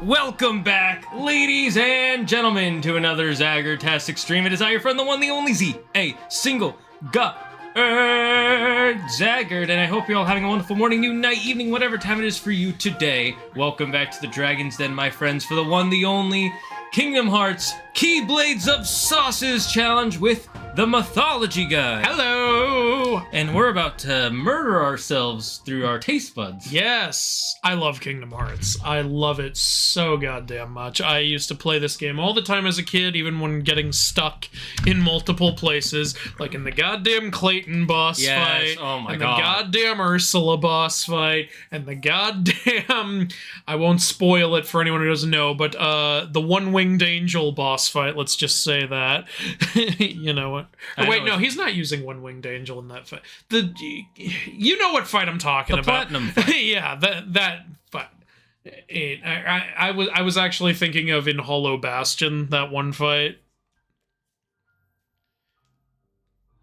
Welcome back, ladies and gentlemen, to another Zagard-tastic stream. It is I, your friend, the one, the only Z, a single Zagard, and I hope you're all having a wonderful morning, noon, night, evening, whatever time it is for you today. Welcome back to the Dragon's Den, my friends, for the one, the only Kingdom Hearts Keyblades of Sauces challenge with the Mythology Guy. Hello! And we're about to murder ourselves through our taste buds. Yes! I love Kingdom Hearts. I love it so goddamn much. I used to play this game all the time as a kid, even when getting stuck in multiple places, like in the goddamn Clayton boss fight, oh my and god, the goddamn Ursula boss fight, and the goddamn, I won't spoil it for anyone who doesn't know, but the one-winged angel boss fight, let's just say that. You know what? Or wait, no, he's not using one-winged angel in that fight. You know what fight I'm talking about. The platinum fight. Yeah, that fight. I was actually thinking of in Hollow Bastion, that one fight.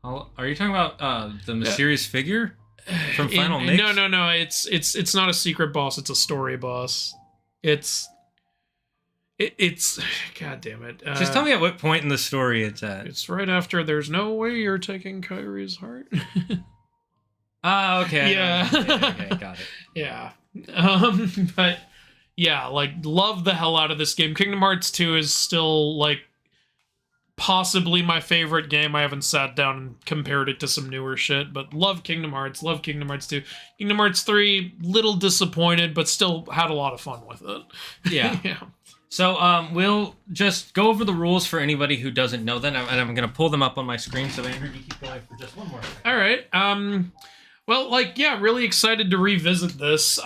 Are you talking about the mysterious figure from Final Mix? No. It's not a secret boss. It's a story boss. It's God damn it. Just tell me at what point in the story it's at. It's right after "There's no way you're taking Kyrie's heart." Okay. Yeah. Okay, got it. Yeah. But yeah, like, love the hell out of this game. Kingdom Hearts 2 is still, like, possibly my favorite game. I haven't sat down and compared it to some newer shit, but love Kingdom Hearts, love Kingdom Hearts 2. Kingdom Hearts 3, little disappointed, but still had a lot of fun with it. Yeah. Yeah. So, we'll just go over the rules for anybody who doesn't know them, and I'm going to pull them up on my screen, so Andrew, you keep going for just one more second. All right. Well, like, yeah, really excited to revisit this.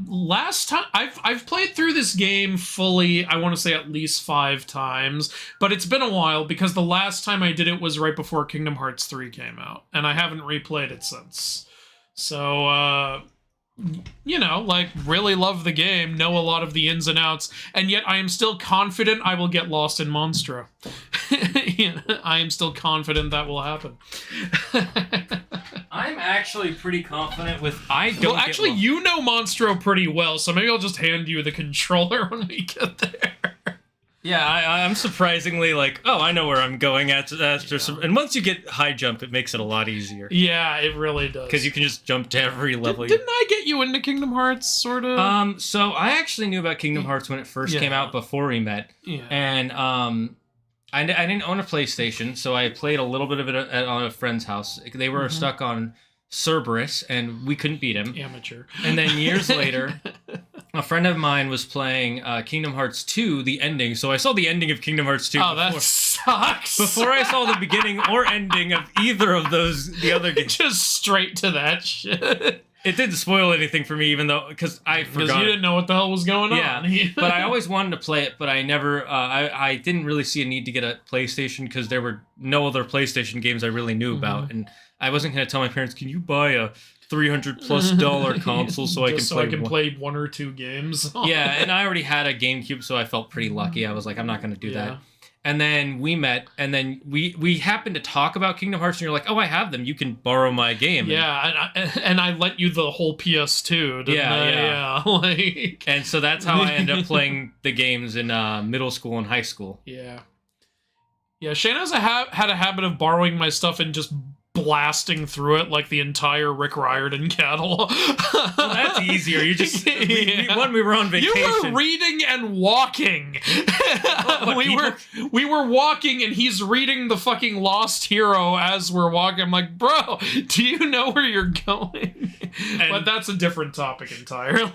Last time, I've played through this game fully, I want to say at least 5 times, but it's been a while because the last time I did it was right before Kingdom Hearts 3 came out, and I haven't replayed it since. So, you know, like, really love the game, know a lot of the ins and outs, and yet I am still confident I will get lost in Monstro. I am still confident that will happen. I'm actually pretty confident with actually, you know Monstro pretty well, so maybe I'll just hand you the controller when we get there. Yeah, I'm surprisingly like, oh, I know where I'm going after some... And once you get high jump, it makes it a lot easier. Yeah, it really does. Because you can just jump to every level. Didn't I get you into Kingdom Hearts, sort of? So I actually knew about Kingdom Hearts when it first came out before we met. Yeah. And I didn't own a PlayStation, so I played a little bit of it on a friend's house. They were stuck on Cerberus, and we couldn't beat him. Amateur. And then years later, a friend of mine was playing Kingdom Hearts 2, the ending. So I saw the ending of Kingdom Hearts 2 that sucks. before I saw the beginning or ending of either of the other games. Just straight to that shit. It didn't spoil anything for me, even though, because I forgot. Because you didn't know what the hell was going on. Yeah, but I always wanted to play it, but I never, I didn't really see a need to get a PlayStation because there were no other PlayStation games I really knew about, and I wasn't going to tell my parents, can you buy a $300+ console so I can play 1 or 2 games? Yeah, and I already had a GameCube, so I felt pretty lucky. I was like, I'm not going to do that. And then we met, and then we happened to talk about Kingdom Hearts, and you're like, oh, I have them. You can borrow my game. Yeah, and I lent you the whole PS2, didn't I? Yeah. Like... And so that's how I ended up playing the games in middle school and high school. Yeah. Yeah, Shayna's had a habit of borrowing my stuff and just blasting through it like the entire Rick Riordan catalog. Well, that's easier. You just we were on vacation. You were reading and walking. We were walking, and he's reading the fucking Lost Hero as we're walking. I'm like, bro, do you know where you're going? But that's a different topic entirely.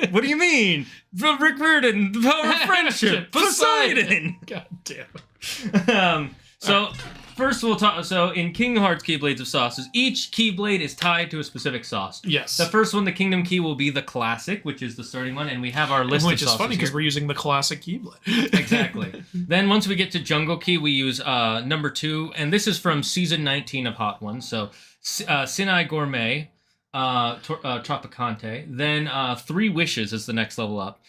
What do you mean? Rick Riordan, the power of friendship, Poseidon. God damn it. First we'll talk, so in Kingdom Hearts Keyblades of Sauces, each Keyblade is tied to a specific sauce. Yes. The first one, the Kingdom Key, will be the classic, which is the starting one, and we have our list of sauces. Which is funny, because we're using the classic Keyblade. Exactly. Then once we get to Jungle Key, we use number 2, and this is from Season 19 of Hot Ones, so Sinai Gourmet, Tropicante. Then 3 Wishes is the next level up,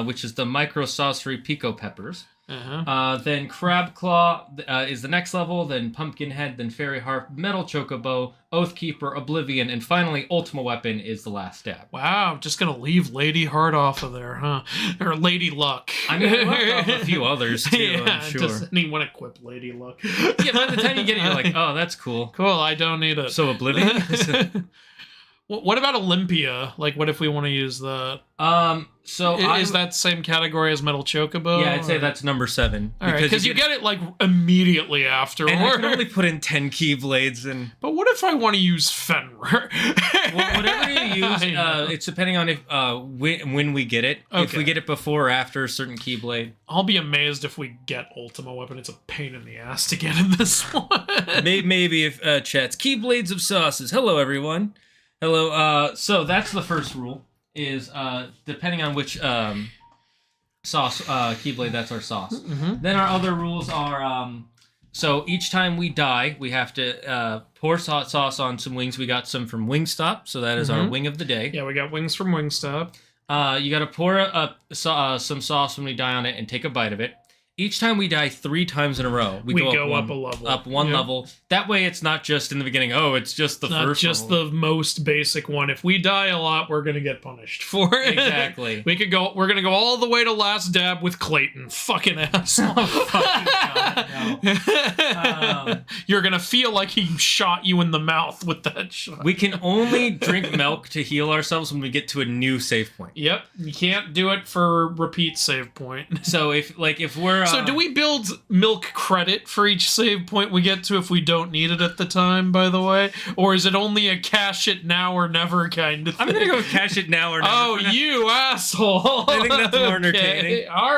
which is the Micro Saucery Pico Peppers. Then Crab Claw is the next level, then Pumpkinhead, then Fairy Harp, Metal Chocobo, Oathkeeper, Oblivion, and finally Ultima Weapon is the last stab. Wow, just gonna leave Lady Heart off of there, huh? Or Lady Luck. I mean, I left off a few others too, yeah, I'm sure. Does anyone equip Lady Luck? Yeah, by the time you get it, you're like, oh, that's cool. Cool, I don't need it. So Oblivion? What about Olympia? Like, what if we want to use that? Is that same category as Metal Chocobo? Yeah, I'd say that's number 7. All right, because you get it like immediately afterward. And I can only put in 10 Keyblades and. But what if I want to use Fenrir? Well, whatever you use, it's depending on if when we get it. Okay. If we get it before or after a certain Keyblade. I'll be amazed if we get Ultima Weapon. It's a pain in the ass to get in this one. Maybe if chat's Keyblades of Sauces. Hello, everyone. Hello. So that's the first rule. Is depending on which sauce Keyblade, that's our sauce. Then our other rules are so each time we die, we have to pour hot sauce on some wings. We got some from Wingstop, so that is our wing of the day. Yeah, we got wings from Wingstop. You got to pour some sauce when we die on it and take a bite of it. Each time we die 3 times in a row, we go up a level. Up one level. That way it's not just in the beginning, it's just the first level. Not just the most basic one. If we die a lot, we're going to get punished for it. Exactly. We're going to go all the way to last dab with Clayton. Fucking asshole. Fucking God, no. You're going to feel like he shot you in the mouth with that shot. We can only drink milk to heal ourselves when we get to a new save point. Yep. You can't do it for repeat save point. So if we're... So do we build milk credit for each save point we get to if we don't need it at the time, by the way? Or is it only a cash it now or never kind of thing? I'm going to go with cash it now or never. Oh, you asshole. I think that's more entertaining. All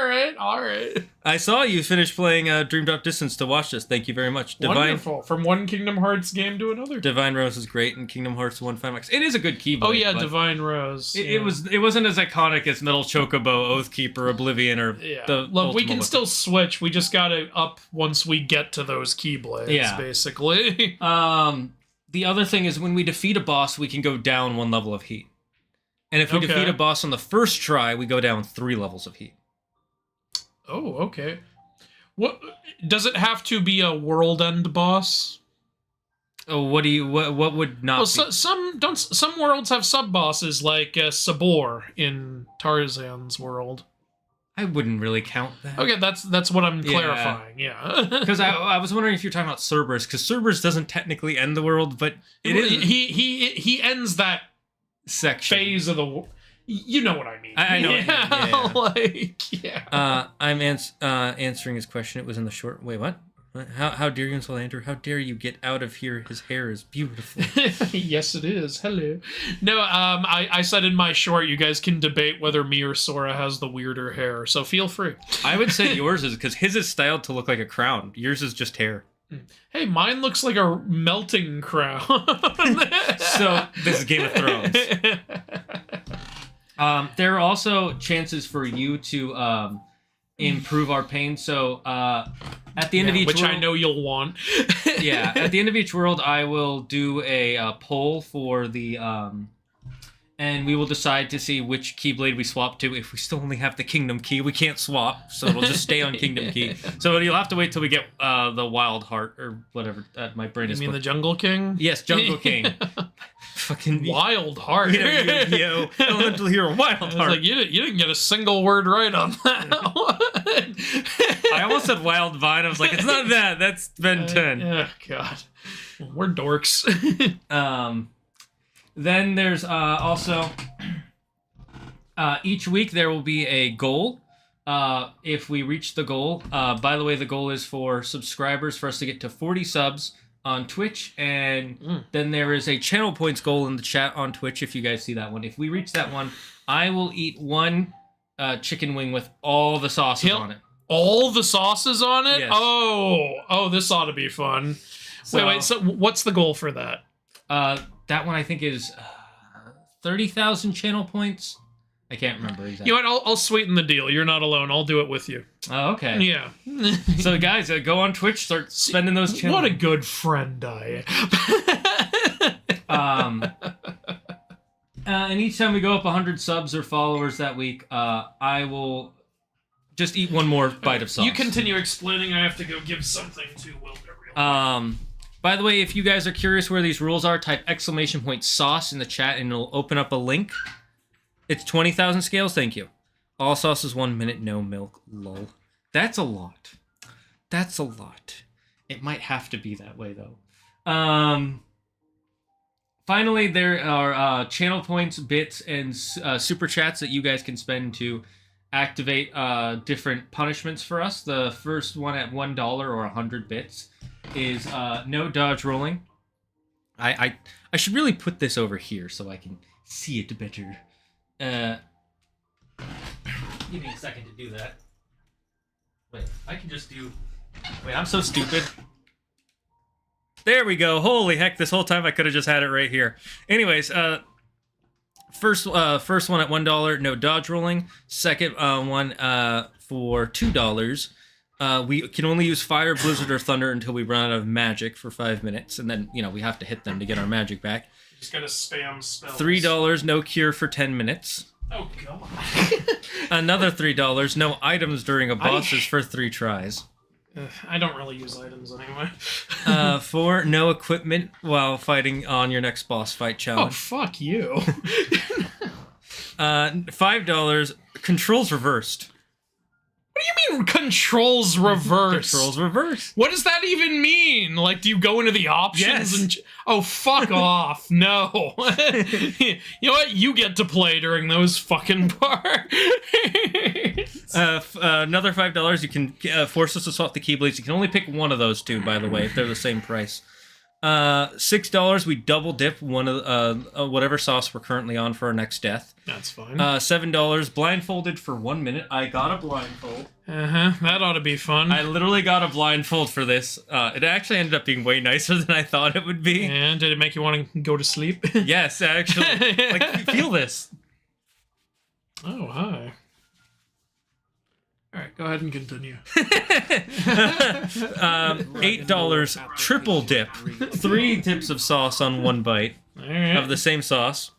right. I saw you finish playing Dream Drop Distance to watch this. Thank you very much. Wonderful. From one Kingdom Hearts game to another. Divine Rose is great, and Kingdom Hearts 1 Max. It is a good Keyblade. Oh yeah, Divine Rose. It wasn't as iconic as Metal Chocobo, Oathkeeper, Oblivion, or the. Look, we can still switch. We just gotta up once we get to those Keyblades. Basically. The other thing is when we defeat a boss, we can go down 1 level of heat, and if we defeat a boss on the first try, we go down 3 levels of heat. Oh, okay. What does it have to be a world end boss? Oh, what would not? Well, some worlds have sub bosses like Sabor in Tarzan's world. I wouldn't really count that. Okay, that's what I'm clarifying. Yeah, because I was wondering if you're talking about Cerberus, because Cerberus doesn't technically end the world, but it is. He ends that section phase of the world. You know what I mean. I know what you mean. Yeah. I'm answering his question. It was in the short... Wait, what? How dare you insult Andrew? How dare you get out of here? His hair is beautiful. Yes, it is. Hello. No, I said in my short, you guys can debate whether me or Sora has the weirder hair, so feel free. I would say yours is, because his is styled to look like a crown. Yours is just hair. Hey, mine looks like a melting crown. So, this is Game of Thrones. There are also chances for you to improve our pain. So at the end of each which world, I know you'll want. Yeah, at the end of each world, I will do a poll for the... and we will decide to see which Keyblade we swap to. If we still only have the Kingdom Key, we can't swap, so it'll just stay on Kingdom Key. So you'll have to wait till we get the Wild Heart, or whatever. My brain is... You mean the Jungle King? Yes, Jungle King. Fucking Wild Heart. Yu-Gi-Oh! Elemental Hero, Wild Heart. Like, you didn't get a single word right on that one. I almost said Wild Vine. I was like, it's not that. That's Ben 10. Oh, God. We're dorks. Then there's also... each week there will be a goal. If we reach the goal... by the way, the goal is for subscribers, for us to get to 40 subs on Twitch, and then there is a channel points goal in the chat on Twitch, if you guys see that one. If we reach that one, I will eat 1 chicken wing with all the sauces on it. All the sauces on it? Yes. Oh, this ought to be fun. Wait, so what's the goal for that? That one I think is 30,000 channel points. I can't remember exactly. You know what? I'll sweeten the deal. You're not alone. I'll do it with you. Oh, okay. Yeah. So, guys, go on Twitch, start spending those channels. What a good friend I am. And each time we go up 100 subs or followers that week, I will Just eat one more bite of sauce. You continue explaining. I have to go give something to Wilder. By the way, if you guys are curious where these rules are, type !sauce in the chat and it'll open up a link. It's 20,000 scales, thank you. All sauces 1 minute, no milk, lol. That's a lot. That's a lot. It might have to be that way, though. Finally, there are channel points, bits, and super chats that you guys can spend to activate different punishments for us. The first one at $1 or 100 bits is no dodge rolling. I should really put this over here so I can see it better. Give me a second to do that. Wait, I can just do... Wait, I'm so stupid. There we go. Holy heck, this whole time I could have just had it right here. Anyways, first one at $1, no dodge rolling. Second one for $2. We can only use fire, blizzard, or thunder until we run out of magic for 5 minutes, and then we have to hit them to get our magic back. Just gotta spam spells. $3, no cure for 10 minutes. Oh god. Another $3, no items during a boss's for 3 tries. I don't really use items anyway. 4, no equipment while fighting on your next boss fight challenge. Oh, fuck you. $5, controls reversed. What do you mean controls reverse? Controls reverse. What does that even mean? Like, do you go into the options and... Oh, fuck off. No. You know what? You get to play during those fucking parts. Another $5, you can force us to swap the Keyblades. You can only pick one of those two, by the way, if they're the same price. $6, we double dip one of whatever sauce we're currently on for our next death. That's fine. $7, blindfolded for 1 minute. I got a blindfold. That ought to be fun. I literally got a blindfold for this. It actually ended up being way nicer than I thought it would be. And did it make you want to go to sleep? Yes, actually. Like, feel this. Oh, hi. All right, go ahead and continue. $8, triple dip. 3 dips of sauce on 1 bite of the same sauce.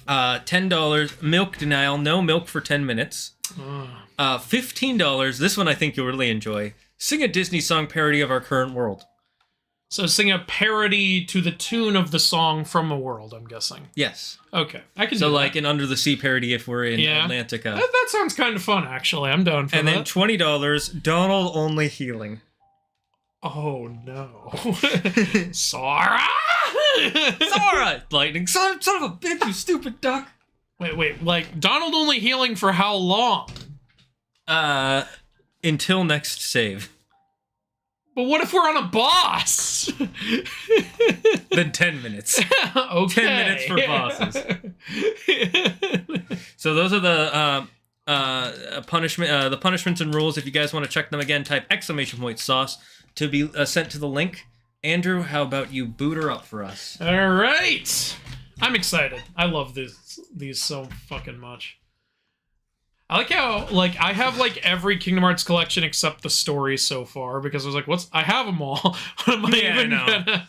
$10, milk denial. No milk for 10 minutes. $15, this one I think you'll really enjoy. Sing a Disney song parody of our current world. So sing a parody to the tune of the song from a world, I'm guessing. Yes. Okay, I can do So that. like an Under the Sea parody if we're in Atlantica. That sounds kind of fun, actually. I'm down for that. And then $20, Donald only healing. Oh, no. Sora! Sora! Lightning, son of a bitch, you stupid duck. Wait, like, Donald only healing for how long? Until next save. But what if we're on a boss? Then 10 minutes. Okay. 10 minutes for bosses. So those are the punishment, the punishments and rules. If you guys want to check them again, type !sauce to be sent to the link. Andrew, how about you boot her up for us? All right. I'm excited. I love these so fucking much. I like how, like, I have, like, every Kingdom Hearts collection except the story so far, because I was like, I have them all. What am I even gonna...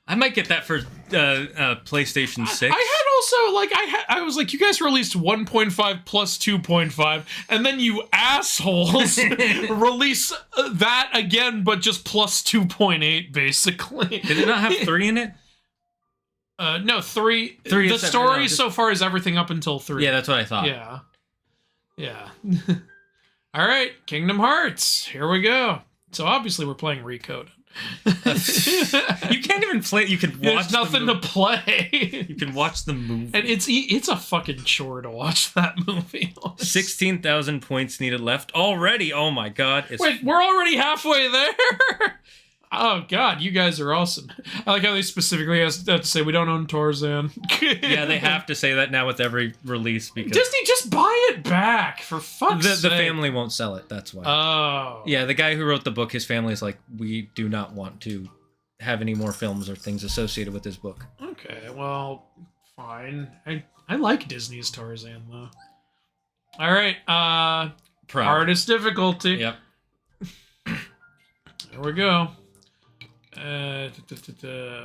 I might get that for PlayStation 6. I had also, like, I was like, you guys released 1.5 plus 2.5, and then you assholes release that again, but just plus 2.8, basically. Did it not have 3 in it? No, 3. Three the is story so far is everything up until 3. Yeah, that's what I thought. Yeah. Yeah. All right, Kingdom Hearts. Here we go. So obviously we're playing Recoded. You can't even play. You can watch. There's nothing to play. You can watch the movie, and it's a fucking chore to watch that movie. 16,000 points needed left already. Oh my god! Wait, we're already halfway there. Oh god, you guys are awesome. I like how they specifically have to say we don't own Tarzan. Yeah, they have to say that now with every release because Disney, just buy it back for fuck's sake. The family won't sell it. That's why. Oh. Yeah, the guy who wrote the book, his family is like, we do not want to have any more films or things associated with this book. Okay, well, fine. I like Disney's Tarzan though. All right, hardest difficulty. Yep. There we go. It's been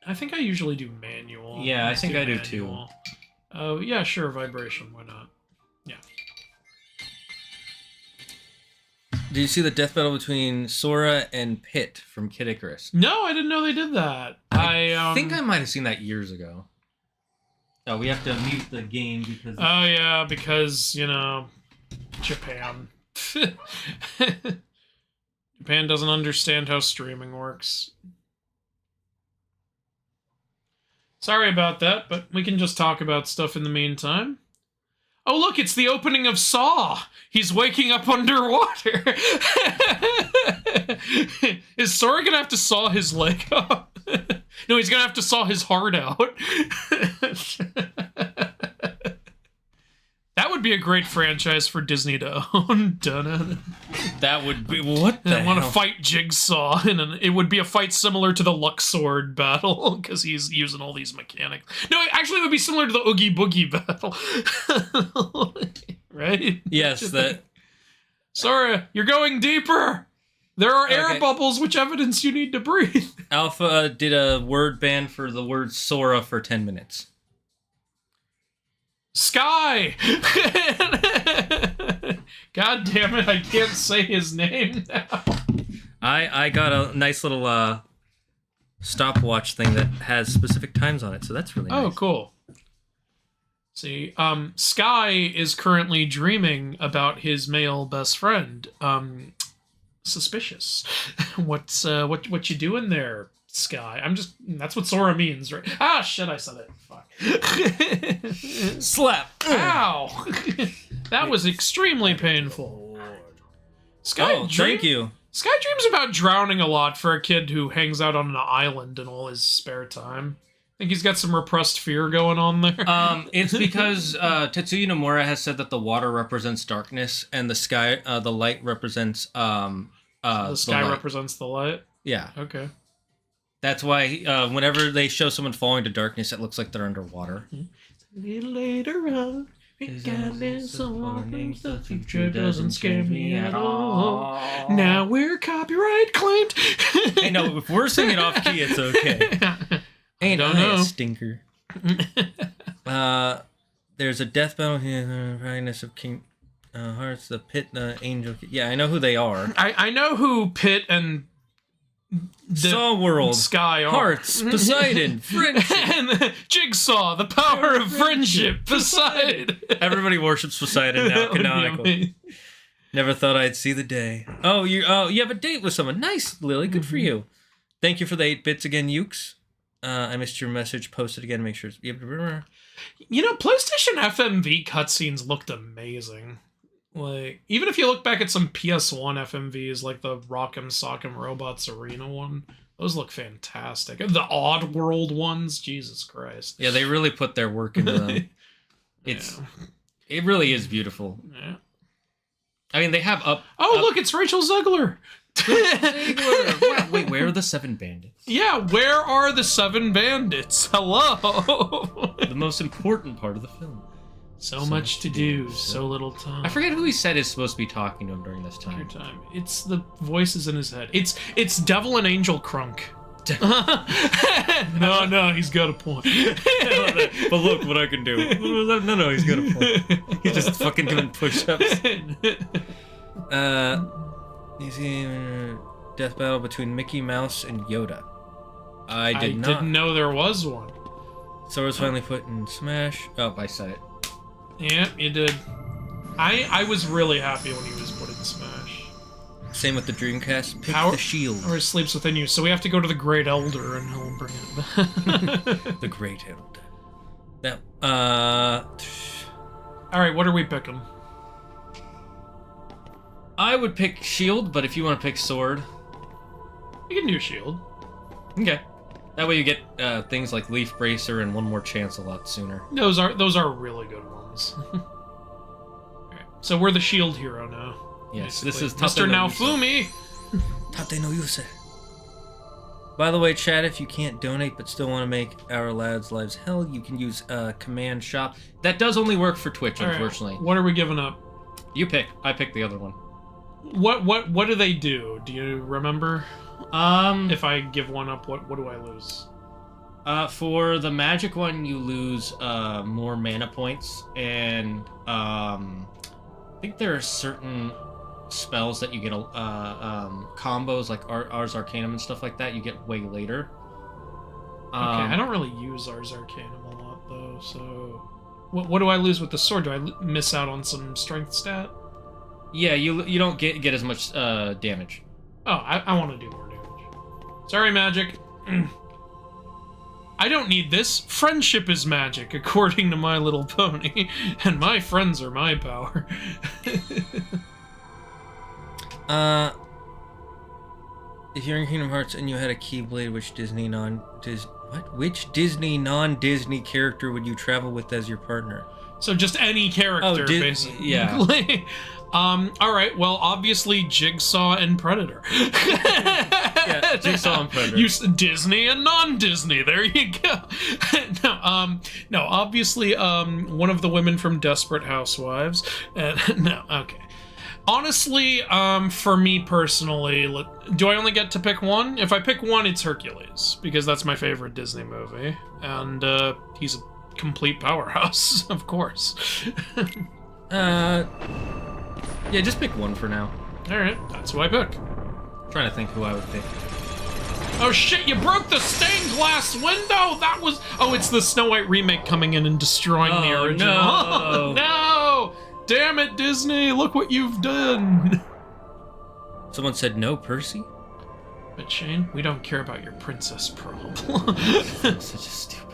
I think I usually do manual. Yeah, I think I do too. Oh, yeah, sure, vibration, why not? Yeah. Did you see the death battle between Sora and Pit from Kid Icarus? No, I didn't know they did that. I think I might have seen that years ago. Oh, we have to mute the game because... Oh, yeah, because, you know, Japan. Japan doesn't understand how streaming works. Sorry about that, but we can just talk about stuff in the meantime. Oh, look, it's the opening of Saw. He's waking up underwater. Is Sora gonna have to saw his leg off? No, he's gonna have to saw his heart out. That would be a great franchise for Disney to own. That would be... What the I want to fight Jigsaw, and it would be a fight similar to the Luxord battle, because he's using all these mechanics. No, actually it would be similar to the Oogie Boogie battle. Right? Yes, that... Sora, you're going deeper! There are air bubbles which evidence you need to breathe. Alpha did a word ban for the word Sora for 10 minutes. Sky! God damn it, I can't say his name now. I got a nice little stopwatch thing that has specific times on it, so that's really nice. Oh, cool. See, Sky is currently dreaming about his male best friend. Suspicious. What you doing there, Sky? That's what Sora means, right? Ah, shit, I said it. Fuck. Slap. Ow. That was extremely painful. Sky, thank you. Sky dreams about drowning a lot for a kid who hangs out on an island in all his spare time. I think he's got some repressed fear going on there. It's because Tetsuya Nomura has said that the water represents darkness and the sky, the light represents the sky represents the light? Yeah. Okay. That's why whenever they show someone falling to darkness, it looks like they're underwater. A little later on, regardless of warnings, the future doesn't scare me at all. Now we're copyright claimed. Hey, no, if we're singing off key, it's okay. Ain't I a stinker? There's a death battle here. Brightness of King Hearts, the Pit, the Angel. Yeah, I know who they are. I know who Pit and Saw World, Sky are. Hearts, Poseidon, friendship, and Jigsaw, the power of friendship, Poseidon. Everybody worships Poseidon now, canonical. Never thought I'd see the day. Oh, you have a date with someone. Nice, Lily. Good for you. Thank you for the 8 bits again, Ukes. I missed your message. Post it again. Make sure it's... You know, PlayStation FMV cutscenes looked amazing. Like, even if you look back at some PS1 FMVs, like the Rock'em Sock'em Robots Arena one, those look fantastic. The Odd World ones, Jesus Christ. Yeah, they really put their work into them. It really is beautiful. Yeah. I mean, they have up... Oh, look, it's Rachel Zegler! Wait, where are the 7 bandits? Yeah, where are the 7 bandits? Hello! The most important part of the film. So much to do, so little time. I forget who he said is supposed to be talking to him during this time. It's the voices in his head. It's Devil and Angel Crunk. No, he's got a point. But look what I can do. No, he's got a point. He's just fucking doing push-ups. You see death battle between Mickey Mouse and Yoda. I didn't know there was one. Sora's finally put in Smash. Oh, I said it. Yeah, you did. I was really happy when he was put in Smash. Same with the Dreamcast. Pick the shield. Or he sleeps within you, so we have to go to the Great Elder and he'll bring it back. The Great Elder. That, Alright, what are we picking? I would pick shield, but if you want to pick sword... You can do shield. Okay. That way you get things like Leaf Bracer and One More Chance a lot sooner. Those are really good ones. Alright, so we're the shield hero now. Yes, basically. This is Mr. Naofumi! Tate no Yuse. By the way, chat, if you can't donate but still want to make our lads' lives hell, you can use Command Shop. That does only work for Twitch, unfortunately. What are we giving up? You pick. I picked the other one. What do they do? Do you remember? If I give one up, what do I lose? For the magic one, you lose more mana points, and I think there are certain spells that you get combos like Ars Arcanum and stuff like that. You get way later. Okay, I don't really use Ars Arcanum a lot though. So, what do I lose with the sword? Do I miss out on some strength stat? Yeah, you don't get as much damage. Oh, I want to do more damage. Sorry, magic. I don't need this. Friendship is magic, according to My Little Pony, and my friends are my power. If you're in Kingdom Hearts and you had a Keyblade, which Disney non-Disney character would you travel with as your partner? So just any character, basically. Yeah. All right. Well, obviously Jigsaw and Predator. Yeah, Jigsaw and Predator. Disney and non-Disney. There you go. No. Obviously, one of the women from Desperate Housewives. No. Okay. Honestly, for me personally, do I only get to pick one? If I pick one, it's Hercules, because that's my favorite Disney movie, and he's a complete powerhouse, of course. Yeah, just pick one for now. Alright, that's who I pick. I'm trying to think who I would pick. Oh shit, you broke the stained glass window! That was... Oh, it's the Snow White remake coming in and destroying the original. No. Oh, no! Damn it, Disney! Look what you've done! Someone said no, Percy? But Shane, we don't care about your princess problem. Such a stupid...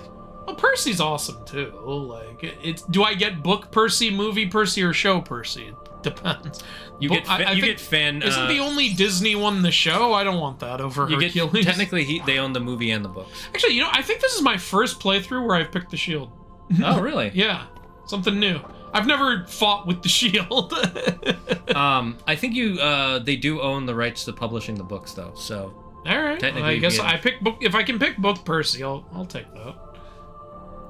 Well, Percy's awesome, too. Like, do I get book Percy, movie Percy, or show Percy? Depends. You get fan. Isn't the only Disney one the show? I don't want that over Hercules. Technically, they own the movie and the books. Actually, I think this is my first playthrough where I've picked the shield. Oh, really? Yeah, something new. I've never fought with the shield. I think they do own the rights to publishing the books, though. So. All right. Well, I guess I pick book. If I can pick book Percy, I'll take that.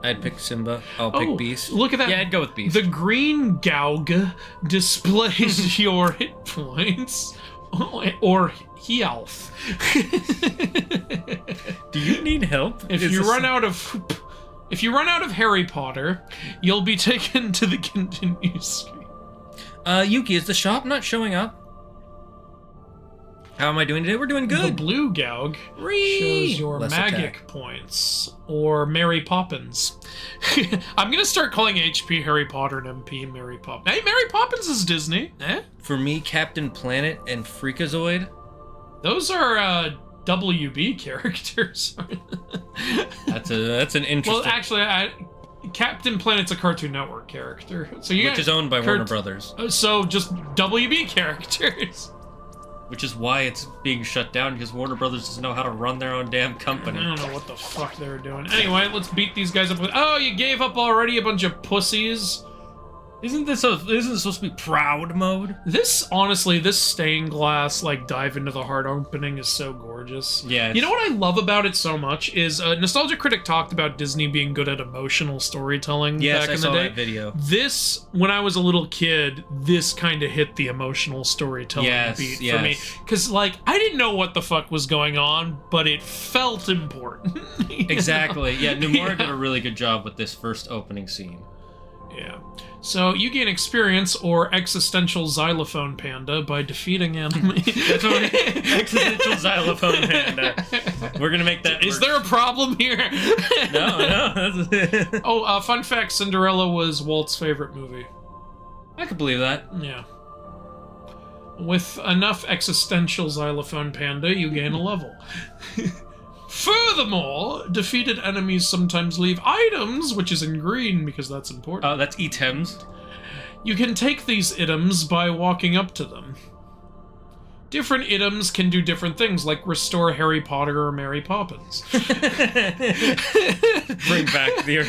I'd pick Simba. I'll pick Beast. Look at that. Yeah, I'd go with Beast. The green Gaug displays your hit points or health. Do you need help? If you run out of Harry Potter, you'll be taken to the continue screen. Yuki, is the shop not showing up? How am I doing today? We're doing good. The blue Gaug shows your magic points, or Mary Poppins. I'm gonna start calling HP Harry Potter and MP Mary Poppins. Hey, Mary Poppins is Disney. For me, Captain Planet and Freakazoid. Those are WB characters. That's an interesting. Well, actually, Captain Planet's a Cartoon Network character, so which is owned by Warner Brothers. So just WB characters. Which is why it's being shut down, because Warner Brothers doesn't know how to run their own damn company. I don't know what the fuck they were doing. Anyway, let's beat these guys up with... Oh, you gave up already, a bunch of pussies. Isn't this supposed to be proud mode? Honestly, this stained glass, dive into the heart opening is so gorgeous. Yeah. You know what I love about it so much is Nostalgia Critic talked about Disney being good at emotional storytelling back in the day. That video. This, when I was a little kid, this kind of hit the emotional storytelling beat for me. Because, I didn't know what the fuck was going on, but it felt important. Exactly. Yeah, Nomura did a really good job with this first opening scene. Yeah. So you gain experience or existential xylophone panda by defeating enemies. That's what existential xylophone panda. We're gonna make that. Is there a problem here? No. Oh, fun fact: Cinderella was Walt's favorite movie. I could believe that. Yeah. With enough existential xylophone panda, you gain a level. Furthermore, defeated enemies sometimes leave items, which is in green because that's important. Oh, that's items. You can take these items by walking up to them. Different items can do different things, like restore Harry Potter or Mary Poppins. Bring back the...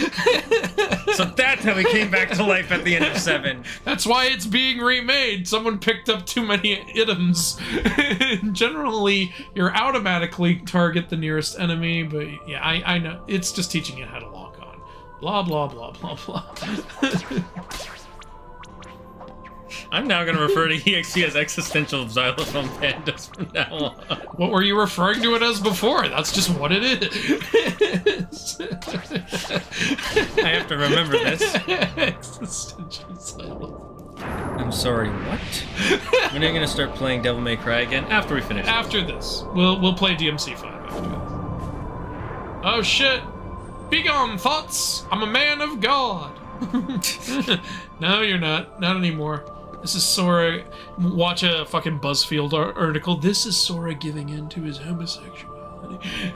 So that's how he came back to life at the end of 7. That's why it's being remade. Someone picked up too many items. Generally, you're automatically target the nearest enemy, but yeah, I know. It's just teaching you how to lock on. Blah, blah, blah, blah, blah. I'm now going to refer to EXE as existential xylophone pandas from now on. What were you referring to it as before? That's just what it is. I have to remember this. Existential silence. I'm sorry, what? When are you gonna start playing Devil May Cry again? After we finish. After this. We'll play DMC5 after this. Oh shit! Begone, thoughts! I'm a man of God! No, you're not. Not anymore. This is Sora. Watch a fucking BuzzFeed article. This is Sora giving in to his homosexuality.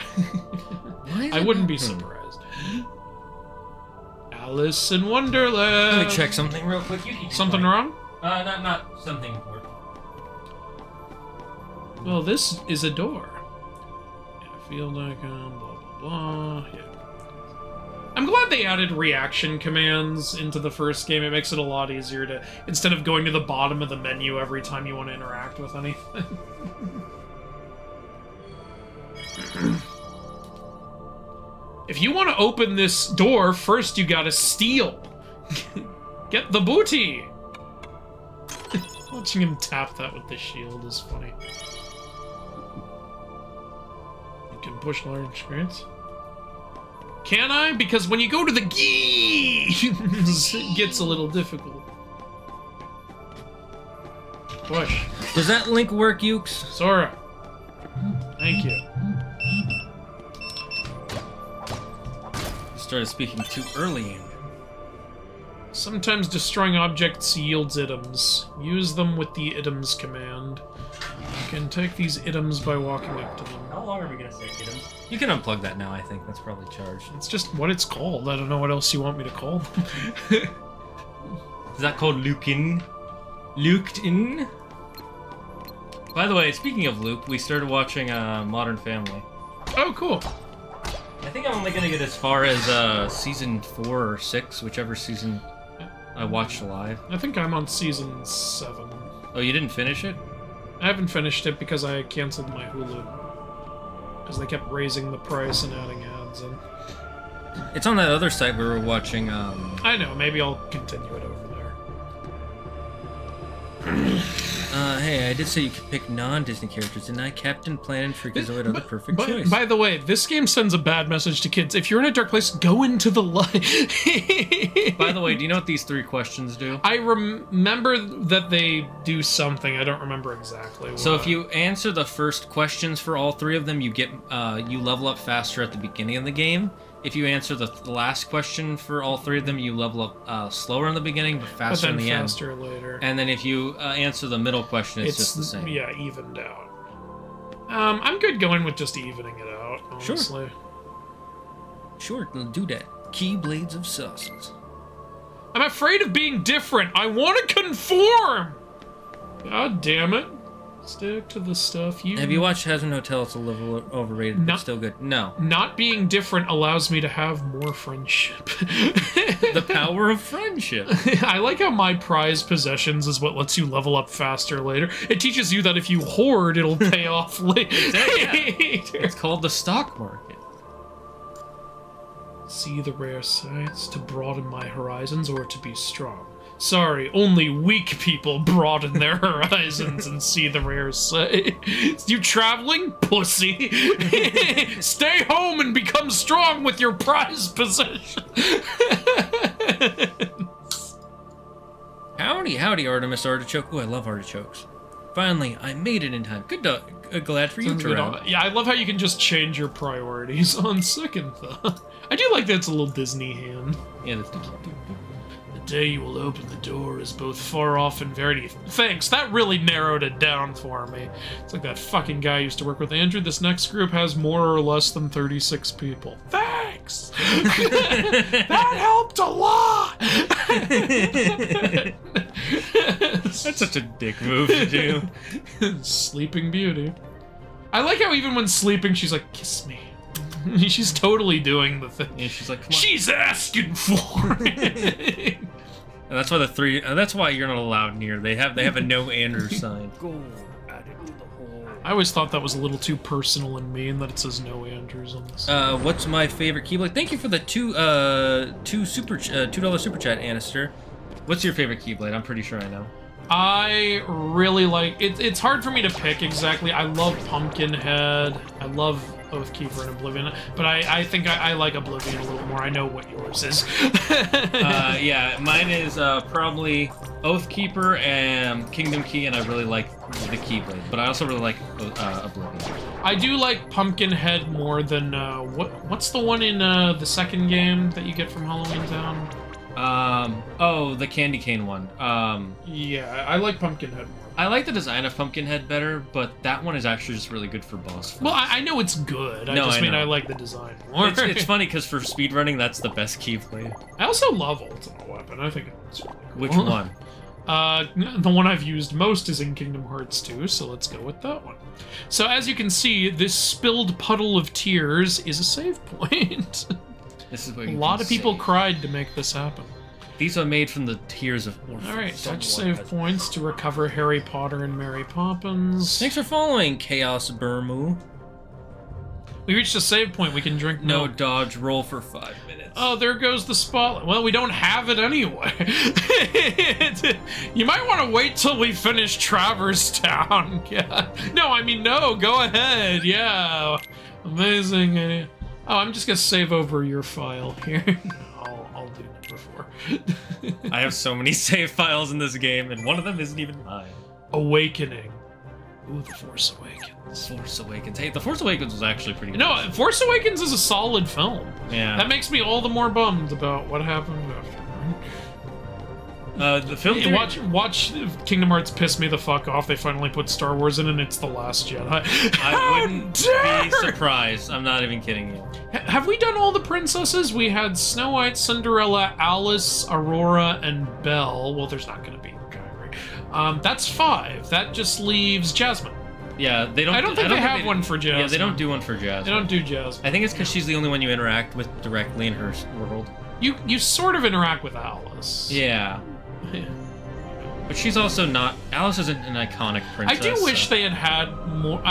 I wouldn't be surprised. Alice in Wonderland. Let me check something real quick. Something wrong? Not something important. Well, this is a door. Yeah, field icon, blah, blah, blah. Yeah. I'm glad they added reaction commands into the first game. It makes it a lot easier to, instead of going to the bottom of the menu every time you want to interact with anything. If you want to open this door, first you gotta steal. Get the booty! Watching him tap that with the shield is funny. You can push large screens. Can I? Because when you go to the geese, it gets a little difficult. Push. Does that link work, Ukes? Sora. Thank you. Started speaking too early. Sometimes destroying objects yields items. Use them with the items command. You can take these items by walking up to them. How long are we gonna say items? You can unplug that now, I think. That's probably charged. It's just what it's called. I don't know what else you want me to call them. Is that called Luke-in? Looked-in? By the way, speaking of Luke, we started watching Modern Family. Oh, cool. I think I'm only gonna get as far as season 4 or 6, whichever season I watched live. I think I'm on season 7. Oh, you didn't finish it? I haven't finished it because I canceled my Hulu. Because they kept raising the price and adding ads in. It's on that other site where we're watching, I know, maybe I'll continue it over there. Hey, I did say you could pick non-Disney characters, and I Captain Planet Freakazoid are the perfect choice. By the way, this game sends a bad message to kids. If you're in a dark place, go into the light. By the way, do you know what these 3 questions do? I remember that they do something. I don't remember exactly what. So if you answer the first questions for all 3 of them, you get you level up faster at the beginning of the game. If you answer the last question for all 3 of them, you level up slower in the beginning, but faster in the end. Faster later. And then if you answer the middle question, it's just the same. Yeah, evened out. I'm good going with just evening it out, honestly. Sure, do that. Keyblades of Sauces. I'm afraid of being different. I want to conform! God damn it. Stick to the stuff you... Have you watched Hazard Hotel? It's a little overrated, but still good. No. Not being different allows me to have more friendship. The power of friendship. I like how my prized possessions is what lets you level up faster later. It teaches you that if you hoard, it'll pay off later. It's called the stock market. See the rare sights to broaden my horizons or to be strong. Sorry, only weak people broaden their horizons and see the rare sights. You traveling? Pussy. Stay home and become strong with your prized possession. Howdy, Artemis Artichoke. Ooh, I love artichokes. Finally, I made it in time. Glad for you, Terrell. Yeah, I love how you can just change your priorities on second thought. I do like that it's a little Disney hand. Yeah, that's cute. The day you will open the door is both far off and very... Thanks, that really narrowed it down for me. It's like that fucking guy I used to work with. Andrew, this next group has more or less than 36 people. Thanks! That helped a lot! That's such a dick move to do. Sleeping Beauty. I like how even when sleeping, she's like, kiss me. She's totally doing the thing. Yeah, she's like, come on. She's asking for it. And that's why the 3. That's why you're not allowed near. They have a no Andrew sign. Go at it to the hole. I always thought that was a little too personal and mean that it says no Andrews on this. What's my favorite Keyblade? Thank you for the $2 super chat, Anister. What's your favorite Keyblade? I'm pretty sure I know. I really like it. It's hard for me to pick exactly. I love Pumpkinhead. I love Oathkeeper and Oblivion, but I think I like Oblivion a little more. I know what yours is. Yeah, mine is probably Oathkeeper and Kingdom Key, and I really like the Keyblade, but I also really like Oblivion. I do like Pumpkinhead more than what's the one in the second game that you get from Halloween Town? Oh, the Candy Cane one. Yeah, I like Pumpkinhead more. I like the design of Pumpkinhead better, but that one is actually just really good for boss fights. Well, I know it's good. I I like the design more. It's funny because for speedrunning, that's the best Keyblade. I also love Ultimate Weapon. I think it's really cool. Which one? The one I've used most is in Kingdom Hearts 2, so let's go with that one. So as you can see, this spilled puddle of tears is a save point. This is what a lot of people cried to make this happen. These are made from the tears of orphans. Alright, touch save points to recover Harry Potter and Mary Poppins. Thanks for following, Chaos Burmu. We reached a save point, we can drink No milk. dodge, roll for 5 minutes. Oh, there goes the spotlight. Well, we don't have it anyway. You might want to wait till we finish Traverse Town. Yeah. No, I mean, no, go ahead. Yeah. Amazing. Oh, I'm just going to save over your file here. I'll do number 4. I have so many save files in this game, and one of them isn't even mine. Awakening. Ooh, The Force Awakens. Force Awakens. Hey, The Force Awakens was actually pretty good. No, Force Awakens is a solid film. Yeah. That makes me all the more bummed about what happened after. The film Hey, watch Kingdom Hearts piss me the fuck off. They finally put Star Wars in, and it's The Last Jedi. I wouldn't be surprised. I'm not even kidding you. Have we done all the princesses? We had Snow White, Cinderella, Alice, Aurora, and Belle. Well, there's not going to be Kyrie. That's 5. That just leaves Jasmine. Yeah, they don't. I don't think they have one for Jasmine. Yeah, they don't do one for Jasmine. They don't do Jasmine. I think it's because she's the only one you interact with directly in her world. You sort of interact with Alice. Yeah. But she's also not. Alice isn't an iconic princess. I do wish they had more.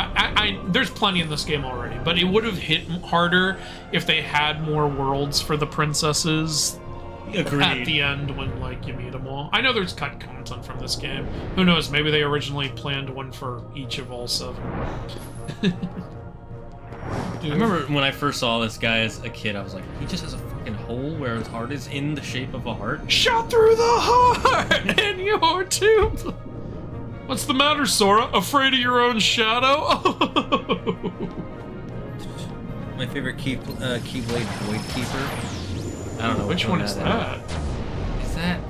There's plenty in this game already, but it would have hit harder if they had more worlds for the princesses. Agreed. At the end when you meet them all. I know there's cut content from this game. Who knows? Maybe they originally planned one for each of all 7. I remember when I first saw this guy as a kid, I was like, he just has a fucking hole where his heart is in the shape of a heart. Shot through the heart in your tube. What's the matter, Sora? Afraid of your own shadow? My favorite Keyblade Void Keeper. I don't know which one is that. Is that?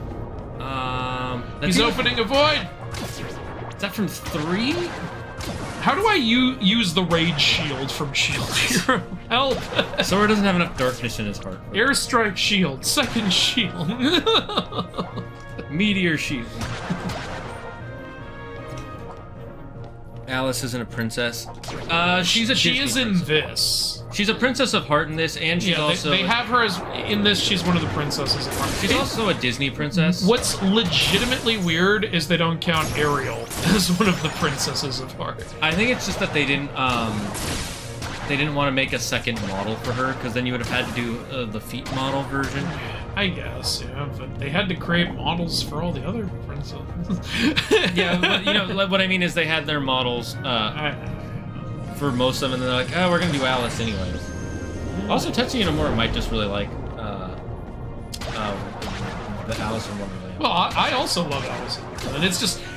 He's opening a void. Is that from 3? How do I use the Rage Shield from Shield Hero? Help! Sora doesn't have enough darkness in his heart. Airstrike Shield, second shield. Meteor Shield. Alice isn't a princess. She's a She Disney is in princess. this. She's a princess of heart in this, and she's also... They have her as... In this, she's one of the princesses of heart. She's also a Disney princess. What's legitimately weird is they don't count Ariel as one of the princesses of heart. I think it's just that they didn't want to make a second model for her, because then you would have had to do the feet model version. I guess, yeah, but they had to create models for all the other princesses. Yeah, but, what I mean is they had their models for most of them, and they're like, oh, we're gonna do Alice anyways. Also, Tetsuya Nomura might just really like the Alice in Wonderland. Well, I also love Alice in Wonderland.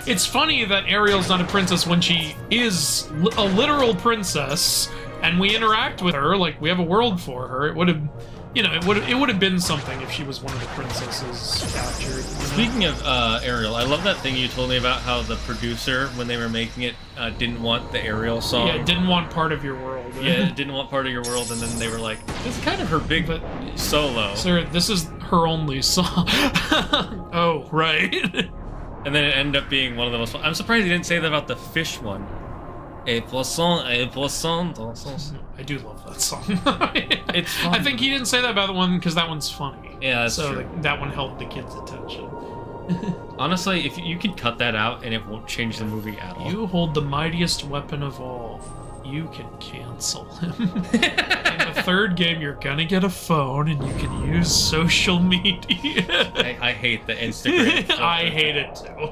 It's funny that Ariel's not a princess when she is a literal princess, and we interact with her, we have a world for her. It would have... it would have been something if she was one of the princesses captured. Speaking of Ariel, I love that thing you told me about how the producer, when they were making it, didn't want the Ariel song. Yeah, didn't want part of your world. Yeah, didn't want part of your world, and then they were like, this is kind of her big solo. Sir, this is her only song. Oh, right. And then it ended up being one of the most fun. I'm surprised he didn't say that about the fish one. A poisson, I do love that song. It's fun. I think he didn't say that about the one because that one's funny. Yeah, that's true. So that one held the kids' attention. Honestly, if you could cut that out and it won't change the movie at all. You hold the mightiest weapon of all. You can cancel him. In the 3rd game, you're gonna get a phone and you can use social media. I hate the Instagram. I hate it too.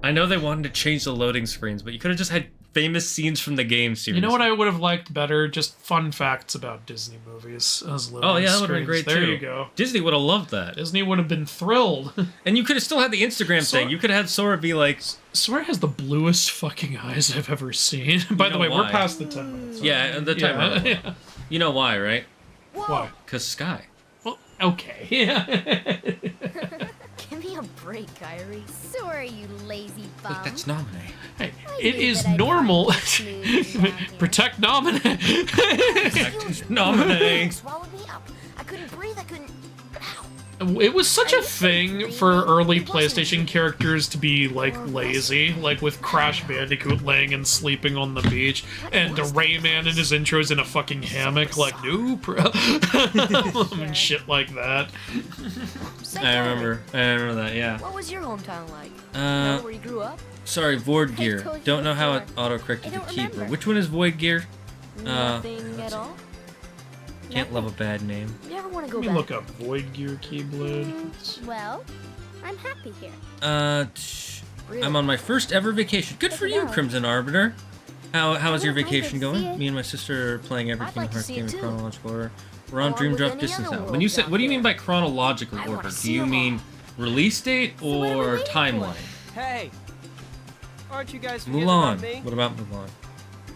I know they wanted to change the loading screens, but you could have just had famous scenes from the game series. You know what I would have liked better? Just fun facts about Disney movies. Oh yeah, that would have been great there too. There you go. Disney would have loved that. Disney would have been thrilled. And you could have still had the Instagram thing. You could have had Sora be like... Sora has the bluest fucking eyes I've ever seen. By the way, why? we're past the 10 minutes. Yeah, the timer. Yeah. You know why, right? Why? Because Sky. Well, okay. Yeah. Give me a break, Kyrie. Sorry, you lazy bum. Look, that's Nominee. Hey, I it knew is that I'd normal. find you smooth down here. Protect Nominee. Nominee. Swallowed me up. I couldn't breathe. I couldn't. Ow. It was such a thing for early PlayStation characters to be, like, lazy. Like, with Crash Bandicoot laying and sleeping on the beach, and Rayman in his intros in a fucking hammock, like, nope. And shit like that. I remember that, yeah. What was your hometown like? Uh, Where you grew up? Sorry, Void I Gear. told you Don't know how it before. auto-corrected I to don't Keeper. remember. Which one is Void Gear? Nothing at all. Can't love a bad name. You ever want to go Let me back? look up Void Gear Keyblade. Well, I'm happy here. Really? I'm on my first ever vacation. Good for you, out. Crimson Arbiter. How is your wouldn't mind vacation to see going? it. Me and my sister are playing every I'd Kingdom like to Hearts see game it in too. chronological order. We're on Along Dream with Drop any Distance other now. When world you say, out what do you there. mean by chronological I order? wanna Do see you them mean release date what are we or waiting for? timeline? Hey, aren't you guys forgetting Mulan. about me? What about Mulan?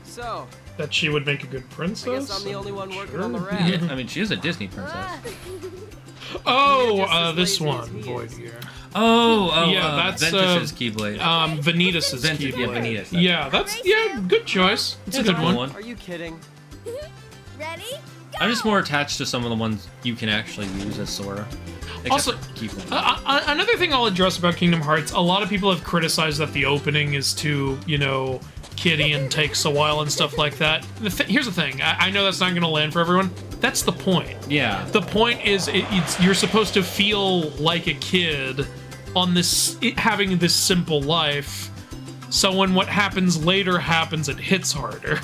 So, That she would make a good princess? I guess I'm the only one working Sure. on the raft. I mean, she is a Disney princess. Oh, Just as this lazy as one, he Void is. Gear. Yeah, that's, Ventus's Keyblade. Vanitas' Ventus, yeah, Keyblade. Vanitas. Yeah, that's, good choice. It's a That's good cool one. Are you kidding? Ready? I'm just more attached to some of the ones you can actually use as Sora. Except Also, for Keyblade. Another thing I'll address about Kingdom Hearts, a lot of people have criticized that the opening is too, kiddie and takes a while and stuff like that. Here's the thing. I know that's not going to land for everyone. That's the point. Yeah. The point is you're supposed to feel like a kid on having this simple life. So when what happens later happens, it hits harder.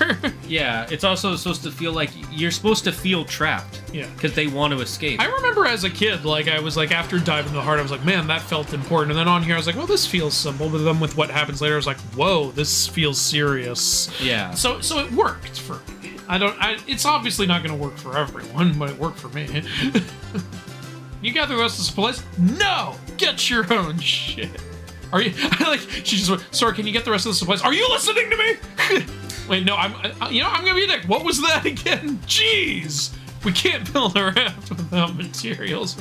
Yeah, it's also supposed to feel like you're supposed to feel trapped. Yeah. Because they want to escape. I remember as a kid, like, I was like, after Dive into the Heart, I was like, man, that felt important. And then on here, I was like, well, this feels simple. But then with what happens later, I was like, whoa, this feels serious. Yeah. So it worked for me. It's obviously not going to work for everyone, but it worked for me. You gather the rest of the supplies? No! Get your own shit. Are you, she just went, sorry, can you get the rest of the supplies? Are you listening to me? Wait, no, I'm gonna be a dick. What was that again? Jeez! We can't build a raft without materials.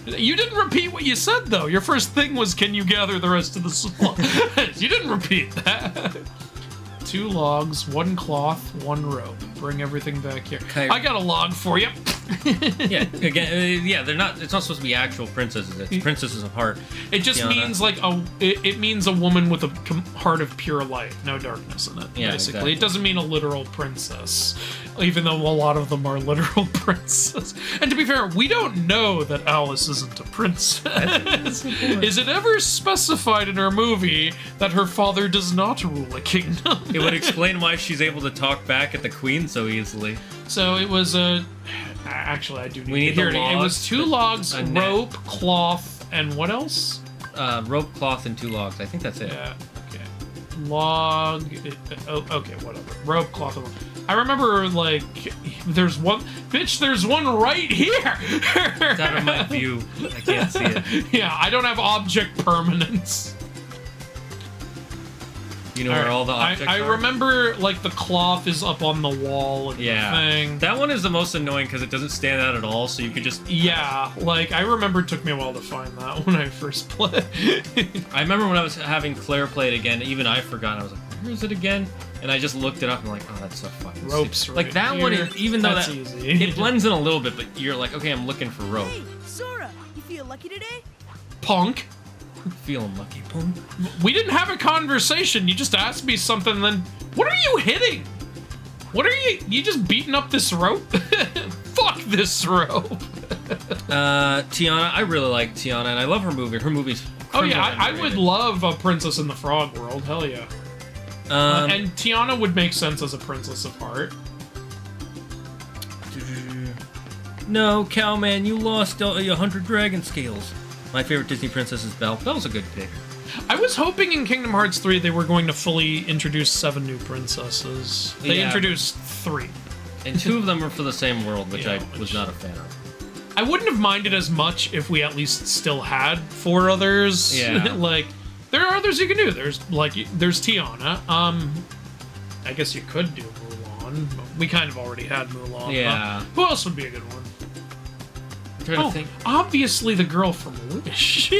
You didn't repeat what you said, though. Your first thing was, can you gather the rest of the supplies? You didn't repeat that. 2 logs, 1 cloth, 1 rope. Bring everything back here. Okay. I got a log for you. Yeah, again, they're not. It's not supposed to be actual princesses. It's princesses of heart. It just Tiana. means like it means a woman with a heart of pure light, no darkness in it. Yeah, basically, exactly. It doesn't mean a literal princess, even though a lot of them are literal princesses. And to be fair, we don't know that Alice isn't a princess. Is it ever specified in her movie that her father does not rule a kingdom? It would explain why she's able to talk back at the queen so easily. So it was a. Actually, I do need We need to hear the it. It was logs, 2 logs, a net. rope, cloth, and what else? Rope, cloth, and 2 logs. I think that's it. Yeah, okay. Log. Okay, whatever. Rope, cloth. I remember, like, there's one. Bitch, there's one right here! It's out of my view. I can't see it. Yeah, I don't have object permanence. You know where all the objects I are? remember, like, the cloth is up on the wall and Yeah. the thing. That one is the most annoying because it doesn't stand out at all, so you could just... Yeah, like, I remember it took me a while to find that when I first played. I remember when I was having Claire play it again, even I forgot. I was like, where is it again? And I just looked it up and I'm like, oh, that's so fucking Ropes stupid. right Like, that here. one, is, even though That's that... easy. It blends in a little bit, but you're like, okay, I'm looking for rope. Hey, Sora, you feel lucky today? Punk. Feeling lucky, boom. We didn't have a conversation. You just asked me something, and then what are you hitting? What are you just beating up this rope? Fuck this rope. Tiana, I really like Tiana, and I love her movie. Her movie's Oh yeah, criminally I would underrated. love a Princess in the Frog world. Hell yeah. And Tiana would make sense as a Princess of Heart. No, Cowman, you lost 100 dragon scales. My favorite Disney princess is Belle. Belle's a good pick. I was hoping in Kingdom Hearts 3 they were going to fully introduce 7 new princesses. They Yeah. introduced 3. And 2 of them are for the same world, which Yeah, I was not a fan of. I wouldn't have minded as much if we at least still had 4 others. Yeah. Like, there are others you can do. There's Tiana. I guess you could do Mulan. We kind of already had Mulan. Yeah. Who else would be a good one? I'm trying to Oh, think. obviously the girl from Wish.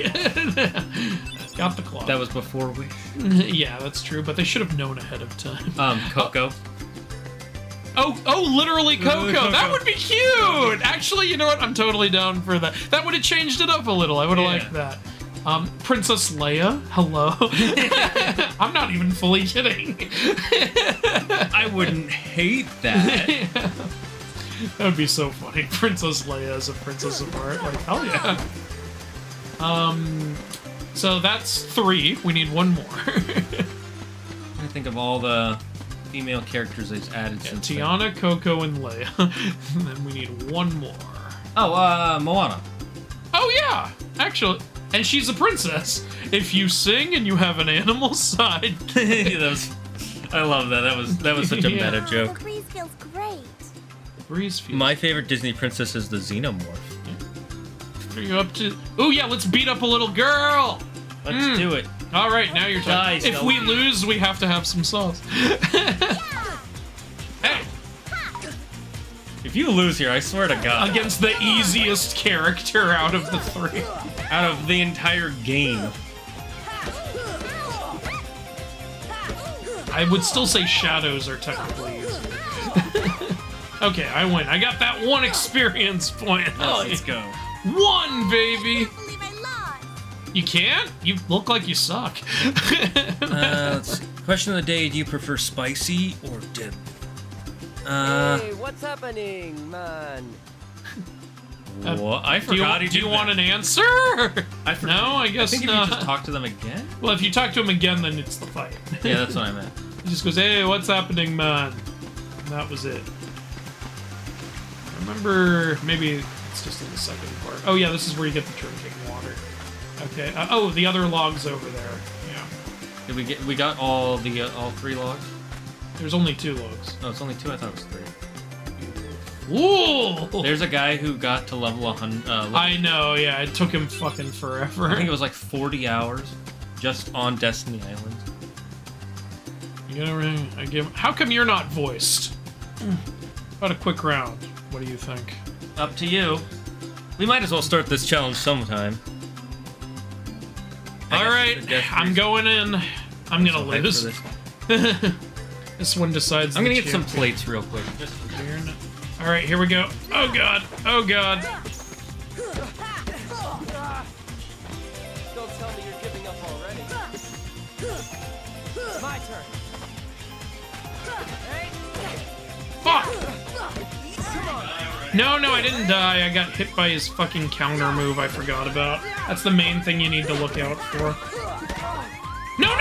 Got the claw. That was before Wish. Yeah, that's true, but they should have known ahead of time. Coco. Oh, literally Coco. Coco. That would be cute. Actually, you know what? I'm totally down for that. That would have changed it up a little. I would have liked that. Princess Leia. Hello. I'm not even fully kidding. I wouldn't hate that. That would be so funny. Princess Leia as a princess of art. Like, hell yeah. So that's 3. We need 1 more. I think of all the female characters they've added since then. Tiana, Coco, and Leia. And then we need 1 more. Oh, Moana. Oh yeah, actually, and she's a princess. If you sing and you have an animal side. I love that. That was such a Yeah. meta The joke. breeze feels great. Breeze feels. My favorite Disney princess is the Xenomorph. What are you up to? Oh yeah, let's beat up a little girl. Let's do it. All right, now you're talking. Guys, If we lose, we have to have some sauce. Hey, If you lose here, I swear to God, against the easiest character out of the 3. out of the entire game. I would still say shadows are technically easier. Okay, I win. I got that 1 experience point. Oh, let's go. 1, baby. Believe I lost. You can't? You look like you suck. Question of the day: do you prefer spicy or dip? Hey, what's happening, man? What? I Do you, forgot he do you did want that. an answer? I forgot. No, I I guess think if not. you just talk to them again. Well, if you talk to him again, then it's the fight. Yeah, that's what I meant. He just goes, "Hey, what's happening, man?" And that was it. I remember, maybe it's just in the second part. Oh yeah, this is where you get the drinking water. Okay. Oh, the other log's over there. Yeah. Did we get? We got all 3 logs. There's only 2 logs. Oh, it's only 2. I thought it was 3. Whoa! There's a guy who got to level 100. I know. Yeah, it took him fucking forever. I think it was like 40 hours just on Destiny Island. You know, I give. How come you're not voiced? About a quick round. What do you think? Up to you. We might as well start this challenge sometime. I All guess right, it's a death I'm freeze. going in. I'm gonna So hyped lose. for this. This one decides. I'm the gonna get some champion. plates real quick. Just All right, here we go. Oh god. Oh god. Don't tell me you're giving up already. It's my turn. Fuck. No, I didn't die. I got hit by his fucking counter move I forgot about. That's the main thing you need to look out for. No!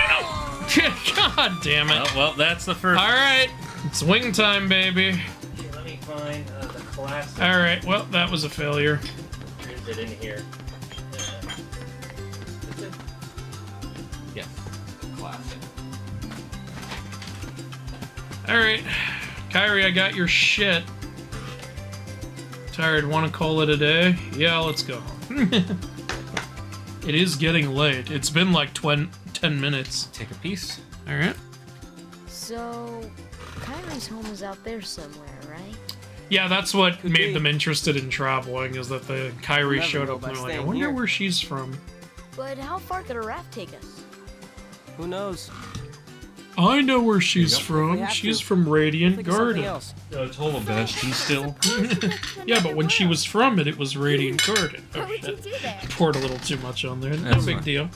God damn it. well, that's the first. All right, it's wing time, baby. Let me find the classic. All right, well, that was a failure. Is it in here? Is it? Yeah. Classic. All right, Kyrie, I got your shit. Tired, want to call it a day? Yeah, let's go. It is getting late. It's been like 10 minutes. Take a piece. All right. So, Kyrie's home is out there somewhere, right? Yeah, that's what Could made be. them interested in traveling, is that the Kyrie Never showed know up by and they're like, I staying wonder here." where she's from. But how far could a raft take us? Who knows? I know where she's We from. have She's to. from Radiant Think of something Garden. else. It's Bastion still. Yeah, but when she was from it, it was Radiant Garden. Oh What would you shit. do there? Poured a little too much on there. No That's big fine. deal.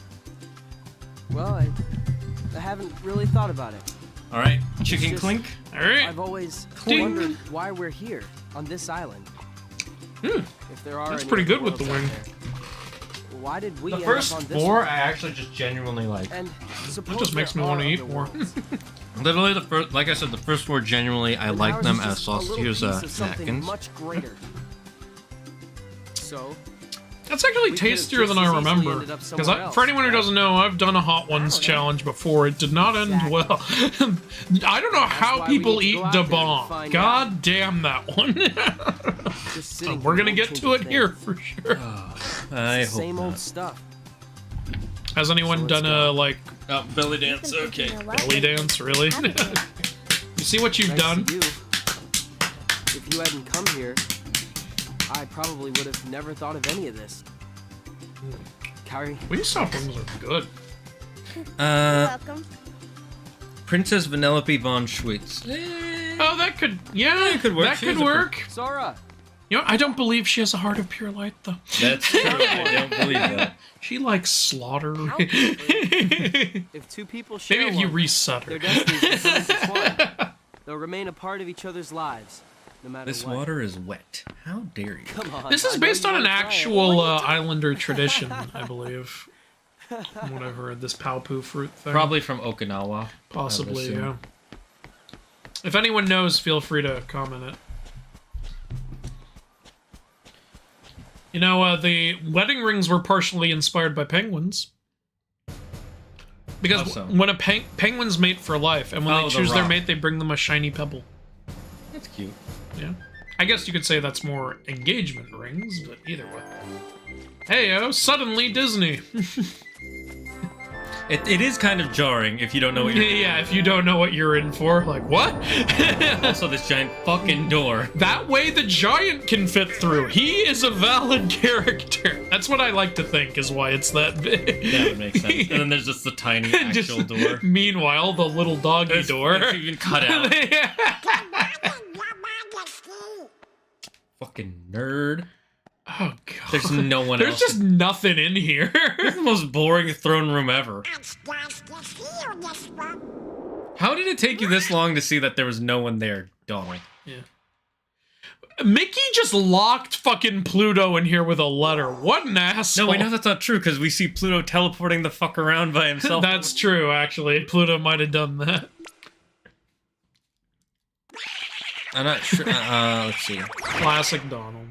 Well, I haven't really thought about it. All right, chicken just- clink. All right. I've always Ding. wondered why we're here on this island. Hmm. If there are That's any pretty other good with the worlds out wing. there. Why did we The end first up on this 4 one? I actually just genuinely like. And That just makes me want to eat more. Literally, the first, like I said, the first 4 genuinely I like them as sausage. Here's a napkins. much greater. So, That's actually We could've tastier just than I as easily remember. ended up Because somewhere else, for anyone who right? doesn't know, I've done a Hot Ones don't know. challenge before. It did not end Exactly. well. I don't know how why we people need to eat go out da there and bomb. find God damn that one. Just sitting We're here gonna won't get change to a it thing. here for sure. I It's the hope same not. old stuff. Has anyone So let's done go. a like Oh, belly dance. Been Okay. thinking a lot belly lately. dance? Really? You see what you've Nice done? to you. If you hadn't come here, I probably would have never thought of any of this. Kyrie, Wingstop wings are good. Welcome. Princess Vanellope von Schweitz. Oh, that could, yeah, it could work. that She could was a work. Sora. You know, I don't believe she has a heart of pure light, though. That's true. I don't believe that. She likes slaughter. How If two people share Maybe if you one, reset their her. destinies become intertwined. They'll remain a part of each other's lives, no matter This what. water is wet. How dare you? Come on. This I is know based you on an wanna try it. actual Islander tradition, I believe. From what I've heard, this Paupu fruit thing. Probably from Okinawa. Possibly, I would yeah. assume. If anyone knows, feel free to comment it. You know, the wedding rings were partially inspired by penguins. Because How so? when a penguins mate for life, and when Oh, they the choose their rock. mate, they bring them a shiny pebble. That's cute. Yeah. I guess you could say that's more engagement rings, but either way. Hey-oh, suddenly Disney. It is kind of jarring if you don't know what you're Yeah, if you don't know what you're in for, like, what? Also, this giant fucking door. That way the giant can fit through. He is a valid character. That's what I like to think is why it's that big. That would make sense. And then there's just the tiny actual door. Meanwhile, the little doggy door. It's even cut out. Fucking nerd. Oh god. There's no one There's else. just nothing in here. It's the most boring throne room ever. How did it take you this long to see that there was no one there, Donald? Mickey just locked fucking Pluto in here with a letter. What an asshole. No, we know that's not true because we see Pluto teleporting the fuck around by himself. That's true, actually. Pluto might have done that. I'm not sure. Let's see. Classic Donald.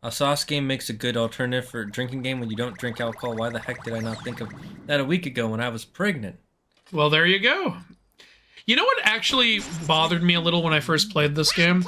A sauce game makes a good alternative for a drinking game when you don't drink alcohol. Why the heck did I not think of that a week ago when I was pregnant? Well, there you go. You know what actually bothered me a little when I first played this game?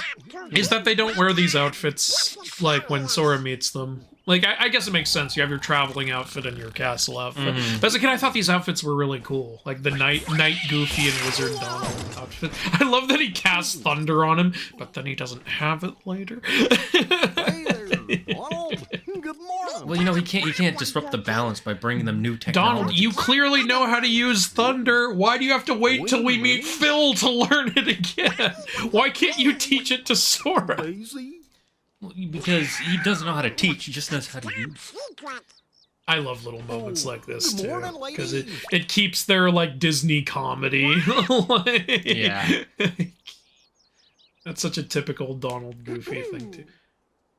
Is that they don't wear these outfits, like, when Sora meets them. Like, I guess it makes sense. You have your traveling outfit and your castle outfit. But as a kid, I thought these outfits were really cool. Like, the Night Goofy and Wizard Donald outfit. I love that he casts thunder on him, but then he doesn't have it later. Hey there, Donald. Good morning. Well, you know, you can't disrupt the balance by bringing them new technology. Donald, you clearly know how to use thunder. Why do you have to wait till we meet Phil to learn it again? Why can't you teach it to Sora? Daisy. Because he doesn't know how to teach, he just knows how to use. I love little moments like this Good too, morning, because ladies. it keeps their like Disney comedy. Like- Yeah. That's such a typical Donald Goofy thing too.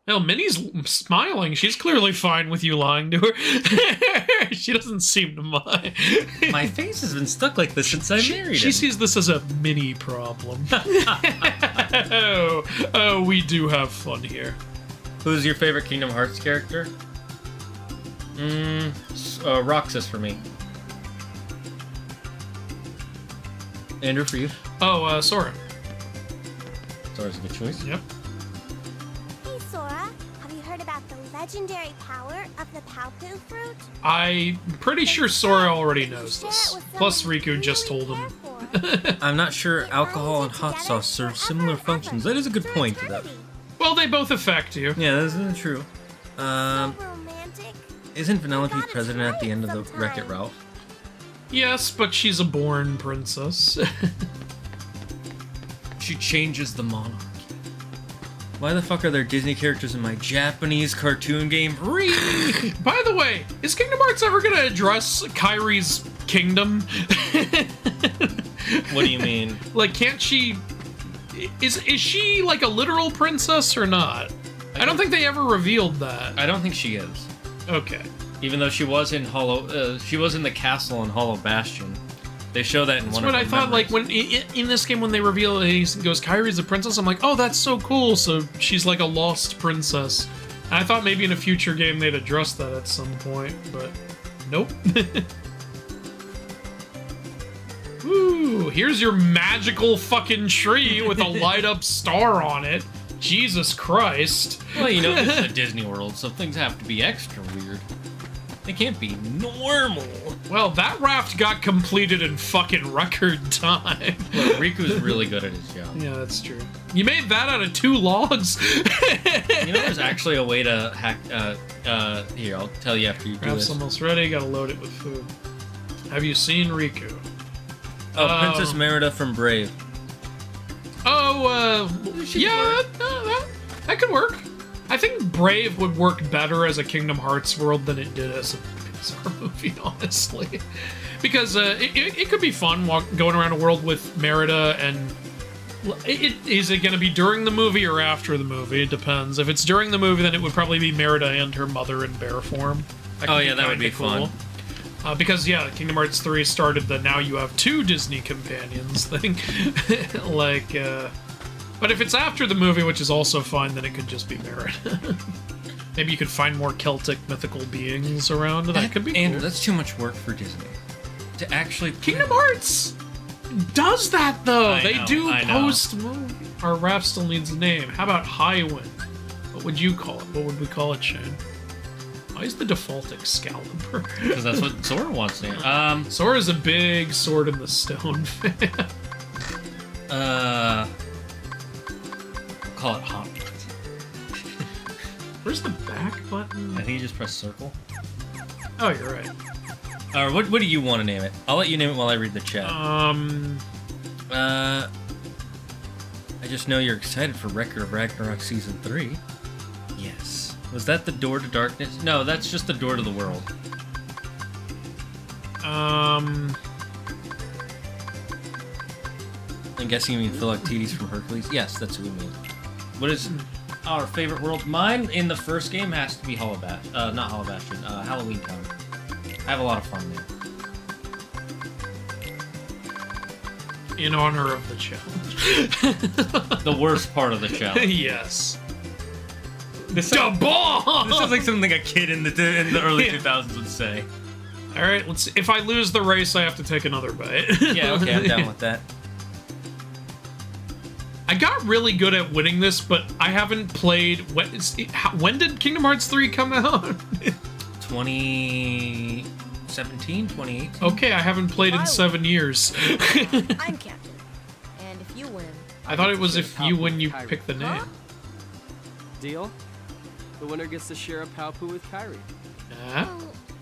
Hell, Minnie's smiling. She's clearly fine with you lying to her. She doesn't seem to mind. My face has been stuck like this since I married She him. sees this as a mini problem. Oh, we do have fun here. Who's your favorite Kingdom Hearts character? Roxas for me. Andrew, for you? Oh, Sora. Sora's a good choice. Yep. Hey, Sora. Have you heard about the legendary power of the Paupu fruit? I'm pretty sure Sora already knows this. Plus, Riku just told him. I'm not sure alcohol and hot sauce serve similar functions. That is a good point, though. Well, they both affect you. Yeah, that's true. Romantic. Isn't Vanellope president at the end of the Wreck-It Ralph? Yes, but she's a born princess. She changes the monarchy. Why the fuck are there Disney characters in my Japanese cartoon game? By the way, is Kingdom Hearts ever gonna address Kairi's kingdom? What do you mean? Like, can't she... Is she, like, a literal princess or not? I don't think they ever revealed that. I don't think she is. Okay. Even though she was in she was in the castle in Hollow Bastion. They show that in That's one what of I her thought, memories. like, when in this game, when they reveal it, he goes, Kairi's a princess, I'm like, oh, that's so cool, so she's like a lost princess. I thought maybe in a future game they'd address that at some point, but nope. Ooh, here's your magical fucking tree with a light up star on it. Jesus Christ. Well, you know, this is a Disney World, so things have to be extra weird. They can't be normal. Well, that raft got completed in fucking record time. Look, Riku's really good at his job. Yeah, that's true. You made that out of 2 logs? You know, there's actually a way to hack... here, I'll tell you after you do Raft's this. almost ready, gotta load it with food. Have you seen Riku? Oh, Princess Merida from Brave. Oh, yeah, that could work. I think Brave would work better as a Kingdom Hearts world than it did as a Pixar movie, honestly. Because it could be fun going around a world with Merida, and is it going to be during the movie or after the movie? It depends. If it's during the movie, then it would probably be Merida and her mother in bear form. Oh yeah, that would be fun. Because, yeah, Kingdom Hearts 3 started the now you have 2 Disney companions thing. But if it's after the movie, which is also fine, then it could just be Merida. Maybe you could find more Celtic mythical beings around. That could be cool. Andrew, that's too much work for Disney. To actually... Kingdom Hearts does that, though. They do I know. post-movie. Our rap still needs a name. How about Highwind? What would you call it? What would we call it, Shane? Why is the default Excalibur? Because that's what Sora wants to. Sora's a big Sword in the Stone fan. Call it Hot. Where's the back button? I think you just press circle. Oh, you're right. Or what do you want to name it? I'll let you name it while I read the chat. I just know you're excited for Record of Ragnarok Season 3. Yes. Was that the door to darkness? No, that's just the door to the world. I'm guessing you mean Philoctetes from Hercules? Yes, that's who we mean. What is our favorite world? Mine in the first game has to be not Hollow Bastion, Halloween Town. I have a lot of fun there. in honor of the challenge. The worst part of the challenge. Yes. This The sounds ball! like something a kid in the early 2000s would say. All right, let's. If I lose the race, I have to take another bite. Yeah, okay, I'm down with that. I got really good at winning this, but I haven't played. When did Kingdom Hearts 3 come out? 2017, 2018. Okay, I haven't played in 7 years. I'm captain. And if you win, I thought it was if you win, you pick the name. Deal? The winner gets to share a Palpu with Kairi. Yeah,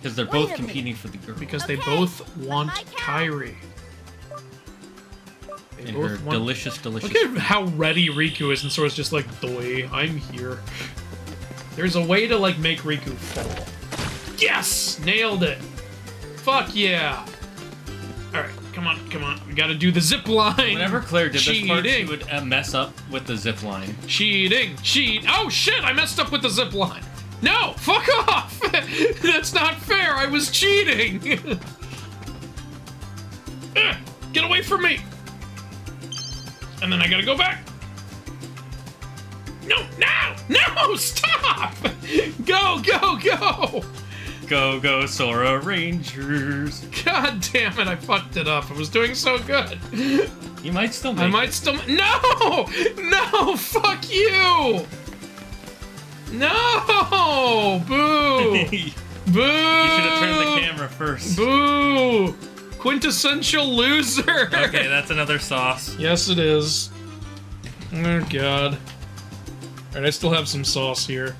Because they're Wait both a competing for the girl. because they Okay, both want my cow. Kairi. They And her both want. delicious. Look at how ready Riku is, and Sora's just like, "Doi, I'm here." There's a way to like make Riku fall. Yes, nailed it. Fuck yeah! All right, come on, come on. We gotta do the zip line. Whenever Claire did this part, she Cheating. would mess up with the zip line. Cheating, cheat. Oh shit! I messed up with the zip line. No, fuck off. That's not fair. I was cheating. Get away from me. And then I gotta go back. No, stop! Go, go, go! Go, go, Sora Rangers. God damn it, I fucked it up. I was doing so good. You might still make I might still. No! No! Fuck you! No! Boo! You Boo! should have turned the camera first. Boo! Quintessential loser! Okay, that's another sauce. Yes, it is. Oh, God. Alright, I still have some sauce here.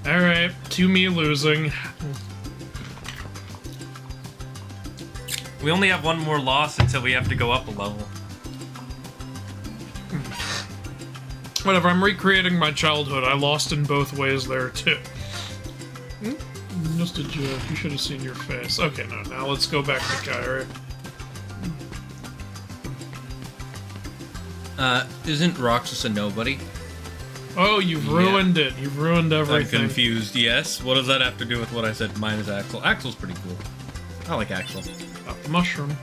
Alright, to me losing. We only have one more loss until we have to go up a level. Whatever, I'm recreating my childhood. I lost in both ways there, too. Just a joke. You should have seen your face. Okay, no, now let's go back to Kairi. Isn't Roxas a nobody? Oh, you've ruined it. You've ruined everything. I'm confused, yes. What does that have to do with what I said? Mine is Axel. Axel's pretty cool. I like Axel. Mushroom.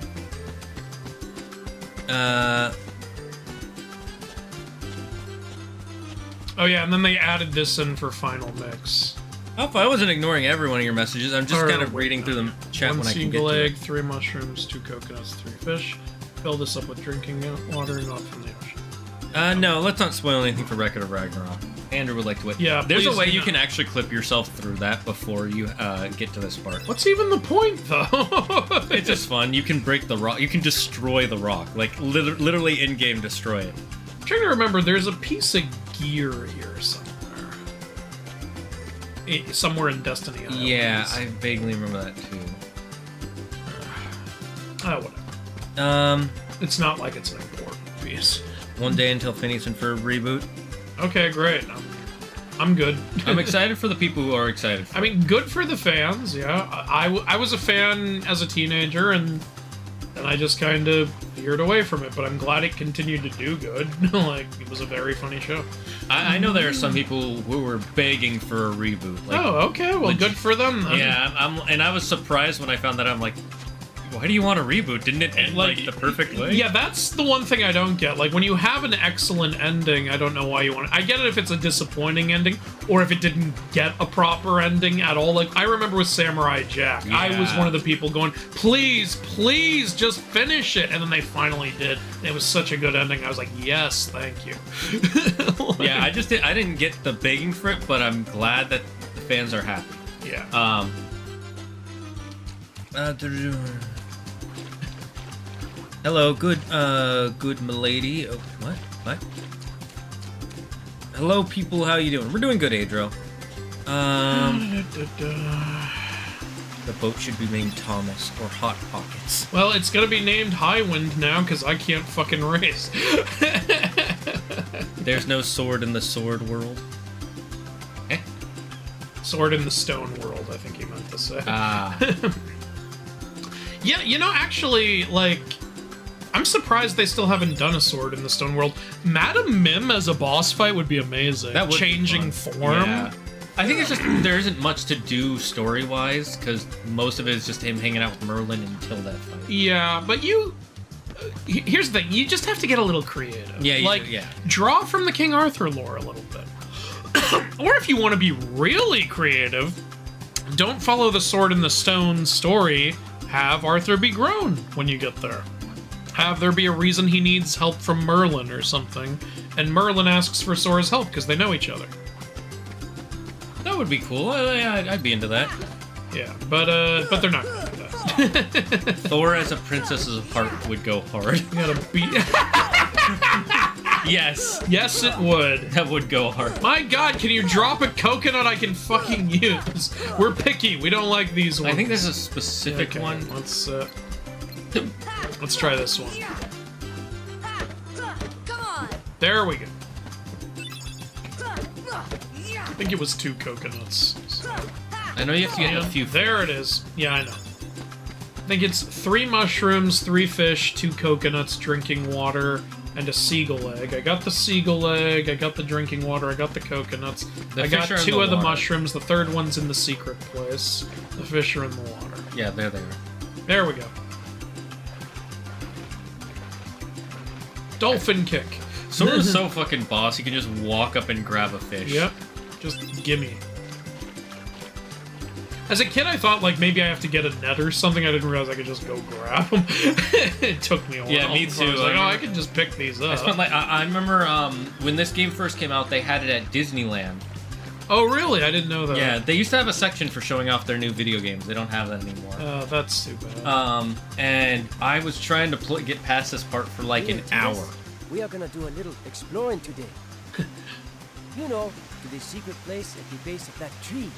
Oh yeah, and then they added this in for final mix. Oh, I wasn't ignoring every one of your messages. I'm just kind of reading through the chat One when I can get single to egg, it. 3 mushrooms, 2 coconuts, 3 fish. Fill this up with drinking water, not from the ocean. No, let's not spoil anything for Record of Ragnarok. Andrew would like to wait. Yeah, there's a please way do you not. can actually clip yourself through that before you get to this part. What's even the point, though? It's just fun. You can break the rock. You can destroy the rock. Like, literally in-game destroy it. I'm trying to remember, there's a piece of gear here somewhere. Somewhere in Destiny Islands. Yeah, I vaguely remember that too. Whatever. It's not like it's an important piece. One day until finishing for a reboot. Okay, great. I'm good. I'm excited for the people who are excited for I mean, good for the fans, yeah. I was a fan as a teenager, and I just kind of veered away from it, but I'm glad it continued to do good. Like, it was a very funny show. I know there are some people who were begging for a reboot. Like, Oh, okay, well, good for them then. yeah, and I was surprised when I found that. I'm like, why do you want a reboot? Didn't it end like the perfect way? Yeah, that's the one thing I don't get. Like, when you have an excellent ending, I don't know why you want it. I get it if it's a disappointing ending, or if it didn't get a proper ending at all. Like, I remember with Samurai Jack, I was Yeah. one of the people going, please, please, just finish it. And then they finally did. It was such a good ending. I was like, yes, thank you. Yeah, I didn't get the begging for it, but I'm glad that the fans are happy. Yeah. Hello, good milady. Oh, what? Hello, people. How you doing? We're doing good, Adro. The boat should be named Thomas or Hot Pockets. Well, it's gonna be named Highwind now, because I can't fucking race. There's no sword in the sword world. Eh? Sword in the Stone world, I think he meant to say. Ah. Yeah, you know, actually, like, I'm surprised they still haven't done a Sword in the Stone world. Madam Mim as a boss fight would be amazing. That would be Changing fun. form. Yeah. I think it's just there isn't much to do story-wise, because most of it is just him hanging out with Merlin until that fight. Yeah, but here's the thing, you just have to get a little creative. Yeah, like, yeah. draw from the King Arthur lore a little bit. Or if you want to be really creative, don't follow the Sword in the Stone story. Have Arthur be grown when you get there. Have there be a reason he needs help from Merlin or something, and Merlin asks for Sora's help because they know each other. That would be cool. I'd be into that. Yeah, but they're not gonna do that. Thor as a princess's heart would go hard. You gotta beat. Yes, Yes, it would. that would go hard. My God, can you drop a coconut I can fucking use? We're picky. We don't like these ones. I think there's a specific Okay, one. Let's try this one. Come on. There we go. I think it was 2 coconuts. I know you have to get a few. There it is. Yeah, I know. I think it's 3 mushrooms, 3 fish, 2 coconuts, drinking water, and a seagull egg. I got the seagull egg, I got the drinking water, I got the coconuts. The I got fish are in 2 the of the water. mushrooms, the third one's in the secret place. The fish are in the water. Yeah, there they are. There we go. Dolphin kick. Sora's so fucking boss. He can just walk up and grab a fish. Yep. Just gimme. As a kid, I thought, like, maybe I have to get a net or something. I didn't realize I could just go grab them. It took me a while. Yeah, me before I was too. like, oh, I can just pick these up. I spent like I remember when this game first came out, they had it at Disneyland. Oh, really? I didn't know that. Yeah, they used to have a section for showing off their new video games. They don't have that anymore. That's too bad. And I was trying to get past this part for like an hour. We are gonna do a little exploring today. You know, to the secret place at the base of that tree.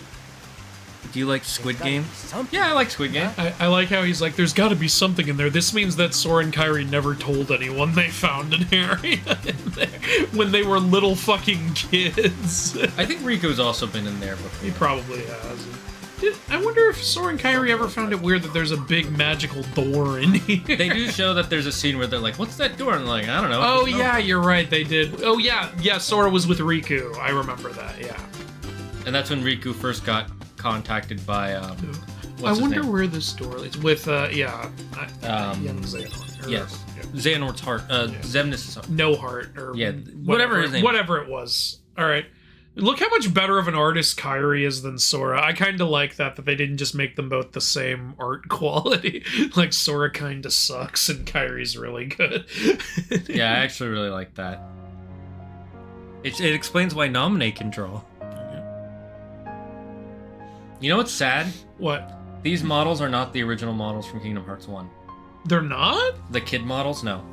Do you like Squid There's gotta Game? be something. Yeah, I like Squid Game. I like how he's like, there's got to be something in there. This means that Sora and Kairi never told anyone they found an area in there when they were little fucking kids. I think Rico's also been in there before. He probably has. I wonder if Sora and Kairi ever found it weird that there's a big magical door in here. They do show that there's a scene where they're like, "What's that door?" And they're like, "I don't know." Oh There's no- yeah, you're right. They did. Oh yeah, Sora was with Riku. I remember that. Yeah. And that's when Riku first got contacted by I what's his wonder name? where this door is. With Yen Xehanort, or- Yes. yeah. Xehanort's heart, Xemnas' heart. No heart or Yeah, whatever his name. Whatever it was. All right. Look how much better of an artist Kairi is than Sora. I kind of like that they didn't just make them both the same art quality. Like, Sora kind of sucks and Kairi's really good. Yeah, I actually really like that. It explains why Nominate can draw. You know what's sad? What? These models are not the original models from Kingdom Hearts 1. They're not? The kid models, no.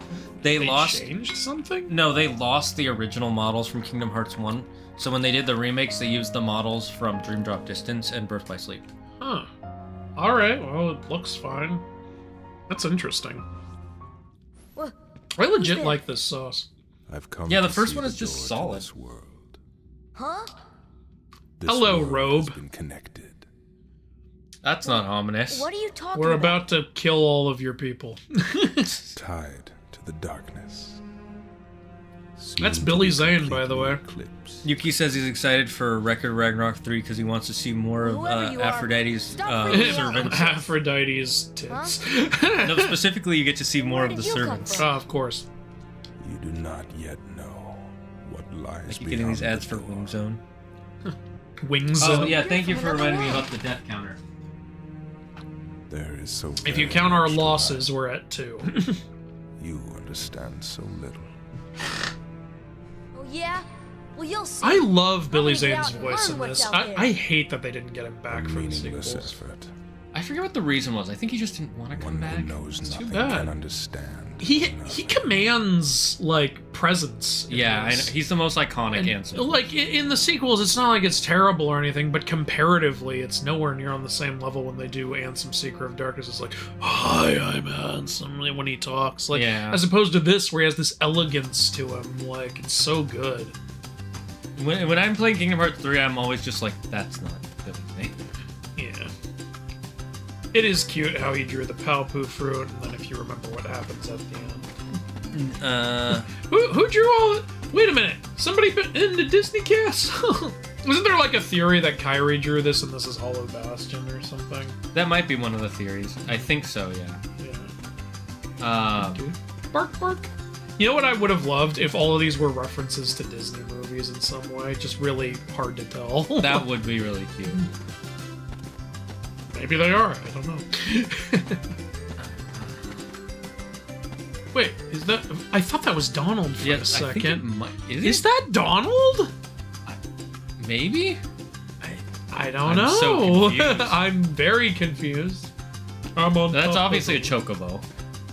They lost... changed something? No, they lost the original models from Kingdom Hearts 1. So when they did the remakes, they used the models from Dream Drop Distance and Birth by Sleep. Huh. Alright, well, it looks fine. That's interesting. Wha- I legit there? like this sauce. I've come Yeah, the to first see one the is just door to solid. this world. Huh? This Hello, world Robe. has been connected. That's not ominous. What are you talking We're about? about to kill all of your people. Tied to the darkness. That's Soon Billy to be Zane, by the completely way. eclipsed. Yuki says he's excited for Record Ragnarok 3 because he wants to see more of Whoever you are, Aphrodite's stop freaking out. servants. Aphrodite's tits. No, specifically, you get to see more Where of the did you come servants. from? Oh, of course. You do not yet know what lies I keep beyond getting these ads the for door. Wing Zone. Wings. Oh, of- yeah, thank you for reminding me about the death counter. There is so If you very count our much to losses, life. we're at 2. You understand so little. Oh, yeah? Well, you'll see. I love Billy I'm gonna get Zane's out and voice learn in what's this. out I there. hate that they didn't get him back A for the meaningless sequels. effort. I forget what the reason was. I think he just didn't want to come One back. who knows It's too nothing bad. can understand. He nothing. commands, like, presence. in Yeah, I know. this. He's the most iconic And, answer. like, in the sequels, it's not like it's terrible or anything, but comparatively, it's nowhere near on the same level when they do Ansem Seeker of Darkness. It's like, hi, I'm Ansem, when he talks. Like, Yeah. as opposed to this, where he has this elegance to him. Like, it's so good. When I'm playing Kingdom Hearts 3, I'm always just like, that's not Billy Zane. Yeah. It is cute how he drew the Palpu fruit, and then if you remember what happens at the end. Who drew all... Wait a minute. Somebody been in the Disney Castle? Wasn't there like a theory that Kairi drew this and this is Hollow Bastion or something? That might be one of the theories. I think so, yeah. Yeah. Bark, bark. You know what I would have loved if all of these were references to Disney movies in some way? Just really hard to tell. That would be really cute. Maybe they are. I don't know. Wait, is that... I thought that was Donald for a Yes, I think it second. might. Is that Donald? Maybe? I don't I'm know. so confused. I'm very confused. I'm on That's top obviously a of chocobo.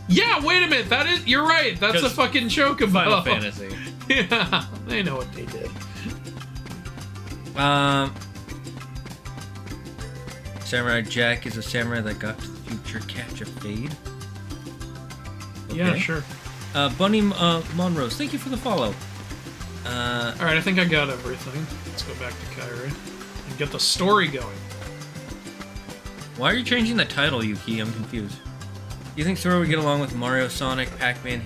Yeah, wait a minute. That is... You're right. That's a Just fucking chocobo. Final Fantasy. Yeah, they know what they did. Samurai Jack is a samurai that got to the future catch a fade. Yeah, Okay. sure. Bunny Monrose, thank you for the follow. Alright, I think I got everything. Let's go back to Kairi and get the story going. Why are you changing the title, Yuki? I'm confused. You think Sora would get along with Mario, Sonic, Pac-Man,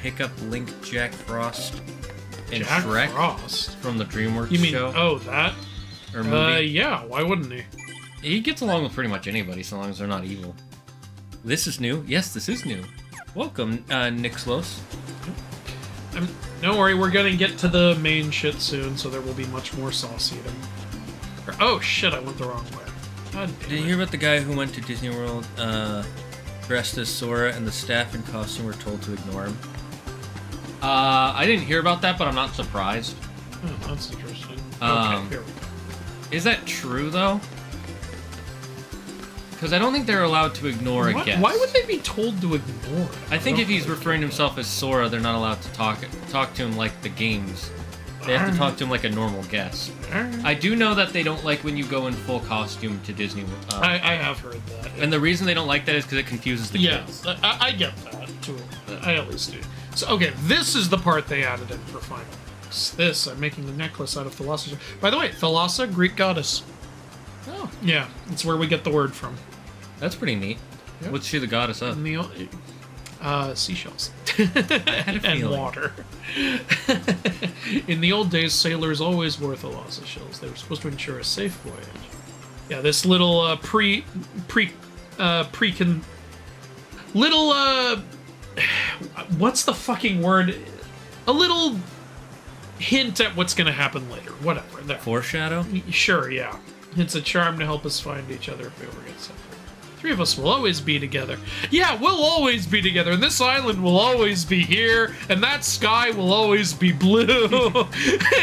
Hiccup, Link, Jack Frost, and Jack Shrek Frost? from the DreamWorks You mean, show oh, that? or movie? Yeah, why wouldn't he? He gets along with pretty much anybody, so long as they're not evil. This is new. Yes, this is new. Welcome, Nixlos. Don't worry, we're gonna get to the main shit soon, so there will be much more sauce eating. Oh shit, I went the wrong way. God damn Did you it. hear about the guy who went to Disney World dressed as Sora and the staff in costume were told to ignore him? I didn't hear about that, but I'm not surprised. Oh, that's interesting. Um, Okay, here we go. Is that true, though? Because I don't think they're allowed to ignore a guest. Why would they be told to ignore it? I think if don't he's really referring to get himself as Sora, they're not allowed to talk to him like the games. They have to talk to him like a normal guest. that. Alright. I do know that they don't like when you go in full costume to Disney World. I have heard that. And the reason they don't like that is because it confuses the kids. Yes, I get that too. I at least do. So okay, this is the part they added in for Final Mix. This, I'm making the necklace out of Thalassa. By the way, Thalassa, Greek goddess. Oh, Yeah, it's where we get the word from. that's pretty neat. Yep. What's she the goddess of? In the seashells had a and feeling. water. In the old days, sailors always wore Thalassa shells. They were supposed to ensure a safe voyage. Yeah, this little what's the fucking word? A little hint at what's gonna happen later. Whatever. There. Foreshadow? Sure, yeah. It's a charm to help us find each other if we ever get separated. Three of us will always be together. Yeah, we'll always be together. And this island will always be here. And that sky will always be blue.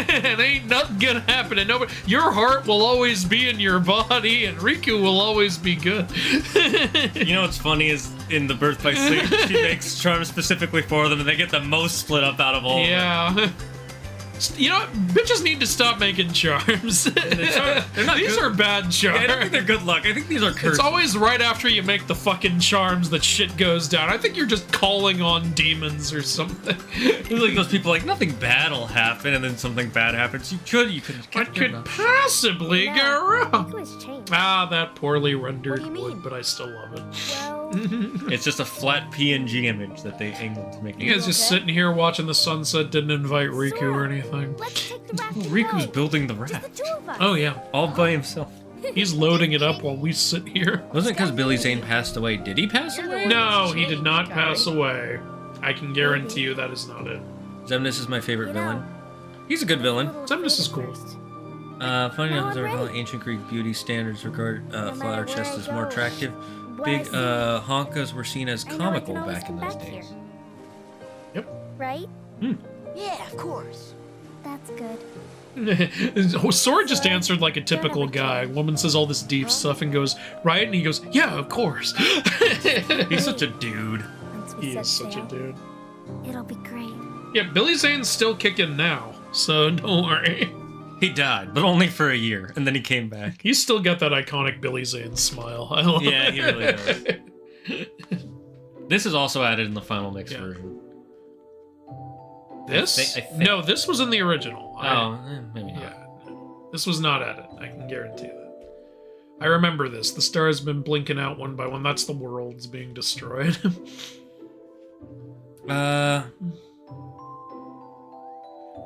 And ain't nothing gonna happen. And nobody, your heart will always be in your body. And Riku will always be good. You know what's funny is in the Birth by Sleep, she makes charms specifically for them, and they get the most split up out of all of them. Yeah. You know what? Bitches need to stop making charms. They're not These good. are bad charms. I don't think they're good luck. I think these are cursed. It's always right after you make the fucking charms that shit goes down. I think you're just calling on demons or something. It's like those people like, nothing bad will happen, and then something bad happens. You could. What could possibly go wrong? It was changed. Ah, that poorly rendered What do you mean? wood, but I still love it. Well, It's just a flat PNG image that they angled to make You guys just sitting here watching the sunset, didn't invite Riku or anything. let's take the raft. and Riku's ride. building the Just the raft. two of us. Oh yeah, All by himself. he's loading it up while we sit here. Wasn't because Billy Zane passed away. Did he pass away? No, he did not pass away. I can guarantee you that is not it. Zemnis is my favorite villain. He's a good villain. Zemnis is cool. Funny enough, as I recall, ancient Greek beauty standards regard flatter chest as more attractive. Big honkas were seen as I know I comical can always back in come those back days. here. Right? Yeah, of course. That's good. Sora just answered like a typical guy. Woman says all this deep stuff and goes, right? And he goes, yeah, of course. He's such a dude. Once we He set is such a sail, dude. it'll be great. Yeah, Billy Zane's still kicking now, so don't worry. He died, but only for a year, and then he came back. He's still got that iconic Billy Zane smile. I love Yeah, it. he really does. This is also added in the final mix version. This? I think- No, this was in the original. Maybe not. Yeah. This was not added. I can guarantee that. I remember this. The stars have been blinking out one by one. That's the worlds being destroyed.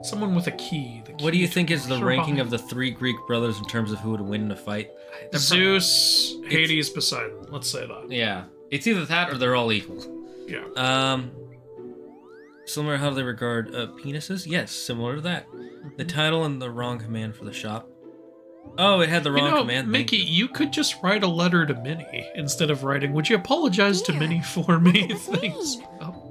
Someone with a key. The What do key you to think is the ranking survive. of the three Greek brothers in terms of who would win in a fight? Zeus, Hades, Poseidon. Let's say that. Yeah, it's either that or they're all equal. Yeah. Similar how they regard penises? Yes, similar to that. The title and the wrong command for the shop. Oh, it had the wrong command. Thank Mickey, you could just write a letter to Minnie instead of writing, would you apologize to Minnie for me? does it Thanks. mean? Oh.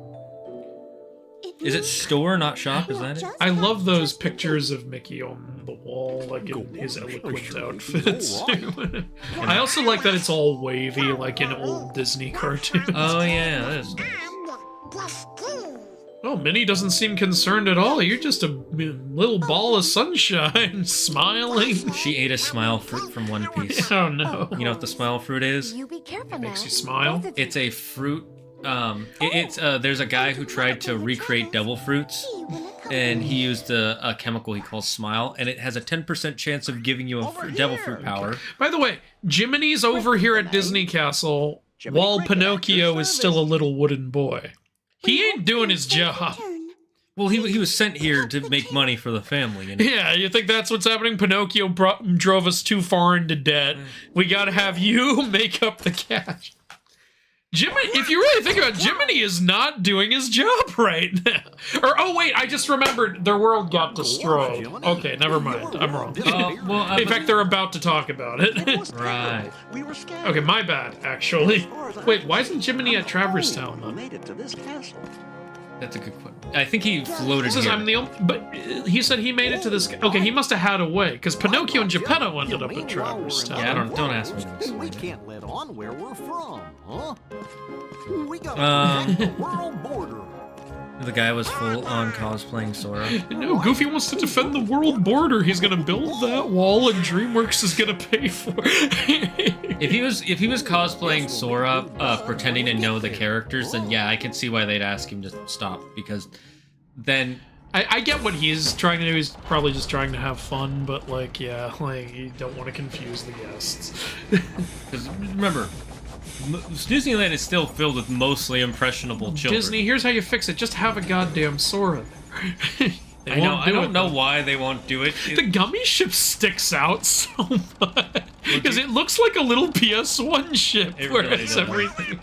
Is it store, not shop? Is that it? I love those pictures of Mickey on the wall, like in his eloquent outfits. I also like that it's all wavy, like in old Disney cartoons. Oh yeah, that is. Oh, Minnie doesn't seem concerned at all. You're just a little ball of sunshine, smiling. She ate a smile fruit from One Piece. Oh no. You know what the smile fruit is? You be careful now. Makes you smile. It's a fruit. There's a guy who tried to recreate devil fruits, and he used a chemical he calls smile, and it has a 10% chance of giving you a devil fruit power. By the way, Jiminy's over here at Disney Castle, while Pinocchio is still a little wooden boy. He ain't doing his job. Well, he was sent here to make money for the family. And Yeah, you think that's what's happening? Pinocchio drove us too far into debt. We gotta have you make up the cash. Jiminy, if you really think about it, Jiminy is not doing his job right now. Or, oh wait, I just remembered their world got destroyed. Okay, never mind. I'm wrong. In fact, they're about to talk about it. Right. Okay, my bad, actually. Wait, why isn't Jiminy at Traverse Town, then? Made it to this castle. That's a good question. I think he floated He says here. I'm the only, but he said he made it to this. Okay, he must have had a way, because Pinocchio and Geppetto ended up at Traverse Town. Yeah, don't ask me. We can't let on where we're from, huh? We got Um, the world border. The guy was full on cosplaying Sora. No, Goofy wants to defend the world border. He's gonna build that wall, and DreamWorks is gonna pay for it. If he was cosplaying Sora, pretending to know the characters, then yeah, I could see why they'd ask him to stop, because then I get what he's trying to do. He's probably just trying to have fun, but like, yeah, like you don't want to confuse the guests. because remember, Disneyland is still filled with mostly impressionable children. Disney, here's how you fix it. Just have a goddamn Sora there. They won't I do don't it, know though. why they won't do it. The gummy ship sticks out so much because it looks like a little PS1 ship It where really it's does. everything.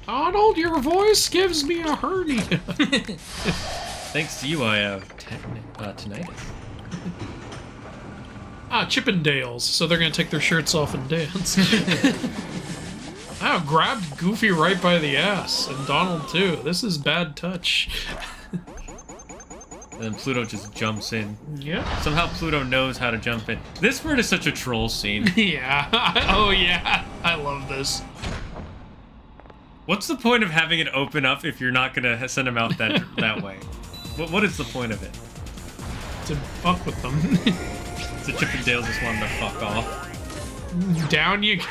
Donald, your voice gives me a hernia. Thanks to you, I have tinnitus. Chippendales, so they're gonna take their shirts off and dance. Grabbed Goofy right by the ass, and Donald too. This is bad touch. And then Pluto just jumps in. Yeah. Somehow Pluto knows how to jump in. This part is such a troll scene. Yeah. Oh yeah. I love this. What's the point of having it open up if you're not gonna send him out that way? What is the point of it? To fuck with them. So Chippendale just wanted to fuck off. Down you go.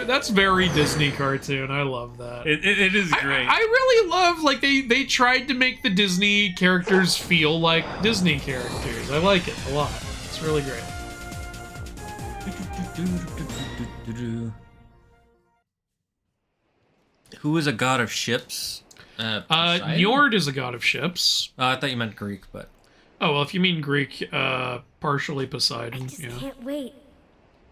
That's very Disney cartoon. I love that. It is great. I really love, like, they tried to make the Disney characters feel like Disney characters. I like it a lot. It's really great. Who is a god of ships? Njord is a god of ships. I thought you meant Greek, but... Oh, well, if you mean Greek, partially Poseidon. I just Yeah. can't wait.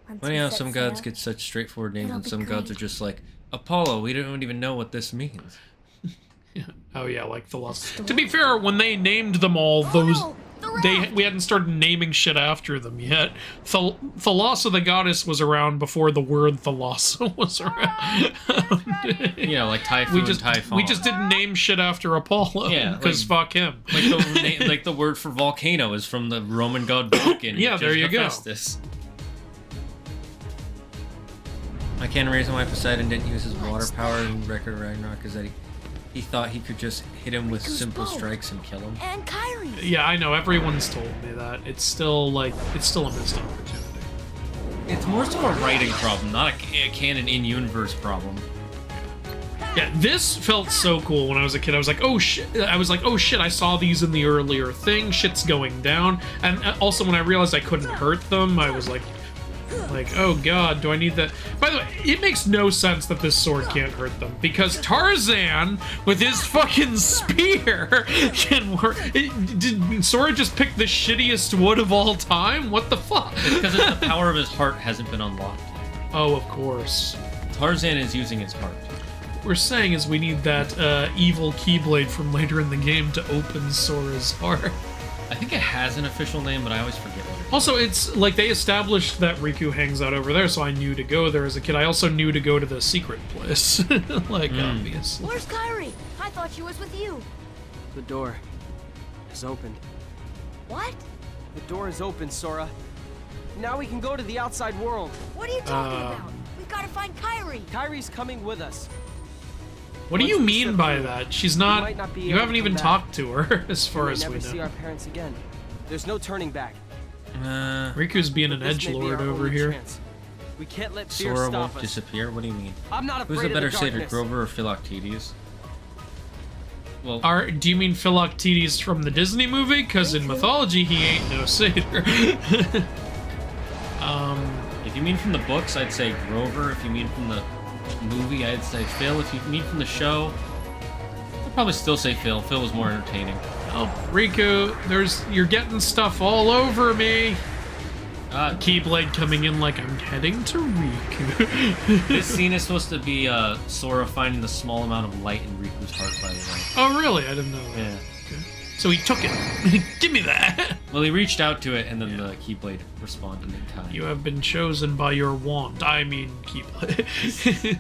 Once Funny we how set some gods sail, get such straightforward names it'll and be some gods are great. just like, Apollo, we don't even know what this means. Oh yeah, like Thalos. To be fair, when they named them all, we hadn't started naming shit after them yet. Thalassa the goddess was around before the word Thalassa was around. Yeah, like Typhoon, Typhon. We just didn't name shit after Apollo. Yeah, because fuck him. Like the word for volcano is from the Roman god Vulcan. Yeah, which there is you go. Hephaestus. I can't reason why Poseidon didn't use his water power in Record Ragnarok is that he thought he could just hit him with simple strikes and kill him. And Kyrie. Yeah, I know. Everyone's told me that. It's still a missed opportunity. It's more so a writing problem, not a canon in-universe problem. Yeah, this felt so cool when I was a kid. I was like, oh shit! I saw these in the earlier thing. Shit's going down. And also when I realized I couldn't hurt them, I was like, oh god, do I need that? By the way, it makes no sense that this sword can't hurt them, because Tarzan, with his fucking spear, can work. Did Sora just pick the shittiest wood of all time? What the fuck? Because the power of his heart hasn't been unlocked yet. Oh, of course. Tarzan is using his heart. What we're saying is we need that evil Keyblade from later in the game to open Sora's heart. I think it has an official name, but I always forget what it is. Also, it's like they established that Riku hangs out over there, so I knew to go there as a kid. I also knew to go to the secret place. Obviously. Where's Kyrie? I thought she was with you. The door is open. What? The door is open, Sora. Now we can go to the outside world. What are you talking about? We've got to find Kyrie. Kyrie's coming with us. What do you Once we mean step by through, that? She's we not. might not be You able haven't to even come back. talked to her, as far We as may we never see know. our parents again. There's no turning back. Riku's being an This may be edgelord our over only here. chance. We can't let fear Sora stop won't us. disappear? What do you mean? I'm not Who's afraid the better of the satyr, darkness. Grover or Philoctetes? Well, Do you mean Philoctetes from the Disney movie? Because in mythology, he ain't no satyr. if you mean from the books, I'd say Grover. If you mean from the movie, I'd say Phil. If you mean from the show, I'd probably still say Phil. Phil was more entertaining. Oh, Riku, you're getting stuff all over me. Keyblade coming in like I'm heading to Riku. This scene is supposed to be Sora finding the small amount of light in Riku's heart, by the way. Oh, really? I didn't know that. Yeah. Okay. So he took it. Give me that. Well, he reached out to it, and then the Keyblade responded in time. You have been chosen by your wand. I mean, Keyblade.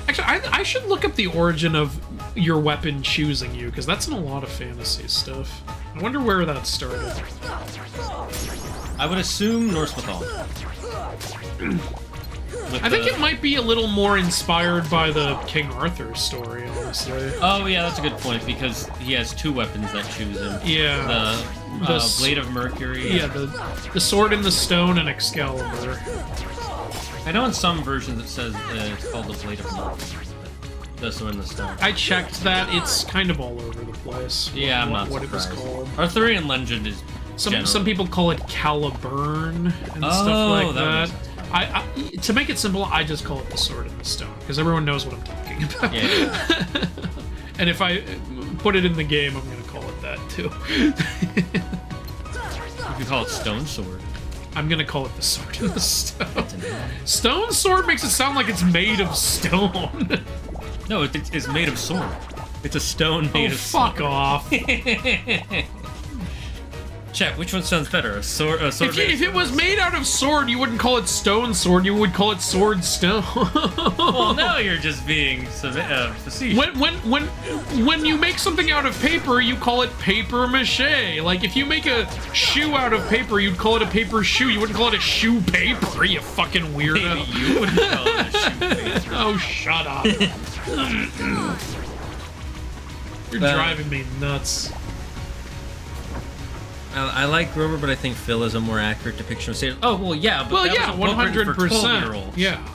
Actually, I should look up the origin of your weapon choosing you, because that's in a lot of fantasy stuff. I wonder where that started. I would assume Norse mythology. I think it might be a little more inspired by the King Arthur story, honestly. Oh, yeah, that's a good point, because he has two weapons that choose him. Yeah. The Blade of Mercury. Yeah, the Sword in the Stone and Excalibur. I know in some versions it says it's called the Blade of Mercury. The Sword in the Stone. I checked that. It's kind of all over the place. Yeah, I'm not what it was surprised. called. Arthurian legend is Some people call it Caliburn and stuff like that. To make it simple, I just call it the Sword in the Stone because everyone knows what I'm talking about. Yeah. And if I put it in the game, I'm going to call it that too. You could call it Stone Sword. I'm gonna call it the sword and the stone. Stone sword makes it sound like it's made of stone. No, it's made of sword. It's a stone made of fuck off. Chat, which one sounds better? A sword If it was made out of sword, you wouldn't call it stone sword. You would call it sword stone. Well, now you're just being facetious. When you make something out of paper, you call it paper mache. Like if you make a shoe out of paper, you'd call it a paper shoe. You wouldn't call it a shoe paper. You fucking weirdo. Maybe you wouldn't call it a shoe paper. Oh, shut up. You're driving me nuts. I like Grover, but I think Phil is a more accurate depiction of Satan. Oh, well, yeah, but Well, that yeah, was a book written for 100%. 12-year-olds. Yeah.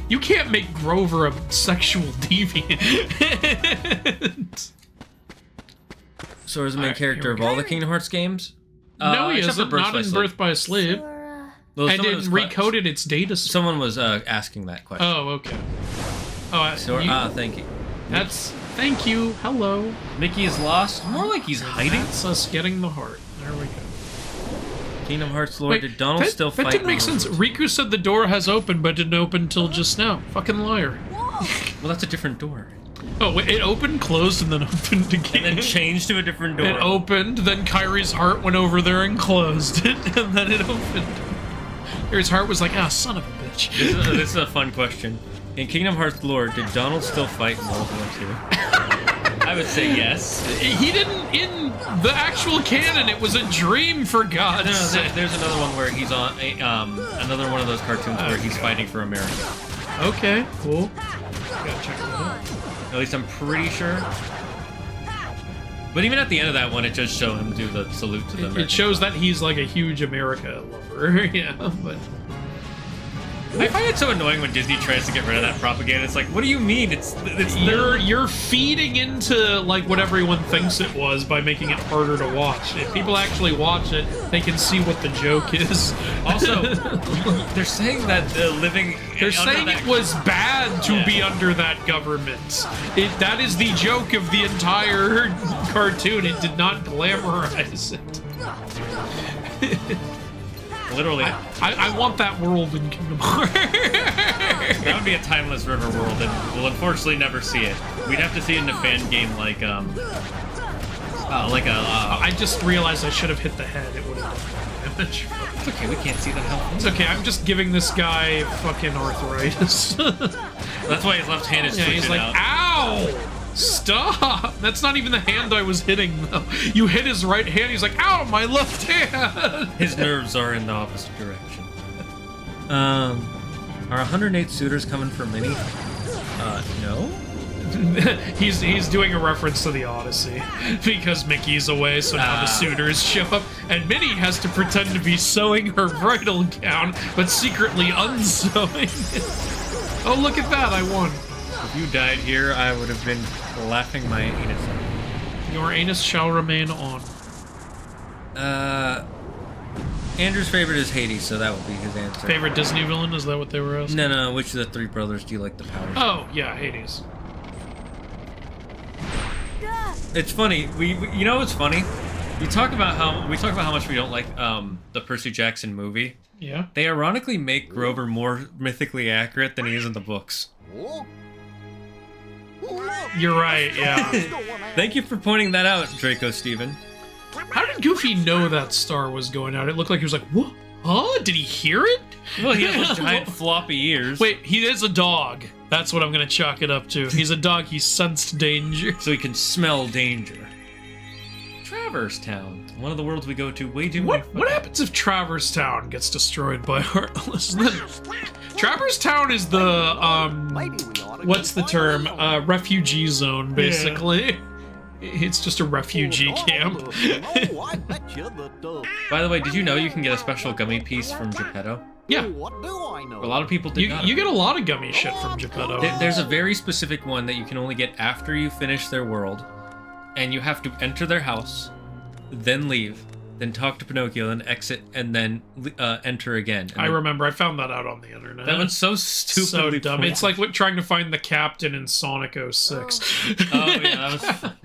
You can't make Grover a sexual deviant. So is the main character of all the Kingdom Hearts games? No, he except for isn't. Not in Birth by a Slave. Sora. Well, And someone it was recoded its data. Someone was asking that question. Oh, okay. Oh, Thank you. That's... Thank you. Hello. Mickey is lost. More like he's hiding. That's us getting the heart. There we go. Kingdom Hearts Lord, did Donald still fight? That didn't make sense. Riku said the door has opened, but didn't open till just now. Fucking liar. Well, that's a different door. Oh, wait, it opened, closed, and then opened again. And then changed to a different door. It opened, then Kyrie's heart went over there and closed it, and then it opened. Kyrie's heart was like, ah, son of a bitch. This is a fun question. In Kingdom Hearts lore, did Donald still fight in World War II? I would say yes. He didn't in the actual canon. It was a dream, for God's sake. There's another one where he's on another one of those cartoons where he's fighting for America. Okay, cool. Gotta check that out. At least I'm pretty sure. But even at the end of that one, it does show him do the salute to the American It shows that he's like a huge America lover. Yeah, but I find it so annoying when Disney tries to get rid of that propaganda. It's like, what do you mean? It's you're feeding into like what everyone thinks it was by making it harder to watch. If people actually watch it, they can see what the joke is. Also, they're saying that living. They're saying it was bad to be under that government. That is the joke of the entire cartoon. It did not glamorize it. Literally. I want that world in Kingdom Hearts. That would be a timeless river world, and we'll unfortunately never see it. We'd have to see it in a fan game like I just realized I should have hit the head. It would have done damage. It's okay, we can't see the hell. It's okay, I'm just giving this guy fucking arthritis. That's why his left hand is twitching he's like, out. ow! Stop! That's not even the hand I was hitting, though. You hit his right hand, he's like, ow, my left hand! His nerves are in the opposite direction. Are 108 suitors coming for Minnie? No? he's doing a reference to the Odyssey because Mickey's away, so now the suitors show up, and Minnie has to pretend to be sewing her bridal gown, but secretly unsewing. Oh, look at that! I won. If you died here, I would have been laughing my anus off. Your anus shall remain on. Andrew's favorite is Hades, so that would be his answer. Favorite Disney villain? Is that what they were asking? No, which of the three brothers do you like the powers? Oh, yeah, Hades. It's funny. You know what's funny? We talk about how much we don't like the Percy Jackson movie. Yeah. They ironically make Grover more mythically accurate than he is in the books. You're right, yeah. Thank you for pointing that out, Draco Steven. How did Goofy know that star was going out? It looked like he was like, what? Huh? Did he hear it? Well, he has those giant floppy ears. Wait, he is a dog. That's what I'm gonna chalk it up to. He's a dog, he sensed danger. So he can smell danger. Traverse Town. One of the worlds we go to way too much. What happens if Traverse Town gets destroyed by Heartless? Traverse Town is the, what's the term? Refugee zone, basically. Yeah. It's just a refugee camp. By the way, did you know you can get a special gummy piece from Geppetto? Yeah. What do I know? A lot of people did not. You get a lot of gummy shit from Geppetto. There's a very specific one that you can only get after you finish their world, and you have to enter their house, then leave, then talk to Pinocchio, then exit, and then enter again. And I remember. I found that out on the internet. That one's so stupidly so dumb. pointed. It's like trying to find the captain in Sonic 06. Oh yeah, that was fun.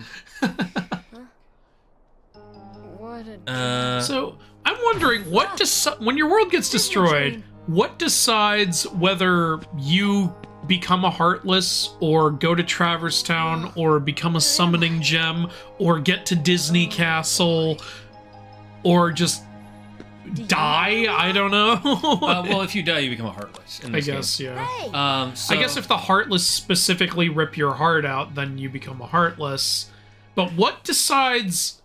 What a... So, I'm wondering when your world gets destroyed, what decides whether you become a Heartless or go to Traverse Town or become a summoning gem or get to Disney Castle or just die? I don't know. Well, if you die, you become a Heartless. In this guess, game. yeah. So, I guess if the Heartless specifically rip your heart out, then you become a Heartless. But what decides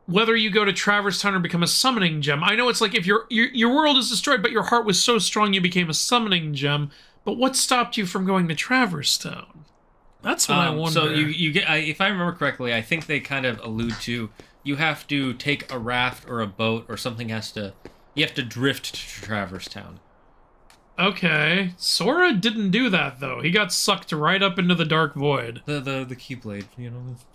whether you go to Traverse Town or become a summoning gem? I know it's like if your world is destroyed, but your heart was so strong you became a summoning gem. But what stopped you from going to Traverse Town? That's what I wonder. So you get, if I remember correctly, I think they kind of allude to you have to take a raft or a boat or something you have to drift to Traverse Town. Okay, Sora didn't do that though. He got sucked right up into the dark void. The Keyblade,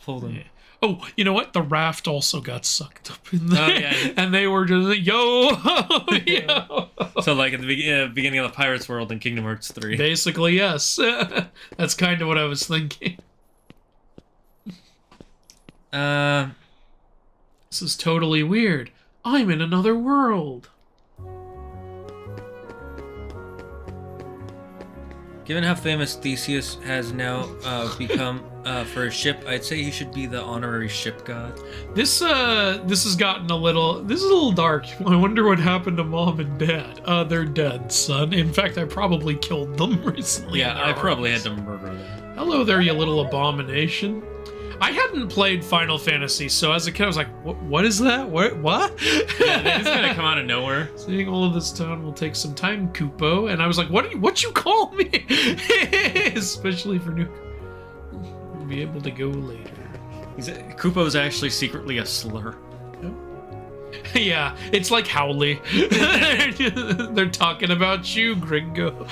pulled him. Yeah. Oh, you know what? The raft also got sucked up in there. Oh, yeah. And they were just like, yo. So like at the beginning of the Pirates world in Kingdom Hearts 3. Basically, yes. That's kind of what I was thinking. This is totally weird. I'm in another world. Given how famous Theseus has now become for his ship, I'd say he should be the honorary ship god. This has gotten a little dark. I wonder what happened to Mom and Dad. They're dead, son. In fact, I probably killed them recently. Yeah, I probably had to murder them. Hello there, you little abomination. I hadn't played Final Fantasy, so as a kid I was like, what is that? What? Yeah, they just kind of come out of nowhere. Seeing all of this town will take some time, Kupo. And I was like, what you call me? Especially for new... We'll be able to go later. Kupo's actually secretly a slur. Yeah, it's like Howley. They're talking about you, gringo.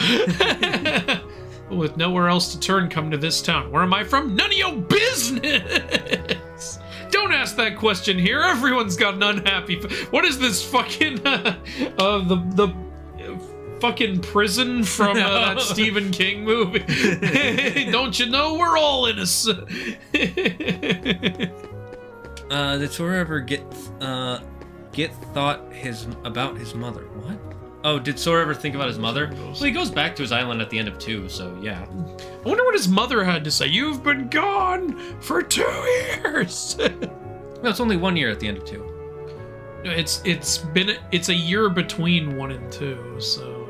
With nowhere else to turn, come to this town. Where am I from? None of your business! Don't ask that question here. Everyone's got an unhappy... What is this fucking... the fucking prison from that Stephen King movie? Don't you know we're all innocent? Did Sora ever get thought about his mother? What? Oh, did Sora ever think about his mother? Well, he goes back to his island at the end of 2, so yeah. I wonder what his mother had to say. You've been gone for 2 years. No, it's only 1 year at the end of 2. It's a year between 1 and 2, so...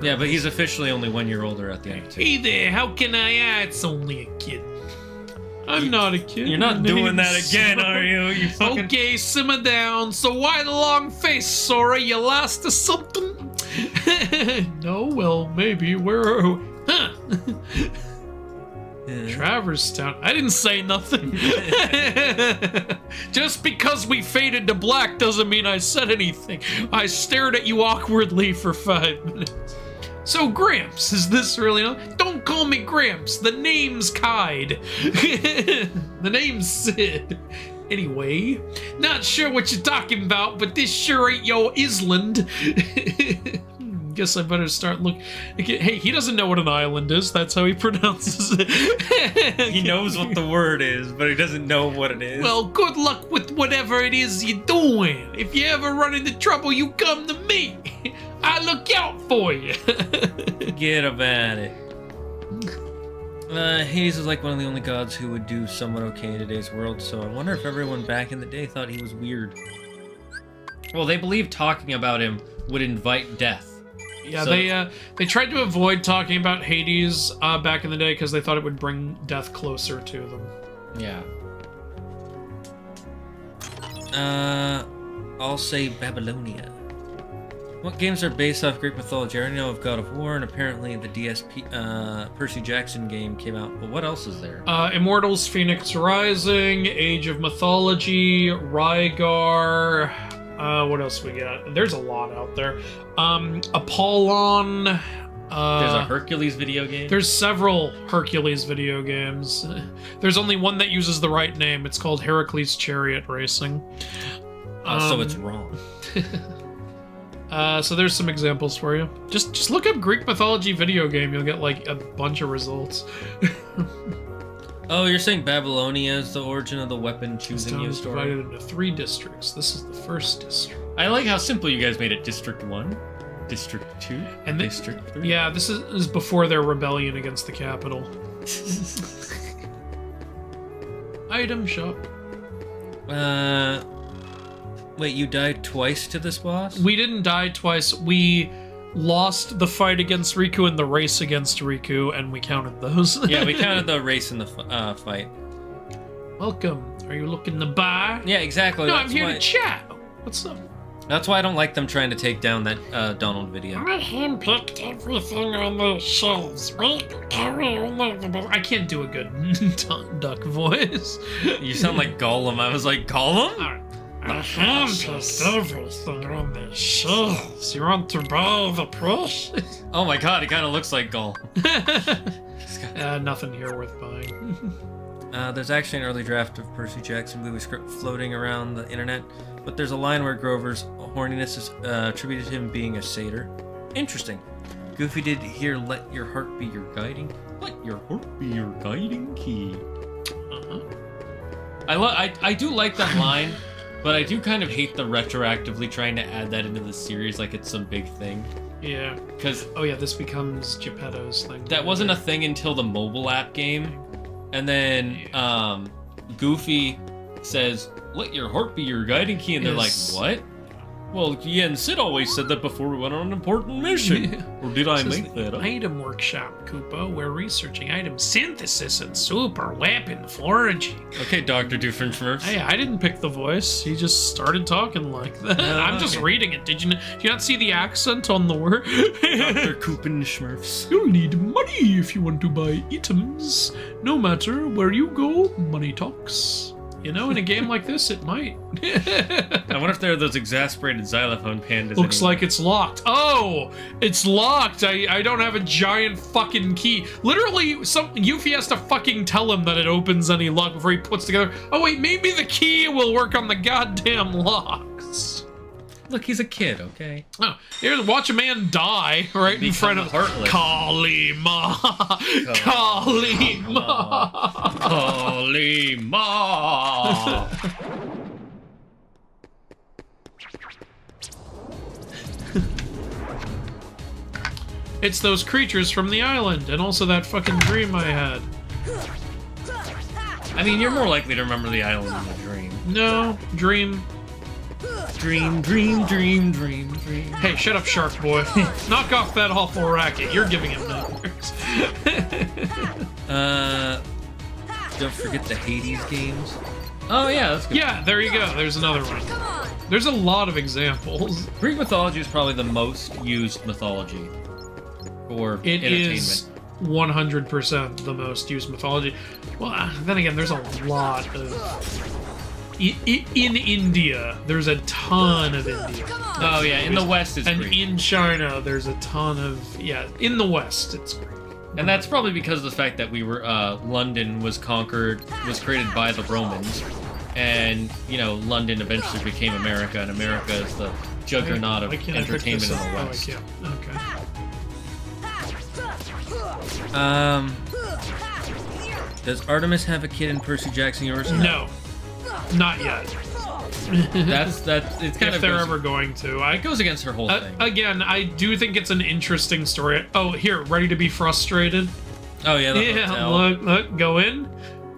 Yeah, but he's officially only 1 year older at the end of 2. Hey there, how can I... it's only a kid. I'm not a kid. You're not doing that again, are you? You fucking... Okay, simmer down. So why the long face, Sora? You lost to something? No, well, maybe. Where are we? Huh. Traverse Town. I didn't say nothing. Just because we faded to black doesn't mean I said anything. I stared at you awkwardly for 5 minutes. So, Gramps, is this really... Don't call me Gramps. The name's Kide. The name's Sid. Anyway, not sure what you're talking about, but this sure ain't your island. Guess I better start looking. Hey, he doesn't know what an island is. That's how he pronounces it. He knows what the word is, but he doesn't know what it is. Well, good luck with whatever it is you're doing. If you ever run into trouble, you come to me. I look out for you. Forget about it. Hades is like one of the only gods who would do somewhat okay in today's world, so I wonder if everyone back in the day thought he was weird. Well, they believed talking about him would invite death. Yeah, so, they tried to avoid talking about Hades back in the day because they thought it would bring death closer to them. Yeah. I'll say Babylonia. What games are based off Greek mythology? I already know of God of War, and apparently the DSP Percy Jackson game came out. But what else is there? Immortals, Phoenix Rising, Age of Mythology, Rygar. What else we got? There's a lot out there. Apollon. There's a Hercules video game? There's several Hercules video games. There's only one that uses the right name. It's called Heracles Chariot Racing. So it's wrong. So there's some examples for you. Just look up Greek mythology video game. You'll get like a bunch of results. Oh, you're saying Babylonia is the origin of the weapon choosing you This town is story? divided into 3 districts. This is the first district. I like how simple you guys made it. District 1, District 2, And District 3. Yeah, this is before their rebellion against the capital. Item shop. Wait, you died twice to this boss? We didn't die twice. We lost the fight against Riku and the race against Riku, and we counted those. Yeah, we counted the race and the fight. Welcome. Are you looking to buy? Yeah, exactly. No, I'm that's here why, to chat. What's up? That's why I don't like them trying to take down that Donald video. I handpicked everything on the shelves. Wait, I can't do a good duck voice. You sound like Gollum. I was like, Gollum? Alright. I handpicked everything on the shelves. You want to buy the precious? Oh my god, he kind of looks like Gollum. Nothing here worth buying. There's actually an early draft of Percy Jackson movie script floating around the internet, but there's a line where Grover's horniness is attributed to him being a satyr. Interesting. Goofy did hear "Let your heart be your guiding." Let your heart be your guiding key. Uh-huh. I do like that line, but I do kind of hate the retroactively trying to add that into the series like it's some big thing. Yeah. Because Oh yeah, this becomes Geppetto's thing. that wasn't a thing until the mobile app game. And then Goofy says, "Let your heart be your guiding key," and they're Yes. like, "What?" Well, yeah, and Sid always said that before we went on an important mission. Or did I This is make that up? Item Workshop, Koopa. We're researching item synthesis and super weapon foraging. Okay, Dr. Doofenshmirtz. Hey, I didn't pick the voice. He just started talking like that. I'm just okay. reading it. Did you not see the accent on the word? Dr. Koopensmurfs. You'll need money if you want to buy items. No matter where you go, money talks. You know, in a game like this, it might. I wonder if there are those exasperated xylophone pandas. Looks anywhere. like it's locked. Oh, it's locked. I don't have a giant fucking key. Literally, Yuffie has to fucking tell him that it opens any lock before he puts together. Oh wait, maybe the key will work on the goddamn locks. Look, he's a kid, okay? Oh, here, watch a man die right in Become front of heartless. Kalima. Kalima. Kalima. It's those creatures from the island, and also that fucking dream I had. I mean, you're more likely to remember the island than the dream. No, dream. Dream, dream, dream, dream, dream. Hey, shut up, Shark Boy. Knock off that awful racket. You're giving him nightmares. Don't forget the Hades games. Oh yeah, that's good. Yeah, there you go. There's another one. There's a lot of examples. Greek mythology is probably the most used mythology for It entertainment. is 100% the most used mythology. Well, then again, there's a lot of... In India, there's a ton of India. Oh yeah, in the West it's And Greek. in China, there's a ton of... Yeah, in the West, it's Greek. And that's probably because of the fact that we were London was created by the Romans, and you know London eventually became America, and America is the juggernaut of Why can't I pick entertainment this in up? the Oh, I West. can't. Okay. Does Artemis have a kid in Percy Jackson universe? No, not yet. That's it's kind If of they're goes, ever going to. it goes against her whole thing. Again, I do think it's an interesting story. Oh, here, ready to be frustrated? Oh yeah, the Yeah, hotel. look, go in.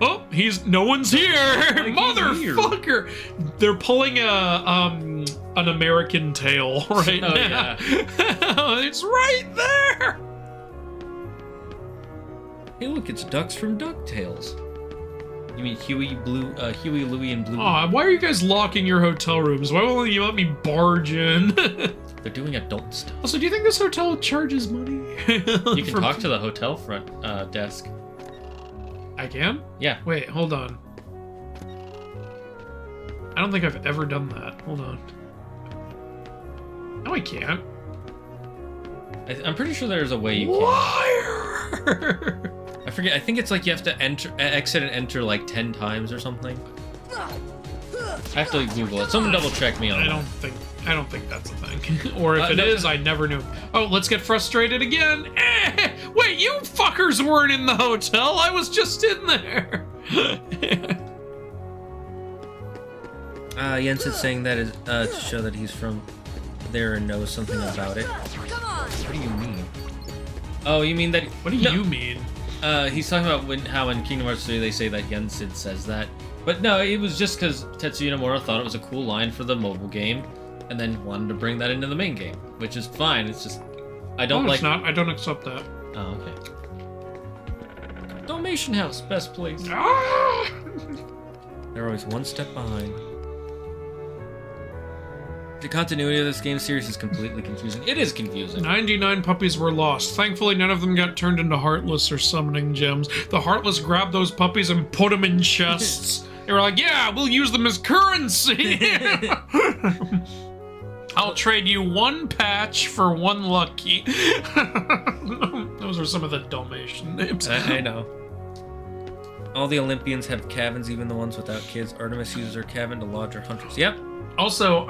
Oh, no one's here, motherfucker! They're pulling an American Tale right Oh, now. It's right there. Hey, look, it's ducks from DuckTales. You mean Huey, Louie, and Blue? Aw, why are you guys locking your hotel rooms? Why won't you let me barge in? They're doing adult stuff. Also, do you think this hotel charges money? You can talk to the hotel front desk. I can? Yeah. Wait, hold on. I don't think I've ever done that. Hold on. No, I can't. I'm pretty sure there's a way you can. Liar! I forget. I think it's like you have to exit and enter like 10 times or something. I have to Google it. Someone double check me on I that. don't think that's a thing. Or if it no. is, I never knew. Oh, let's get frustrated again. Wait, you fuckers weren't in the hotel. I was just in there. Jensen's saying that is to show that he's from there and knows something about it. Come on. What do you mean? Oh, you mean that? What do you mean? He's talking about how in Kingdom Hearts 3 they say that Jensen says that. But no, it was just because Tetsuya Nomura thought it was a cool line for the mobile game, and then wanted to bring that into the main game, which is fine. It's just I don't like. It's not. I don't accept that. Oh, okay. Dalmatian House, best place. Ah! They're always one step behind. The continuity of this game series is completely confusing. It is confusing. 99 puppies were lost. Thankfully, none of them got turned into Heartless or summoning gems. The Heartless grabbed those puppies and put them in chests. They were like, yeah, we'll use them as currency. I'll trade you one patch for one lucky. Those are some of the Dalmatian names. I know. All the Olympians have cabins, even the ones without kids. Artemis uses her cabin to lodge her hunters. Yep. Also,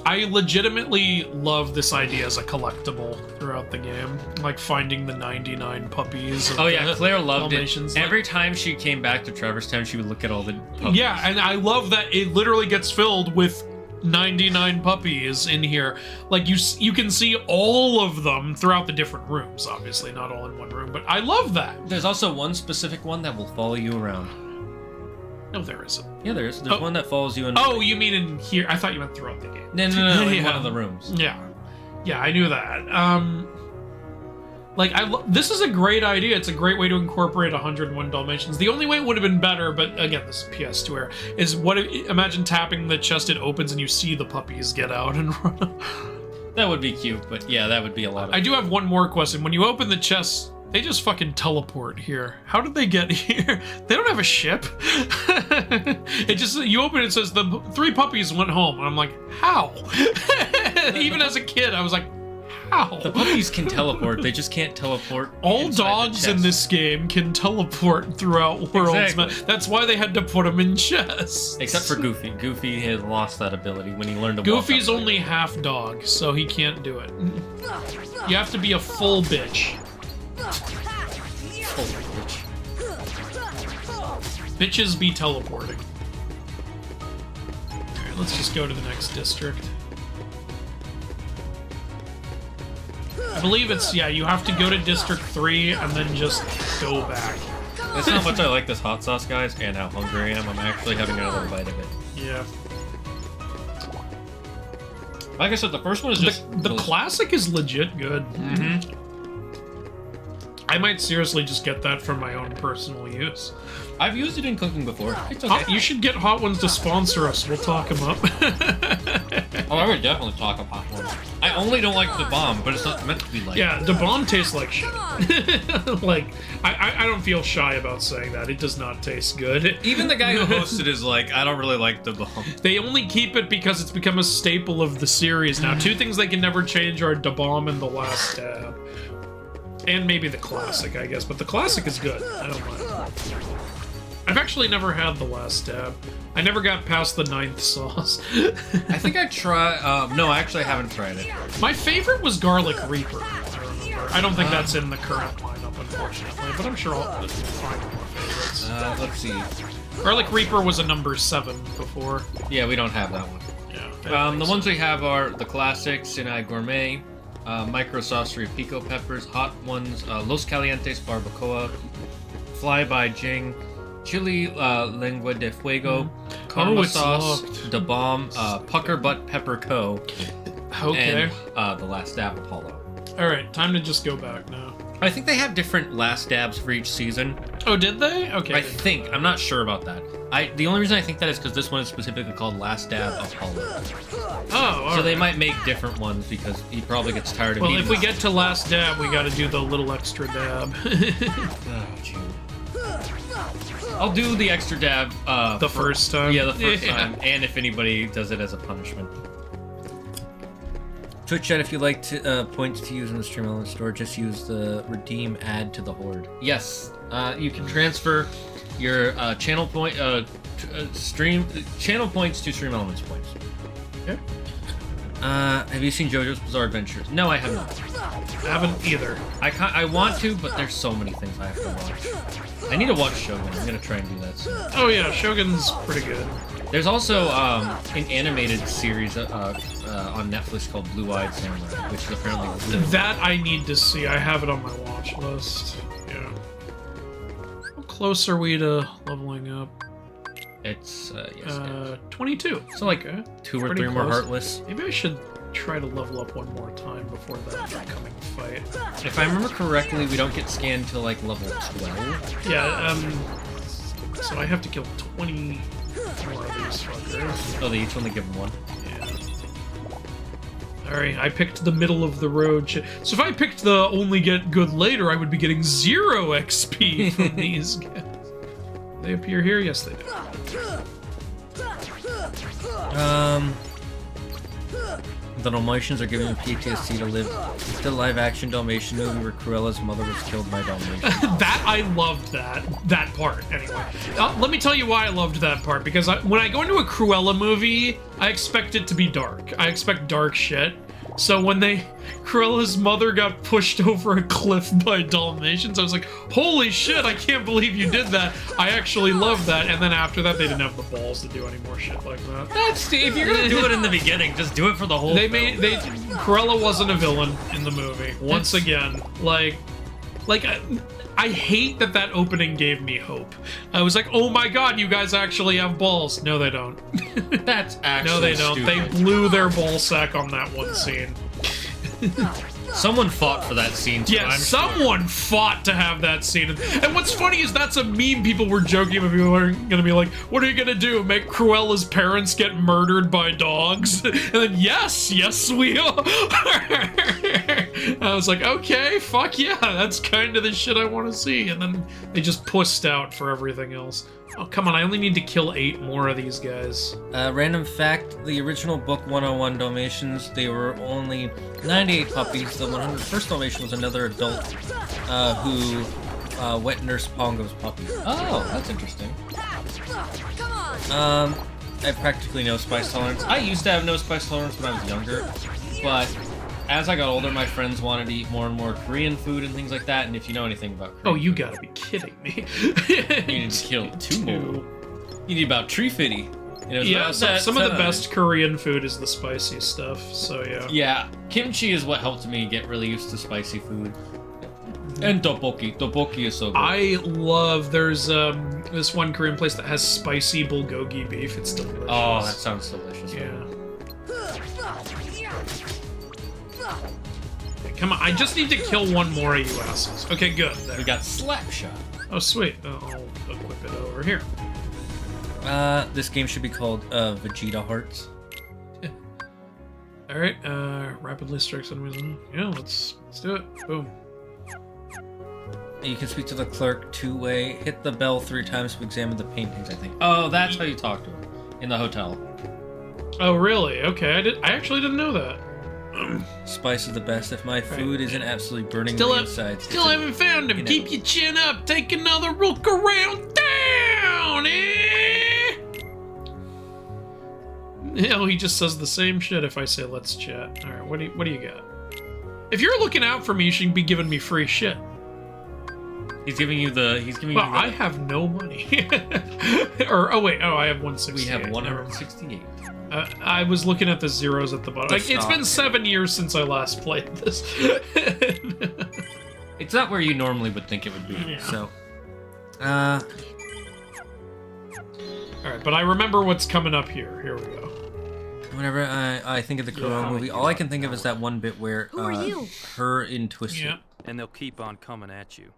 I legitimately love this idea as a collectible throughout the game. Like finding the 99 puppies. Oh yeah, Claire loved Dalmatians. it. Every time she came back to Traverse Town, she would look at all the puppies. Yeah, and I love that it literally gets filled with 99 puppies in here. Like you can see all of them throughout the different rooms. Obviously, not all in one room, but I love that. There's also one specific one that will follow you around. No, there isn't. Yeah, there is. There's one that follows you in. Oh, you mean in here? I thought you meant throughout the game. No, in Yeah. one of the rooms. Yeah, I knew that. Like this is a great idea. It's a great way to incorporate 101 Dalmatians. The only way it would have been better, but again, this is PS2 era, is imagine tapping the chest, it opens, and you see the puppies get out and run. That would be cute, but yeah, that would be a lot of. I do have one more question. When you open the chest, they just fucking teleport here. How did they get here? They don't have a ship. It just, you open it, it says the 3 puppies went home. And I'm like, how? Even as a kid, I was like, how? The puppies can teleport. They just can't teleport. All inside the dogs in chest. this game can teleport throughout worlds. Exactly. That's why they had to put them in chests. Except for Goofy. Goofy has lost that ability when he learned to walk. Goofy's up. only half dog, so he can't do it. You have to be a full bitch. Oh, bitch. Bitches be teleporting. Alright, let's just go to the next district. I believe it's, yeah, you have to go to District 3 and then just go back. That's how much I like this hot sauce, guys, and how hungry I am. I'm actually having another bite of it. Yeah. Like I said, the first one is just... The classic is legit good. Mm-hmm. I might seriously just get that for my own personal use. I've used it in cooking before. It's okay. You should get Hot Ones to sponsor us. We'll talk them up. Oh, I would definitely talk about one. I only don't like the bomb, but it's not meant to be like. Yeah, the bomb tastes like shit. Like, I don't feel shy about saying that. It does not taste good. Even the guy who hosted is like, I don't really like the bomb. They only keep it because it's become a staple of the series now. 2 things they can never change are Da Bomb and The Last Stab. And maybe the classic, I guess, but the classic is good. I don't mind. I've actually never had The Last Stab. I never got past the 9th sauce. I think I tried. No, I actually haven't tried it. My favorite was Garlic Reaper. I remember. I don't think that's in the current lineup, unfortunately, but I'm sure I'll find more favorites. Let's see. Garlic Reaper was a number 7 before. Yeah, we don't have that one. Yeah. The ones we have are the classic Sinai Gourmet, Micro Saucery Pico Peppers, Hot Ones, Los Calientes Barbacoa, Fly by Jing, Chili Lengua de Fuego, Karma it's Sauce, locked. Da Bomb, Pucker Butt Pepper Co. Okay. And The Last Stab Apollo. Alright, time to just go back now. I think they have different last stabs for each season. Oh, did they? Okay. I think. I'm not sure about that. The only reason I think that is because this one is specifically called Last Stab Apollo. Oh, So they might make different ones because he probably gets tired of well, eating if we them. get to Last Dab, we gotta do the little extra dab. Oh, Jude. I'll do the extra dab. The first time? Yeah, the first Yeah. time, and if anybody does it as a punishment. Twitch chat, if you like to, points to use in the stream element store, just use the redeem add to the horde. Yes, you can transfer your channel point channel points to stream elements points. Okay. Have you seen JoJo's Bizarre Adventures? No, I have not. I haven't either. I want to, but there's so many things I have to watch. I need to watch Shogun. I'm gonna try and do that soon. Oh yeah, Shogun's pretty good. There's also an animated series on Netflix called Blue Eyed Samurai, which is apparently really That I need to see. I have it on my watch list. Yeah. How close are we to leveling up? It's yes, 22. so like Okay. 2 or Pretty 3 more close. Heartless. Maybe I should try to level up one more time before the upcoming fight. If I remember correctly, we don't get scanned till like level 12. Yeah, so I have to kill 20 more of these fuckers. Oh, they each only give them 1. Yeah. Alright, I picked the middle of the road shit. So if I picked the only get good later, I would be getting 0 XP from these guys. They appear here? Yes, they do. The Dalmatians are giving me PTSD to live. It's the live-action Dalmatian movie where Cruella's mother was killed by Dalmatians. That I loved that part anyway. Let me tell you why I loved that part, because when I go into a Cruella movie, I expect it to be dark. I expect dark shit. So when Cruella's mother got pushed over a cliff by Dalmatians, I was like, holy shit, I can't believe you did that. I actually love that. And then after that, they didn't have the balls to do any more shit like that. That's if you're gonna do it in the beginning, just do it for the whole. Cruella wasn't a villain in the movie. Once again, I hate that opening gave me hope. I was like, oh my god, you guys actually have balls. No, they don't. That's actually No, they don't. stupid. They blew their ball sack on that one scene. Someone fought for that scene too, Yeah, I'm someone fought to have that scene. And what's funny is that's a meme people were joking about. People are gonna be like, what are you gonna do? Make Cruella's parents get murdered by dogs? And then, yes, we are. I was like, okay, fuck yeah, that's kind of the shit I want to see. And then they just pussed out for everything else. Oh, come on, I only need to kill 8 more of these guys. Random fact, the original book 101 Dalmatians, they were only 98 puppies. The 101st Dalmatian was another adult who wet nursed Pongo's puppy. Oh, that's interesting. I have practically no spice tolerance. I used to have no spice tolerance when I was younger, but as I got older, my friends wanted to eat more and more Korean food and things like that, and if you know anything about Korean Oh, you gotta be kidding me. you need to kill 2 more. You need about tree fitty. You know, Yeah, about some of the that- best Korean food is the spicy stuff, so yeah. Yeah, kimchi is what helped me get really used to spicy food. And tteokbokki. Tteokbokki is so good. There's this one Korean place that has spicy bulgogi beef. It's delicious. Oh, that sounds delicious. Yeah. Come on, I just need to kill 1 more of you asses. Okay, good. There. We got Slapshot. Oh, sweet. I'll equip it over here. This game should be called Vegeta Hearts. Alright, rapidly strikes enemies. Yeah, let's do it. Boom. You can speak to the clerk 2-way. Hit the bell 3 times to examine the paintings, I think. Oh, that's how you talk to him. In the hotel. Oh, really? Okay, I actually didn't know that. Spice is the best. If my food isn't absolutely burning Still, the inside. still haven't found him. you know. Keep your chin up. Take another look around down, eh? Hell, he just says the same shit if I say let's chat. All right, what do you got? If you're looking out for me, you should be giving me free shit. He's giving you the. Well, I have no money. I have 168. We have Never mind. 168. I was looking at the zeros at the bottom. Like, it's been 7 years since I last played this. It's not where you normally would think it would be. Yeah. So, all right, but I remember what's coming up here. Here we go. whenever I think of the Cruella movie, all I can think of is that one bit where Who are you? her in Twisted. Yeah. And they'll keep on coming at you.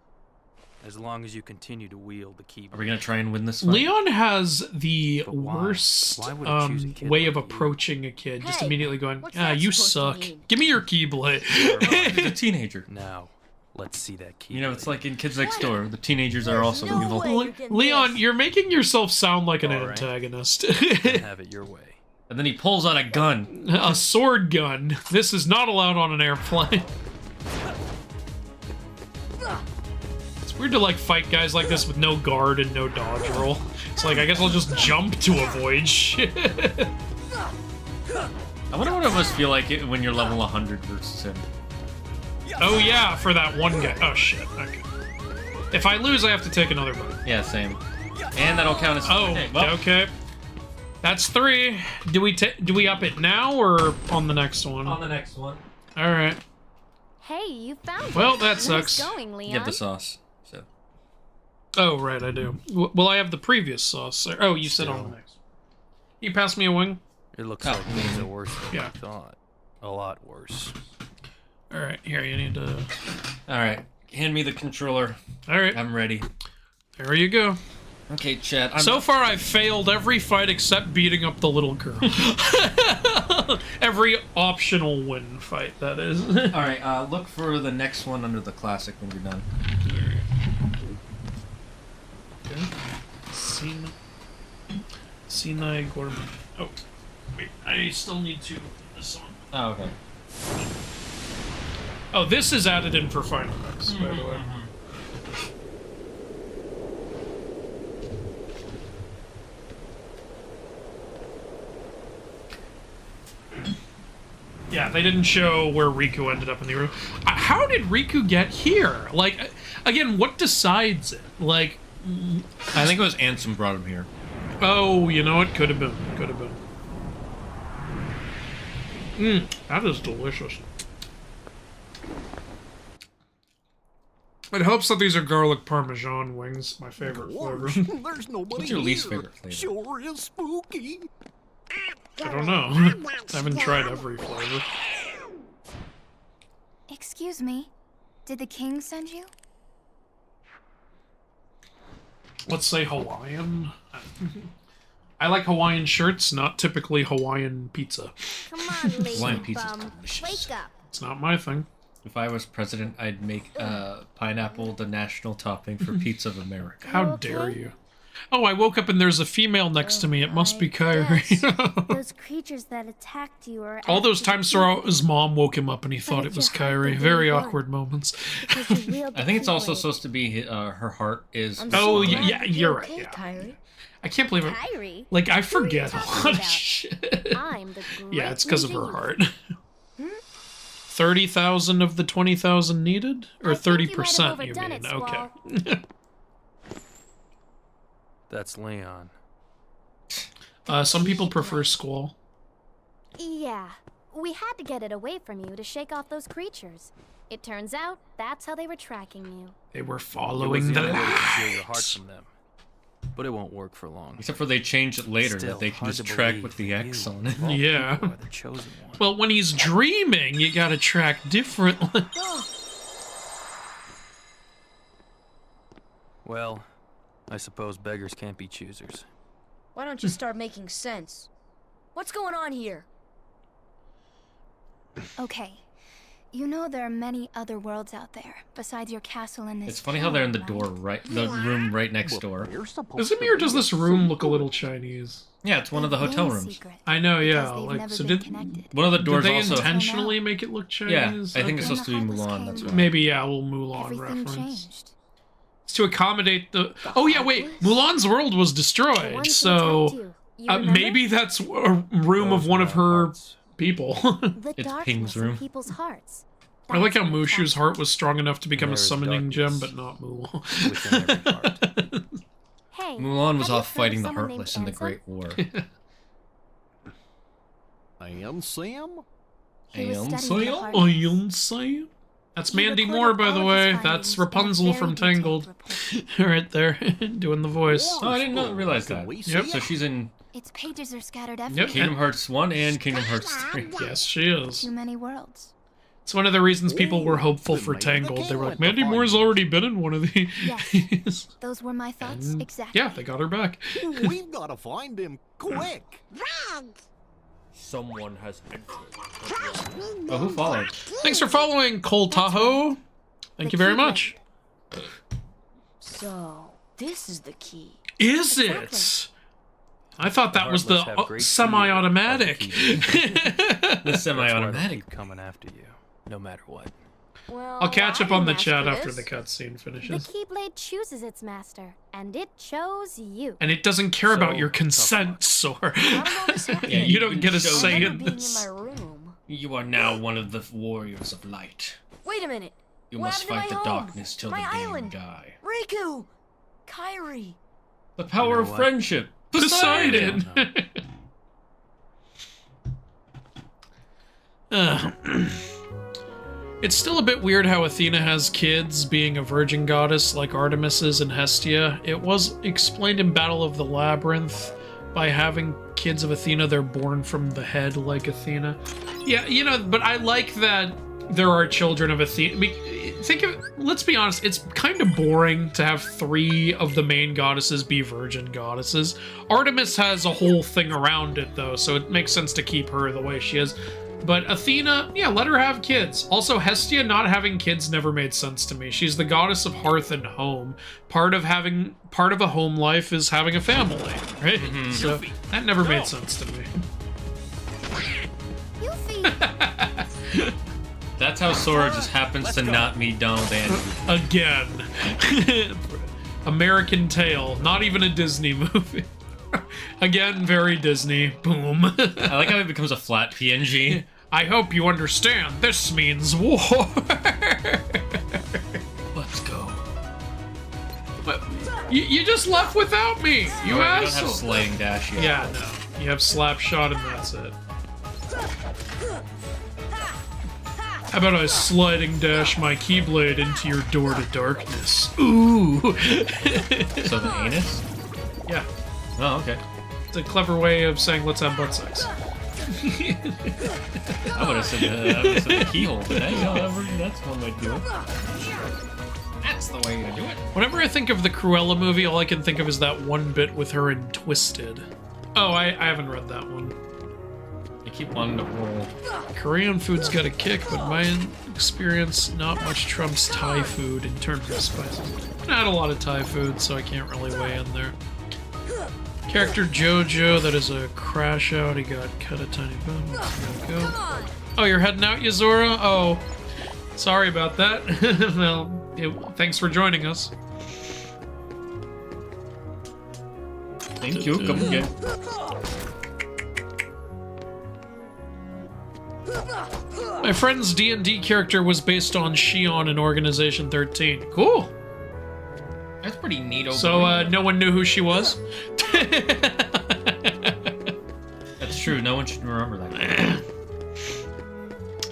As long as you continue to wield the keyblade. Are we gonna try and win this fight? Leon has the But why? worst Why would he choose a kid way like of you? approaching a kid. Just Hey, immediately going, what's ah, that you supposed to suck. mean?" Give me your keyblade. He's a teenager. Now, let's see that keyblade. You know, it's like in Kids Next Door. The teenagers are also no evil. way. You're getting Leon, this. you're making yourself sound like an All right. antagonist. Have it your way. And then he pulls out a gun. A sword gun. This is not allowed on an airplane. It's weird to like fight guys like this with no guard and no dodge roll. It's like, I guess I'll just jump to avoid shit. I wonder what it must feel like when you're level 100 versus him. Oh yeah, for that one guy. Oh shit, okay. If I lose, I have to take another break. Yeah, same. And that'll count as. Oh, okay. Well, okay. That's 3. Do we up it now or on the next one? On the next one. All right. Hey, you found it. Well, that sucks. Nice going, Leon. You have the sauce. So. Oh, right, I do. Well, I have the previous sauce. Oh, you said on the next. You pass me a wing? It looks like things are worse than Yeah. I thought. A lot worse. All right, here, you need to... All right, hand me the controller. All right, I'm ready. there you go. Okay, Chad. So far, I've failed every fight except beating up the little girl. Every optional win fight, that is. All right, look for the next one under the classic when you're done. Okay. Sinai Gorman. Oh, wait, I still need to put this on. Oh, okay. Oh, this is added in for Final Mix, by the way. Yeah, they didn't show where Riku ended up in the room. How did Riku get here? Like, again, what decides it? Like, I think it was Ansem brought him here. oh, you know, it could have been. Could have been. That is delicious. It helps that these are garlic parmesan wings, my favorite flavor. There's nobody What's your least here. favorite flavor? Sure is spooky. I don't know. I haven't tried every flavor. Excuse me. Did the king send you? Let's say Hawaiian. I like Hawaiian shirts, not typically Hawaiian pizza. Come on, lady Hawaiian pizza's bum. delicious. Wake up. It's not my thing. If I was president, I'd make pineapple the national topping for Pizza of America. How dare you? Oh, I woke up and there's a female next to me. It must be Kyrie. Those creatures that attacked you are All those times his mom woke him up and he thought it was Kyrie. Very awkward moments. I think it's also supposed to be her heart is. Oh, yeah, you're right. Okay, Yeah. Kyrie. I can't believe it. Kyrie? Like, I Who are you forget a talking lot of about? shit. I'm the Yeah, it's because of her great heart. Hmm? 30,000 of the 20,000 needed? Or I think you might have 30%, you overdone mean? it, Okay. That's Leon. Some people prefer Squall. Yeah, we had to get it away from you to shake off those creatures. It turns out that's how they were tracking you. They were It was following the only way to conceal your heart lights. from them. But it won't work for long. Except for they changed it later Still, that they can hard just to track believe with the that X you, on it. of all Yeah. people, are the chosen one. Well, when he's dreaming, you gotta track differently. Well, I suppose beggars can't be choosers. Why don't you start making sense? What's going on here? Okay. You know there are many other worlds out there, besides your castle and this It's funny how they're in the town, right? door, the room right next door. We're supposed Does it to me or be does this room look a little Chinese? Yeah, it's one of the They've hotel been rooms. secret, I know, yeah. because they've Like, never so been did connected. One of the did doors they also. intentionally make it look Yeah, Chinese? I think it's When supposed to be the Heartless Mulan. That's came, why. Maybe, yeah, a little Mulan Everything reference. changed. It's to accommodate the... Oh, yeah, wait. Mulan's world was The destroyed, ones who so... attacked you. You remember? Maybe that's a room of Those one are of her hearts. people. The It's darkness Ping's in room. people's hearts. I like how That's what Mushu's it's heart was strong enough to become a There is summoning gem, darkness but not Mulan. within every heart. Hey, Mulan was have you off heard of fighting the someone named Heartless in the Ansem? Great War. And Sam? He was And studying the so- heart. Iron Sam? That's He Mandy recorded Moore, by all the of way. his That's findings in a Rapunzel very from detailed Tangled. report. Right there, doing the voice. Oh, I did not realize that. Can we Yep. see So it? she's in Its pages are scattered Yep. everywhere. Kingdom Hearts 1 and Kingdom Hearts 3. Yes, she is. Too many worlds. It's one of the reasons people were Ooh, hopeful then for maybe the Tangled. They king were like, went to Mandy find Moore's her." already been in one of these. Yes. Those were my thoughts. And, Exactly. yeah, they got her back. We've got to find him quick. Someone has entered. Oh, who followed? Thanks for following, Cole Tahoe. Thank you very much. So, this is the key. Is it? I thought that was the Heartless have great semi-automatic. fear of the The That's why they semi-automatic. keep coming after you, no matter what. Well, I'll catch I up on the didn't ask chat for after this. the cutscene The finishes. Keyblade chooses its master, and it chose you. And it doesn't care about So, your tough consent, luck. Sor. How did all this happen? Yeah, You don't get a show say I in remember being this. in my room. You are now one of the warriors of light. Wait a minute. You What must happened fight to the my home? darkness till My the day island? you die. Riku! Kyrie! The power know of what? friendship. Poseidon! No. It's still a bit weird how Athena has kids, being a virgin goddess like Artemis is in Hestia. It was explained in Battle of the Labyrinth by having kids of Athena, they're born from the head like Athena. Yeah, you know, but I like that there are children of Athena. I mean, let's be honest, it's kind of boring to have 3 of the main goddesses be virgin goddesses. Artemis has a whole thing around it though, so it makes sense to keep her the way she is. But Athena, yeah, let her have kids. Also, Hestia not having kids never made sense to me. She's the goddess of hearth and home. Part of a home life is having a family, right? Mm-hmm. So that never made sense to me. That's how Sora just happens to not meet Donald Andrews. Again. American Tail, not even a Disney movie. Again, very Disney. Boom. I like how it becomes a flat PNG. I hope you understand. This means war. Let's go. But you just left without me. You asshole. You don't have slaying dash yet. Yeah, no. You have slap shot and that's it. How about I sliding dash my Keyblade into your door to darkness? Ooh. So the anus? Yeah. Oh, okay. It's a clever way of saying let's have butt sex. I would have said the keyhole, but hey, that's one way to do it. That's the way to do it. Whenever I think of the Cruella movie, all I can think of is that one bit with her in Twisted. Oh, I haven't read that one. I keep wanting to roll. Korean food's got a kick, but my experience, not much trumps Thai food in terms of spices. I had a lot of Thai food, so I can't really weigh in there. Character Jojo, that is a crash out. He got cut a tiny bone. Go. Oh, you're heading out, Yuzora? Oh, sorry about that. Well, thanks for joining us. Thank you. Come again. My friend's D&D character was based on Shion in Organization 13. Cool. That's pretty neat. So, no one knew who she was? That's true. No one should remember that.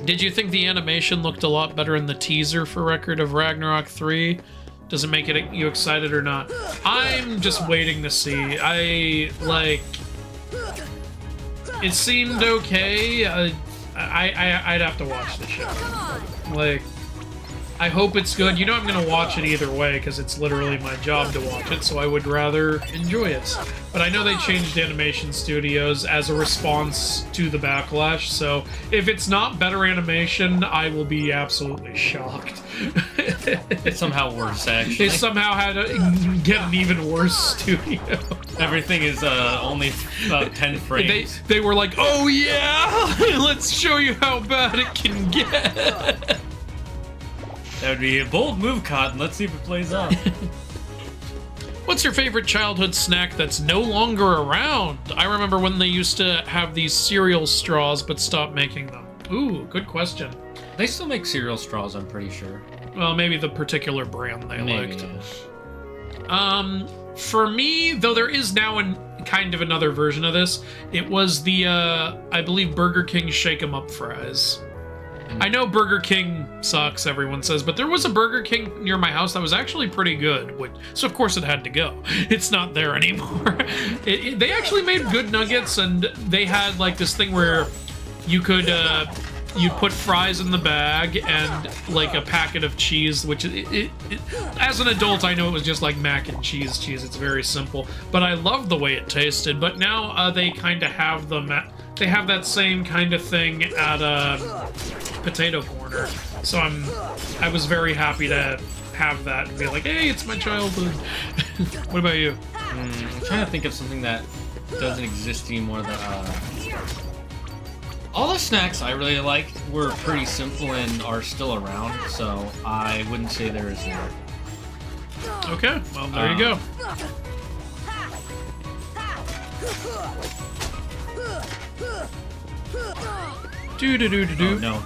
Did you think the animation looked a lot better in the teaser for Record of Ragnarok 3? Does it make you excited or not? I'm just waiting to see. It seemed okay. I'd have to watch the show. I hope it's good. You know I'm going to watch it either way because it's literally my job to watch it, so I would rather enjoy it. But I know they changed animation studios as a response to the backlash, so if it's not better animation, I will be absolutely shocked. It's somehow worse, actually. They somehow had to get an even worse studio. Everything is only about 10 frames. They were like, oh yeah, let's show you how bad it can get. That would be a bold move, Cotton. Let's see if it plays off. What's your favorite childhood snack that's no longer around? I remember when they used to have these cereal straws, but stopped making them. Ooh, good question. They still make cereal straws, I'm pretty sure. Well, maybe the particular brand they liked. Yeah. For me, though there is now kind of another version of this, it was the, I believe, Burger King Shake 'em Up fries. I know Burger King sucks, everyone says, but there was a Burger King near my house that was actually pretty good, so of course it had to go. It's not there anymore. They actually made good nuggets, and they had like this thing where you could, you'd put fries in the bag and like a packet of cheese, which as an adult, I know it was just like mac and cheese. It's very simple, but I love the way it tasted. But now they kind of have they have that same kind of thing at Potato Corner, so I was very happy to have that and be like, hey, it's my childhood. What about you? I'm trying to think of something that doesn't exist anymore. All the snacks I really liked were pretty simple and are still around, so I wouldn't say there is one. Okay, well, there you go. Oh, no.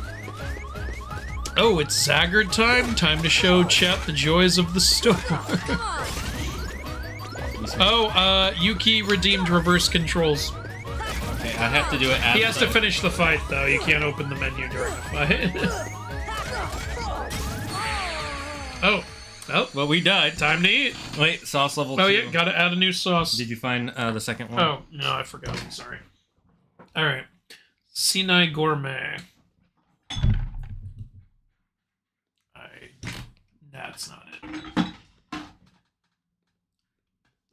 Oh, it's Zagard time. Time to show chat the joys of the store. Oh, Yuki redeemed reverse controls. Okay, I have to do it after. He has to finish the fight, though. You can't open the menu during the fight. Oh. Oh. Well, we died. Time to eat. Wait, sauce level 2. Oh, yeah, gotta add a new sauce. Did you find the second one? Oh, no, I forgot. I'm sorry. Alright. Sinai Gourmet. That's not it.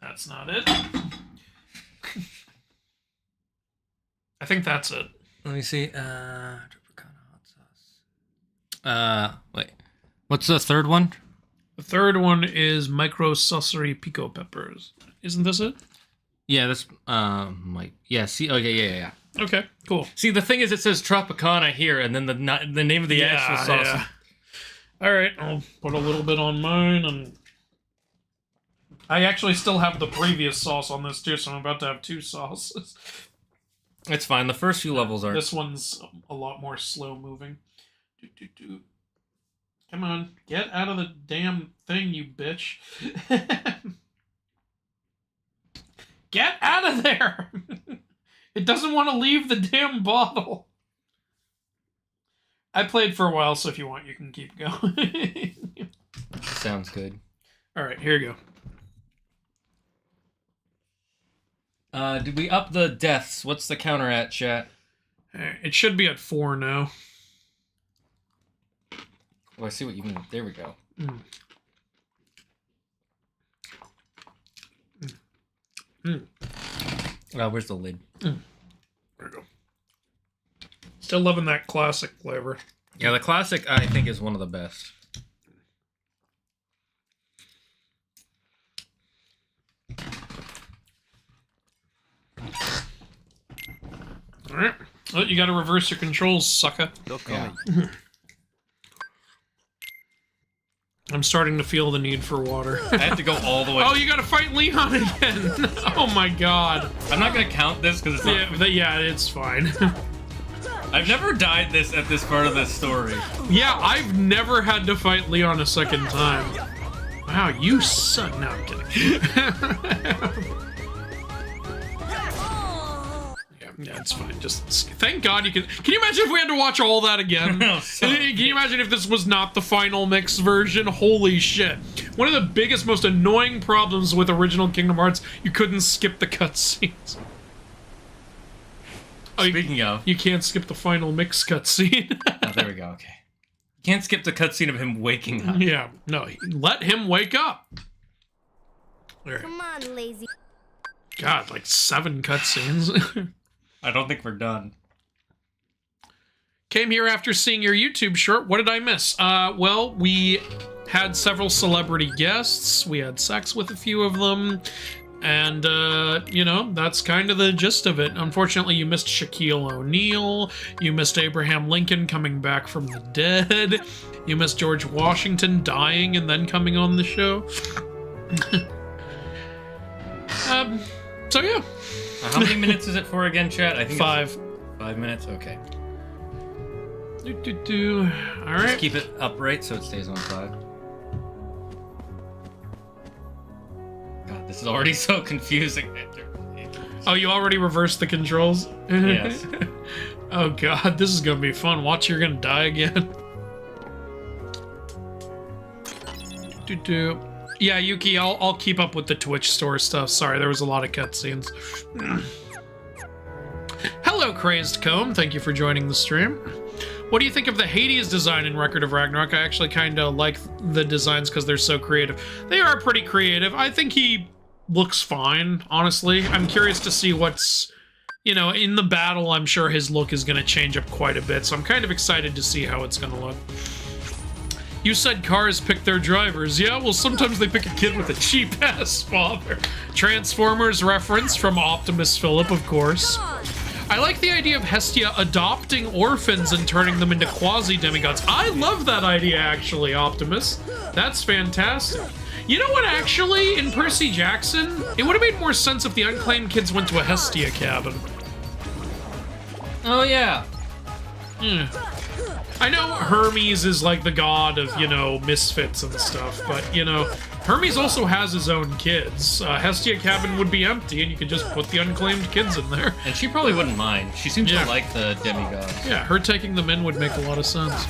That's not it. I think that's it. Let me see. Hot sauce. Wait. What's the third one? The third one is micro saucery pico peppers. Isn't this it? Yeah, that's might. Yeah. See. Okay. Yeah. Okay. Cool. See, the thing is, it says Tropicana here, and then the name of the actual sauce. Yeah. All right. I'll put a little bit on mine, and I actually still have the previous sauce on this too, so I'm about to have 2 sauces. It's fine. The first few levels are. This one's a lot more slow moving. Come on, get out of the damn thing, you bitch. Get out of there! It doesn't want to leave the damn bottle. I played for a while, so if you want, you can keep going. Sounds good. Alright, here you go. Did we up the deaths? What's the counter at, chat? It should be at 4 now. Oh, I see what you mean. There we go. Where's the lid? There we go. Still loving that classic flavor. Yeah, the classic, I think, is one of the best. Alright. Oh, you gotta reverse your controls, sucker. Yeah. I'm starting to feel the need for water. I have to go all the way. Oh, you gotta fight Leon again! Oh my god. I'm not gonna count this because it's not... Yeah, it's fine. I've never died at this part of this story. Yeah, I've never had to fight Leon a second time. Wow, you suck. No, I'm kidding. Yeah, it's fine. Just thank God you can. Can you imagine if we had to watch all that again? Can you imagine if this was not the final mix version? Holy shit! One of the biggest, most annoying problems with original Kingdom Hearts, you couldn't skip the cutscenes. Speaking of, you can't skip the final mix cutscene. Oh, there we go. Okay, you can't skip the cutscene of him waking up. Yeah, no, let him wake up. Right. Come on, lazy. God, like 7 cutscenes. I don't think we're done. Came here after seeing your YouTube short. What did I miss? Well, we had several celebrity guests. We had sex with a few of them. And, you know, that's kind of the gist of it. Unfortunately, you missed Shaquille O'Neal. You missed Abraham Lincoln coming back from the dead. You missed George Washington dying and then coming on the show. So, yeah. How many minutes is it for again, chat? I think 5. 5 minutes? Okay. All right. Just keep it upright so it stays on 5. God, this is already so confusing. Oh, you already reversed the controls? Yes. Oh god, this is gonna be fun. Watch, you're gonna die again. Yeah, Yuki, I'll keep up with the Twitch store stuff. Sorry, there was a lot of cutscenes. Hello, Crazed Comb. Thank you for joining the stream. What do you think of the Hades design in Record of Ragnarok? I actually kind of like the designs because they're so creative. They are pretty creative. I think he looks fine, honestly. I'm curious to see what's... You know, in the battle, I'm sure his look is going to change up quite a bit, so I'm kind of excited to see how it's going to look. You said cars pick their drivers. Yeah, well, sometimes they pick a kid with a cheap-ass father. Transformers reference from Optimus Phillip, of course. I like the idea of Hestia adopting orphans and turning them into quasi-demigods. I love that idea, actually, Optimus. That's fantastic. You know what, actually, in Percy Jackson, it would have made more sense if the unclaimed kids went to a Hestia cabin. Oh, yeah. Yeah. I know Hermes is like the god of, you know, misfits and stuff, but, you know, Hermes also has his own kids. Hestia cabin would be empty, and you could just put the unclaimed kids in there. And she probably wouldn't mind. She seems to like the demigods. Yeah, her taking them in would make a lot of sense.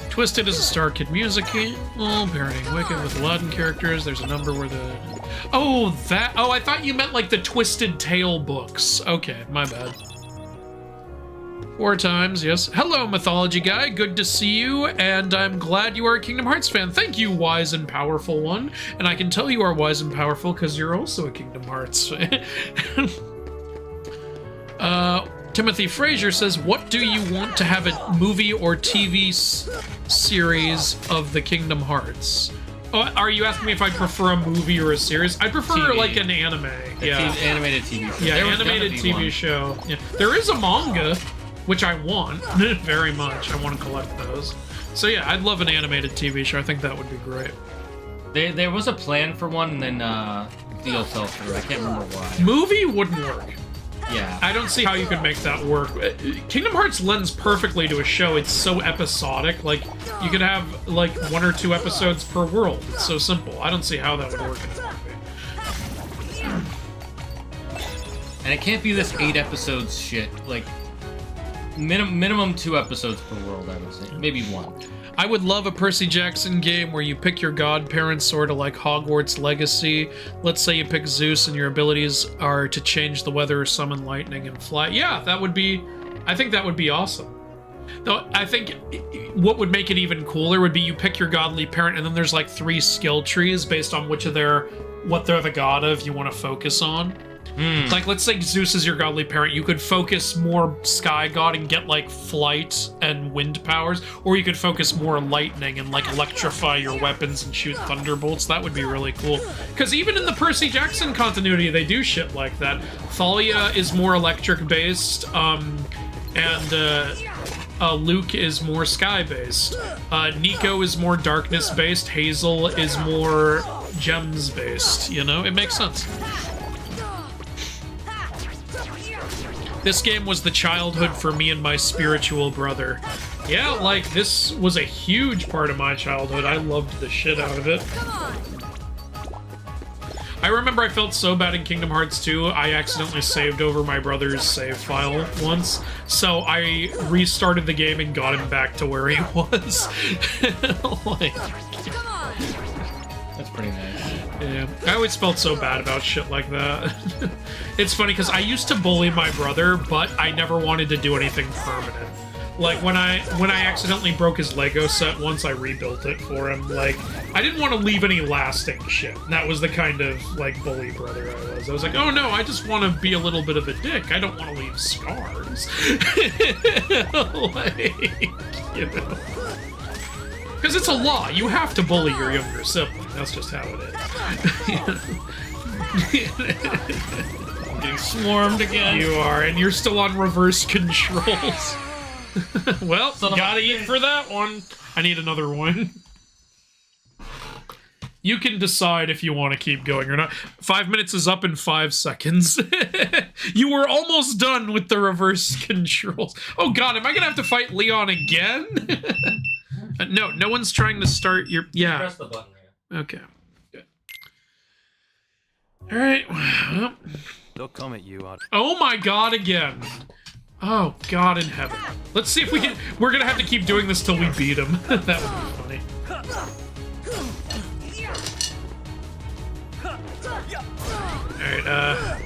Twisted is a Star Kid music. Oh, parodying Wicked with Aladdin characters. There's a number where the... Oh, that... Oh, I thought you meant like the Twisted Tale books. Okay, my bad. 4 times, yes. Hello, Mythology Guy. Good to see you, and I'm glad you are a Kingdom Hearts fan. Thank you, wise and powerful one. And I can tell you are wise and powerful because you're also a Kingdom Hearts fan. Timothy Frazier says, what do you want to have a movie or TV series of the Kingdom Hearts? Oh, are you asking me if I prefer a movie or a series? I prefer TV. like an anime. Animated TV show. Yeah, animated TV show. Yeah. There is a manga, which I want very much. I want to collect those. So yeah, I'd love an animated TV show. I think that would be great. There was a plan for one, and then deal fell through. I can't remember why. Movie wouldn't work. Yeah. I don't see how you could make that work. Kingdom Hearts lends perfectly to a show. It's so episodic. Like, you could have, like, 1 or 2 episodes per world. It's so simple. I don't see how that would work in a movie. And it can't be this 8 episodes shit. Like, minimum 2 episodes per world, I would say. Maybe 1. I would love a Percy Jackson game where you pick your godparents, sort of like Hogwarts Legacy. Let's say you pick Zeus and your abilities are to change the weather, summon lightning, and fly. Yeah, that would be... I think that would be awesome. Though, I think what would make it even cooler would be you pick your godly parent, and then there's like 3 skill trees based on what they're the god of you want to focus on. Like, let's say Zeus is your godly parent. You could focus more Sky God and get, like, flight and wind powers. Or you could focus more lightning and, like, electrify your weapons and shoot thunderbolts. That would be really cool. Because even in the Percy Jackson continuity, they do shit like that. Thalia is more electric-based, and Luke is more sky-based. Nico is more darkness-based. Hazel is more gems-based. You know? It makes sense. This game was the childhood for me and my spiritual brother. Yeah, like, this was a huge part of my childhood. I loved the shit out of it. I remember I felt so bad in Kingdom Hearts 2, I accidentally saved over my brother's save file once, so I restarted the game and got him back to where he was. Like, that's pretty nice. Yeah, I always felt so bad about shit like that. It's funny because I used to bully my brother, but I never wanted to do anything permanent. Like, when I accidentally broke his Lego set once, I rebuilt it for him. Like, I didn't want to leave any lasting shit. That was the kind of, like, bully brother I was. I was like, oh no, I just want to be a little bit of a dick. I don't want to leave scars. Like, you know. Because it's a law. You have to bully your younger sibling. That's just how it is. I'm getting swarmed again. You are, and you're still on reverse controls. Well, gotta eat for that one. I need another one. You can decide if you want to keep going or not. 5 minutes is up in 5 seconds. You were almost done with the reverse controls. Oh god, am I gonna have to fight Leon again? No one's trying to start your... Yeah. Press the button there. Okay. Good. Alright, well... They'll come at you. Oh my god, again. Oh, God in heaven. Let's see if we can... We're gonna have to keep doing this till we beat him. That would be funny. Alright,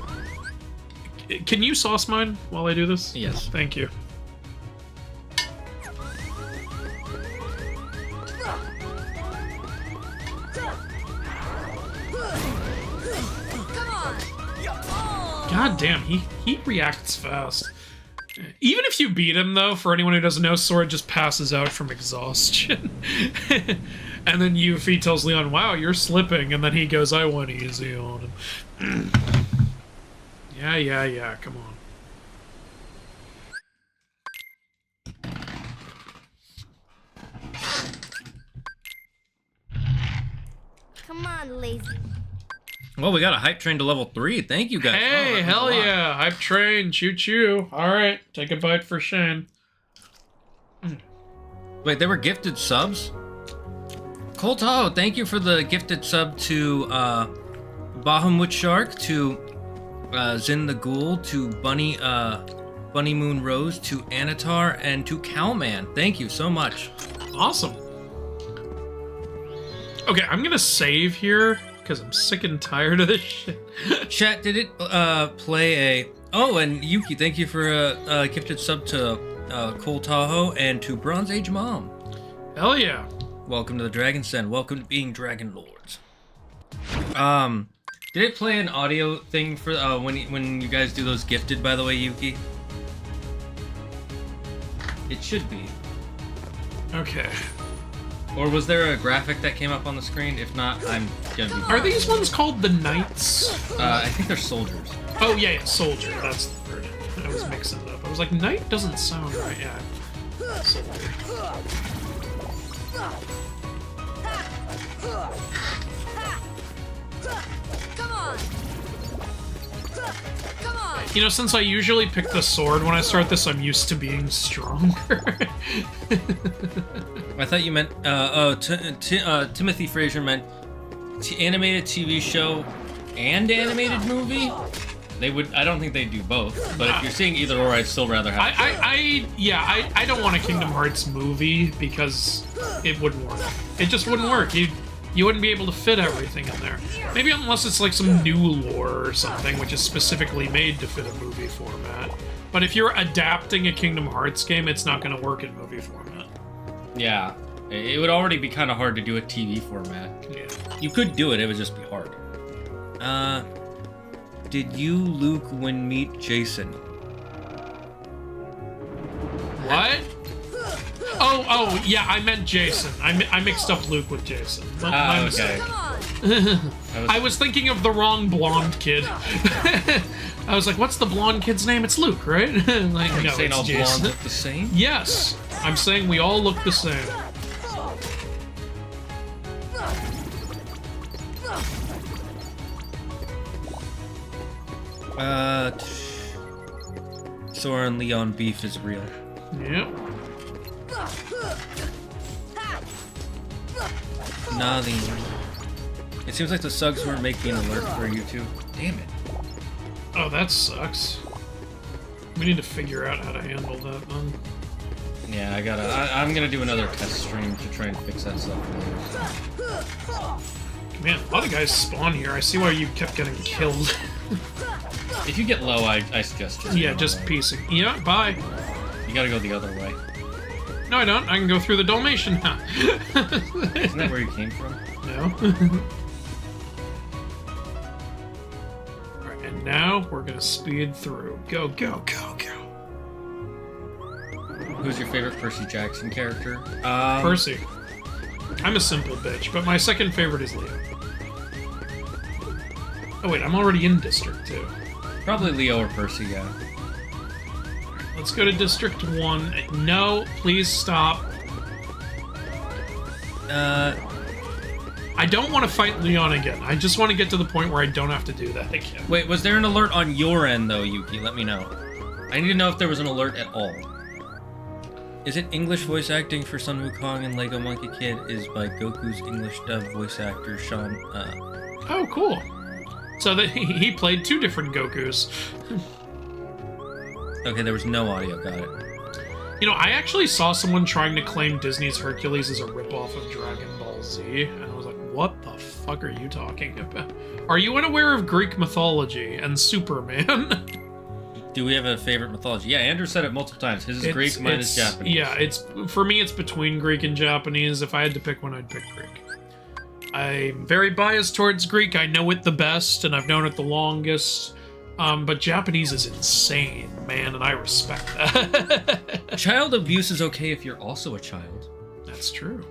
can you sauce mine while I do this? Yes. Thank you. God damn, he reacts fast. Even if you beat him, though, for anyone who doesn't know, Sora just passes out from exhaustion. And then Yuffie tells Leon, wow, you're slipping. And then he goes, I went easy on him. Yeah, come on. Come on, lazy. Well, we got a hype train to level 3. Thank you guys. Hey, hell yeah. Hype train. Choo-choo. All right. Take a bite for Shane. Wait, they were gifted subs? qotd, thank you for the gifted sub to Bahamut Shark, to Zin the Ghoul, to Bunny Moon Rose, to Anatar, and to Cowman. Thank you so much. Awesome. Okay, I'm gonna save here because I'm sick and tired of this shit. Chat, did it play a... Oh, and Yuki, thank you for a gifted sub to Cole Tahoe and to Bronze Age Mom. Hell yeah. Welcome to the Dragon's Den. Welcome to being Dragon Lords. Did it play an audio thing for when you guys do those gifted, by the way, Yuki? It should be. Okay. Or was there a graphic that came up on the screen? If not, I'm gonna be... Are these ones called the Knights? I think they're soldiers. Oh, yeah, soldier. That's the word. I was mixing it up. I was like, knight doesn't sound right. Yeah. Soldier. Come on! Come on! You know, since I usually pick the sword when I start this, I'm used to being stronger. I thought you meant... Timothy Fraser meant animated TV show and animated movie? They would... I don't think they do both, but if you're seeing either or, I'd still rather have... I don't want a Kingdom Hearts movie because it wouldn't work. It just wouldn't work. You wouldn't be able to fit everything in there. Maybe unless it's like some new lore or something, which is specifically made to fit a movie format. But if you're adapting a Kingdom Hearts game, it's not going to work in movie format. Yeah. It would already be kind of hard to do a TV format. Yeah. You could do it, it would just be hard. Did you, Luke, meet Jason? What? Oh, yeah, I meant Jason. I mixed up Luke with Jason. My mistake. I was thinking of the wrong blonde kid. I was like, what's the blonde kid's name? It's Luke, right? Like, Are you no, saying it's all Jason. blondes look the same? Yes, I'm saying we all look the same. Sora and Leon beef is real. Yep. Nothing. It seems like the Suggs weren't making an alert for you two. Damn it. Oh, that sucks. We need to figure out how to handle that then. Yeah, I'm gonna do another test stream to try and fix that stuff later. Man, a lot of guys spawn here. I see why you kept getting killed. If you get low, I suggest just... Yeah, just piecing. Yeah, bye. You gotta go the other way. No, I don't. I can go through the Dalmatian now. Isn't that where you came from? No. Alright, and now we're gonna speed through. Go, go, go, go. Who's your favorite Percy Jackson character? Percy. I'm a simple bitch, but my second favorite is Leo. Oh wait, I'm already in District 2. Probably Leo or Percy, yeah. Let's go to District 1. No, please stop. I don't want to fight Leon again. I just want to get to the point where I don't have to do that again. Wait, was there an alert on your end, though, Yuki? Let me know. I need to know if there was an alert at all. Is it English voice acting for Sun Wukong and Lego Monkey Kid is by Goku's English dub voice actor, Sean... Oh, cool. So that he played two different Gokus. Okay, there was no audio, got it. You know, I actually saw someone trying to claim Disney's Hercules as a ripoff of Dragon Ball Z, and I was like, what the fuck are you talking about? Are you unaware of Greek mythology and Superman? Do we have a favorite mythology? Yeah, Andrew said it multiple times. His is Greek, mine is Japanese. Yeah, for me, it's between Greek and Japanese. If I had to pick one, I'd pick Greek. I'm very biased towards Greek. I know it the best, and I've known it the longest. But Japanese is insane, man, and I respect that. Child abuse is okay if you're also a child. That's true.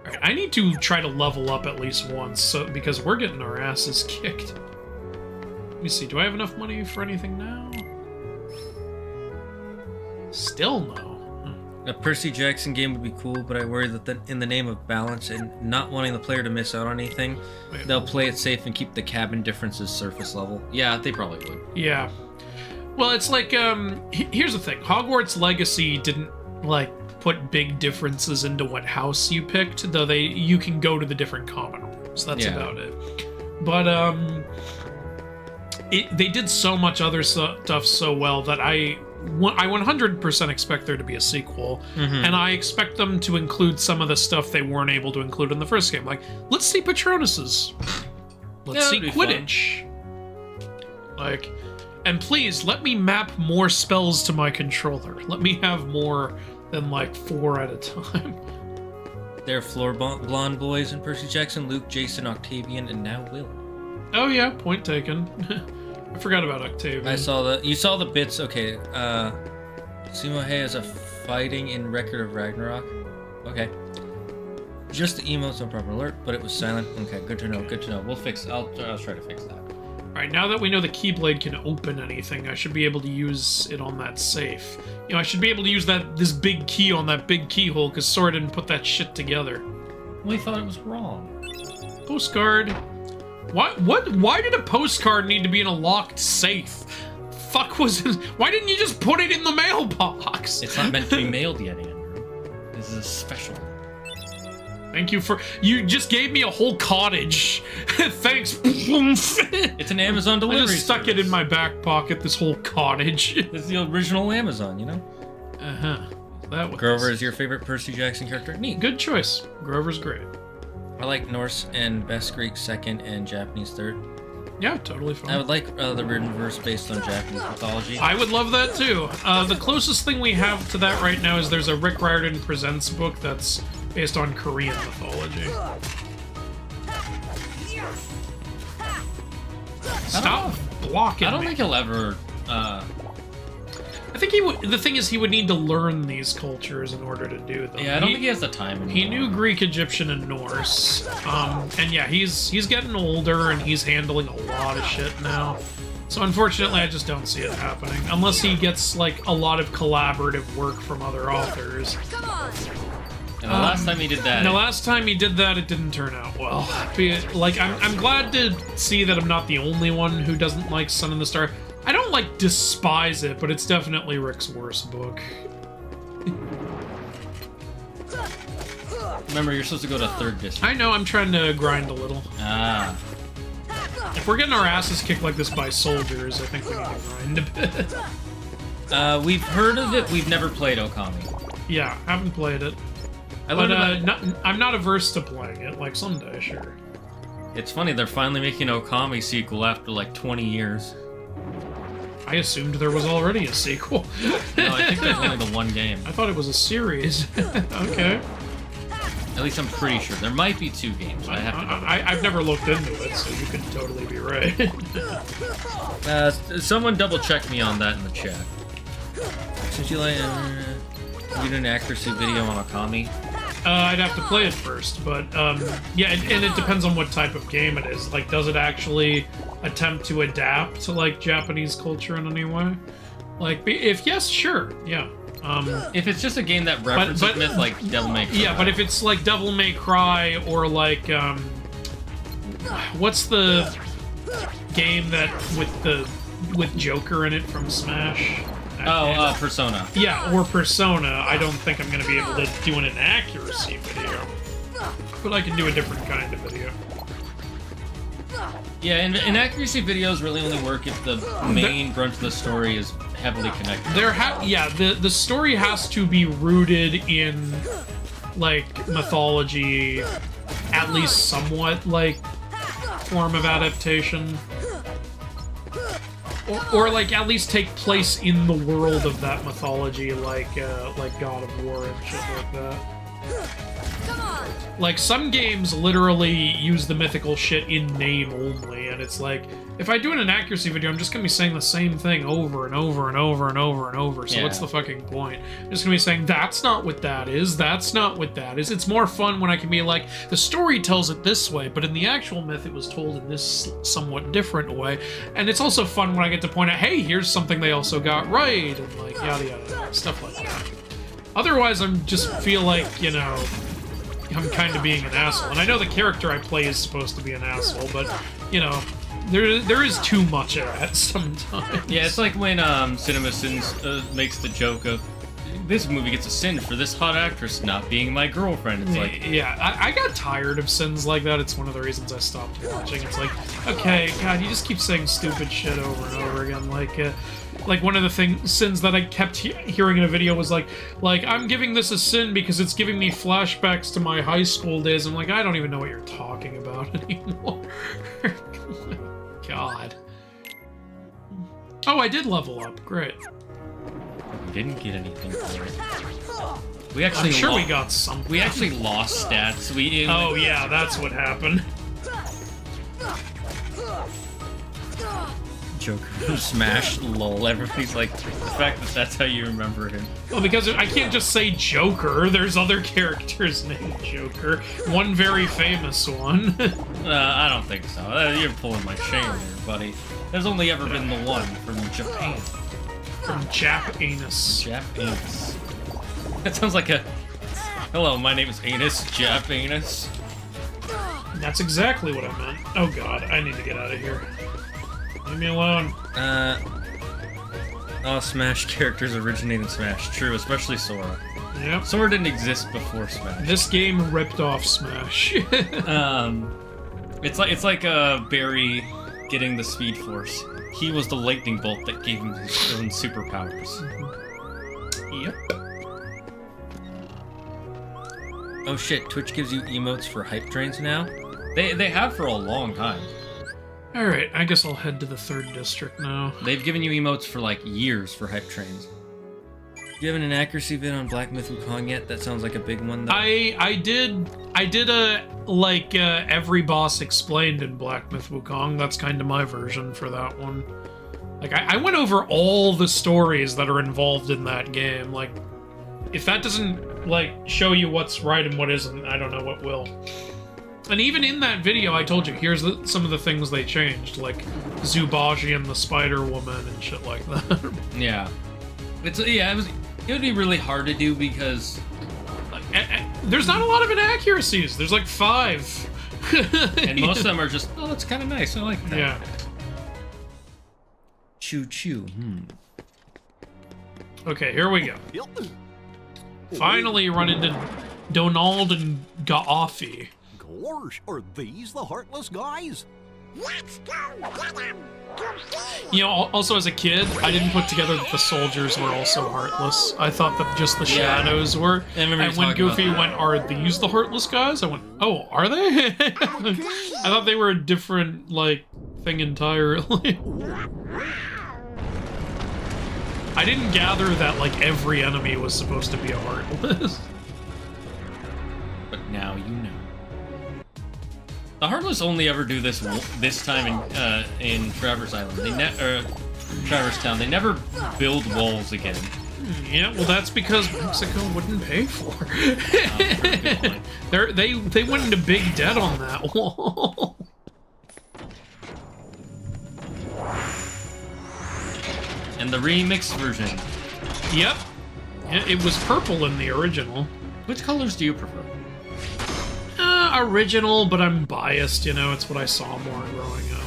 All right, I need to try to level up at least once, because we're getting our asses kicked. Let me see, do I have enough money for anything now? Still no. A Percy Jackson game would be cool, but I worry that in the name of balance and not wanting the player to miss out on anything, they'll play it safe and keep the cabin differences surface level. Yeah, they probably would. Yeah. Well, it's like, here's the thing. Hogwarts Legacy didn't, like, put big differences into what house you picked, though you can go to the different common rooms. That's about it. But they did so much other stuff so well that I 100% expect there to be a sequel, and I expect them to include some of the stuff they weren't able to include in the first game. Like, let's see Patronuses. Let's see Quidditch. Like, and please let me map more spells to my controller. Let me have more than like 4 at a time. They're Floor Blonde Boys and Percy Jackson, Luke, Jason, Octavian, and now Will. Oh yeah, point taken. I forgot about Octavian. You saw the bits. Okay, Sumohe is a fighting in Record of Ragnarok. Okay. Just the emotes, no proper alert, but it was silent. Okay, good to know, good to know. We'll fix I'll try to fix that. Alright, now that we know the Keyblade can open anything, I should be able to use it on that safe. You know, I should be able to use this big key on that big keyhole, because Sora didn't put that shit together. We thought it was wrong. Postcard. Why did a postcard need to be in a locked safe? Fuck was it? Why didn't you just put it in the mailbox? It's not meant to be mailed yet, Andrew. This is a special. Thank you you just gave me a whole cottage. Thanks. It's an Amazon delivery. I just stuck it in my back pocket, this whole cottage. It's the original Amazon, you know? Grover is your favorite Percy Jackson character? Neat. Good choice. Grover's great. I like Norse and Best Greek second and Japanese third. Yeah, totally fine. I would like the written verse based on Japanese mythology. I would love that too. The closest thing we have to that right now is there's a Rick Riordan Presents book that's based on Korean mythology. Stop blocking. I don't think he'll ever. I think he would. The thing is, he would need to learn these cultures in order to do them. Yeah, I don't think he has the time anymore. He knew Greek, Egyptian, and Norse. And yeah, he's getting older and he's handling a lot of shit now. So unfortunately, I just don't see it happening unless he gets like a lot of collaborative work from other authors. Come on. And the last time he did that... The last time he did that, it didn't turn out well. Like, I'm glad to see that I'm not the only one who doesn't like Sun and the Star. I don't, like, despise it, but it's definitely Rick's worst book. Remember, you're supposed to go to 3rd district. I know, I'm trying to grind a little. Ah. If we're getting our asses kicked like this by soldiers, I think we need to grind a bit. We've heard of it, we've never played Okami. Yeah, haven't played it. I'm not averse to playing it, like someday, sure. It's funny, they're finally making an Okami sequel after like 20 years. I assumed there was already a sequel. No, I think there's only the one game. I thought it was a series. Okay. At least I'm pretty sure. There might be 2 games. I've never looked into it, so you could totally be right. Someone double check me on that in the chat. Since you like you did an accuracy video on Okami. I'd have to play it first, but yeah, and it depends on what type of game it is. Like, does it actually attempt to adapt to like Japanese culture in any way? Like, if yes, sure, yeah. If it's just a game that references myth like Devil May Cry. Yeah, but if it's like Devil May Cry or like what's the game that with Joker in it from Persona. Yeah, or Persona. I don't think I'm going to be able to do an accuracy video. But I can do a different kind of video. Yeah, and accuracy videos really only work if the main brunt of the story is heavily connected. The story has to be rooted in, like, mythology, at least somewhat, like, form of adaptation. Or like at least take place in the world of that mythology, like God of War and shit like that. Like some games literally use the mythical shit in name only, and it's like if I do an accuracy video, I'm just gonna be saying the same thing over and over and over and over and over. So what's the fucking point? I'm just gonna be saying that's not what that is. That's not what that is. It's more fun when I can be like the story tells it this way, but in the actual myth it was told in this somewhat different way. And it's also fun when I get to point out, hey, here's something they also got right, and like yada yada, stuff like that. Otherwise, I'm just feel like, you know, I'm kind of being an asshole. And I know the character I play is supposed to be an asshole, but you know. There is too much of that sometimes. Yeah, it's like when CinemaSins makes the joke of this movie gets a sin for this hot actress not being my girlfriend. It's like, yeah, I got tired of sins like that. It's one of the reasons I stopped watching. It's like, okay, God, you just keep saying stupid shit over and over again. Like one of the sins that I kept hearing in a video was like I'm giving this a sin because it's giving me flashbacks to my high school days. I'm like, I don't even know what you're talking about anymore. Oh my God. Oh, I did level up. Great. we didn't get anything for it. We actually I'm sure we got something. We actually lost stats. Oh yeah, that's what happened. Joker from Smash, lol. Everybody's like, the fact that that's how you remember him. Well, because I can't just say Joker. There's other characters named Joker. One very famous one. I don't think so. You're pulling my shame there, buddy. There's only ever been the one from Japan. From Jap-anus. Jap-anus. That sounds like a... Hello, my name is Anus, Jap-anus. That's exactly what I meant. Oh god, I need to get out of here. Leave me alone. All Smash characters originate in Smash. True, especially Sora. Yep. Sora didn't exist before Smash. This game ripped off Smash. It's like Barry getting the Speed Force. He was the lightning bolt that gave him his own superpowers. Yep. Oh shit, Twitch gives you emotes for hype trains now? They have for a long time. Alright, I guess I'll head to the 3rd district now. They've given you emotes for like years for hype trains. You haven't an accuracy vid on Black Myth Wukong yet? That sounds like a big one though. I did a every boss explained in Black Myth Wukong. That's kind of my version for that one. Like I went over all the stories that are involved in that game. Like if that doesn't like show you what's right and what isn't, I don't know what will. And even in that video, I told you, here's some of the things they changed, like Zubaji and the Spider-Woman and shit like that. Yeah. It would be really hard to do because... there's not a lot of inaccuracies. There's like 5. And most of them are just, oh, that's kind of nice. I like that. Yeah. Choo-choo. Okay, here we go. Finally run into Donald and Gaafi. Gosh, are these the heartless guys? Let's go get them! You know, also as a kid, I didn't put together that the soldiers were also heartless. I thought that just the shadows were. And when Goofy went, are these the heartless guys? I went, oh, are they? I thought they were a different, like, thing entirely. I didn't gather that, like, every enemy was supposed to be a heartless. But now you know. The Heartless only ever do this time in Traverse Island. Traverse Town. They never build walls again. Yeah, well, that's because Mexico wouldn't pay for it. They went into big debt on that wall. And the remix version. Yep. It was purple in the original. Which colors do you prefer? Original, but I'm biased, you know, it's what I saw more growing up.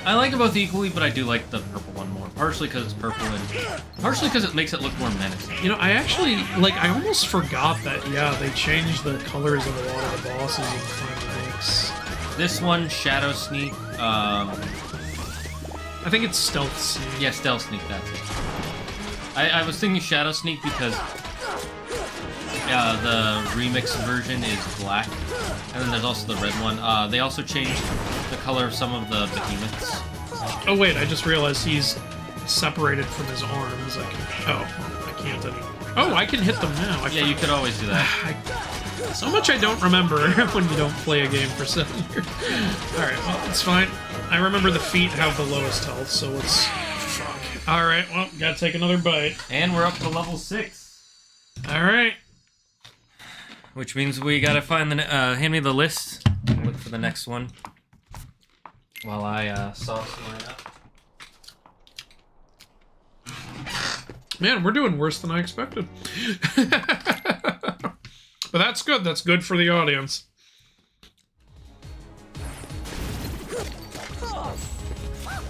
I like them both equally, but I do like the purple one more. Partially because it's purple and partially because it makes it look more menacing. You know, I actually, like, I almost forgot that, yeah, they changed the colors of a lot of the bosses in Final Mix. This one, Shadow Sneak, I think it's Stealth Sneak. Yeah, Stealth Sneak, that's it. I was thinking Shadow Sneak because the remix version is black, and then there's also the red one. They also changed the color of some of the behemoths. Oh wait, I just realized he's separated from his arms. I can't anymore. Oh, I can hit them now. Yeah, you could always do that. So much I don't remember when you don't play a game for 7 years. Alright, well, it's fine. I remember the feet have the lowest health, so let's... Fuck. Alright, well, gotta take another bite. And we're up to level 6. Alright. Which means we gotta find the... hand me the list. Look for the next one. While I sauce mine up. Man, we're doing worse than I expected. But that's good. That's good for the audience.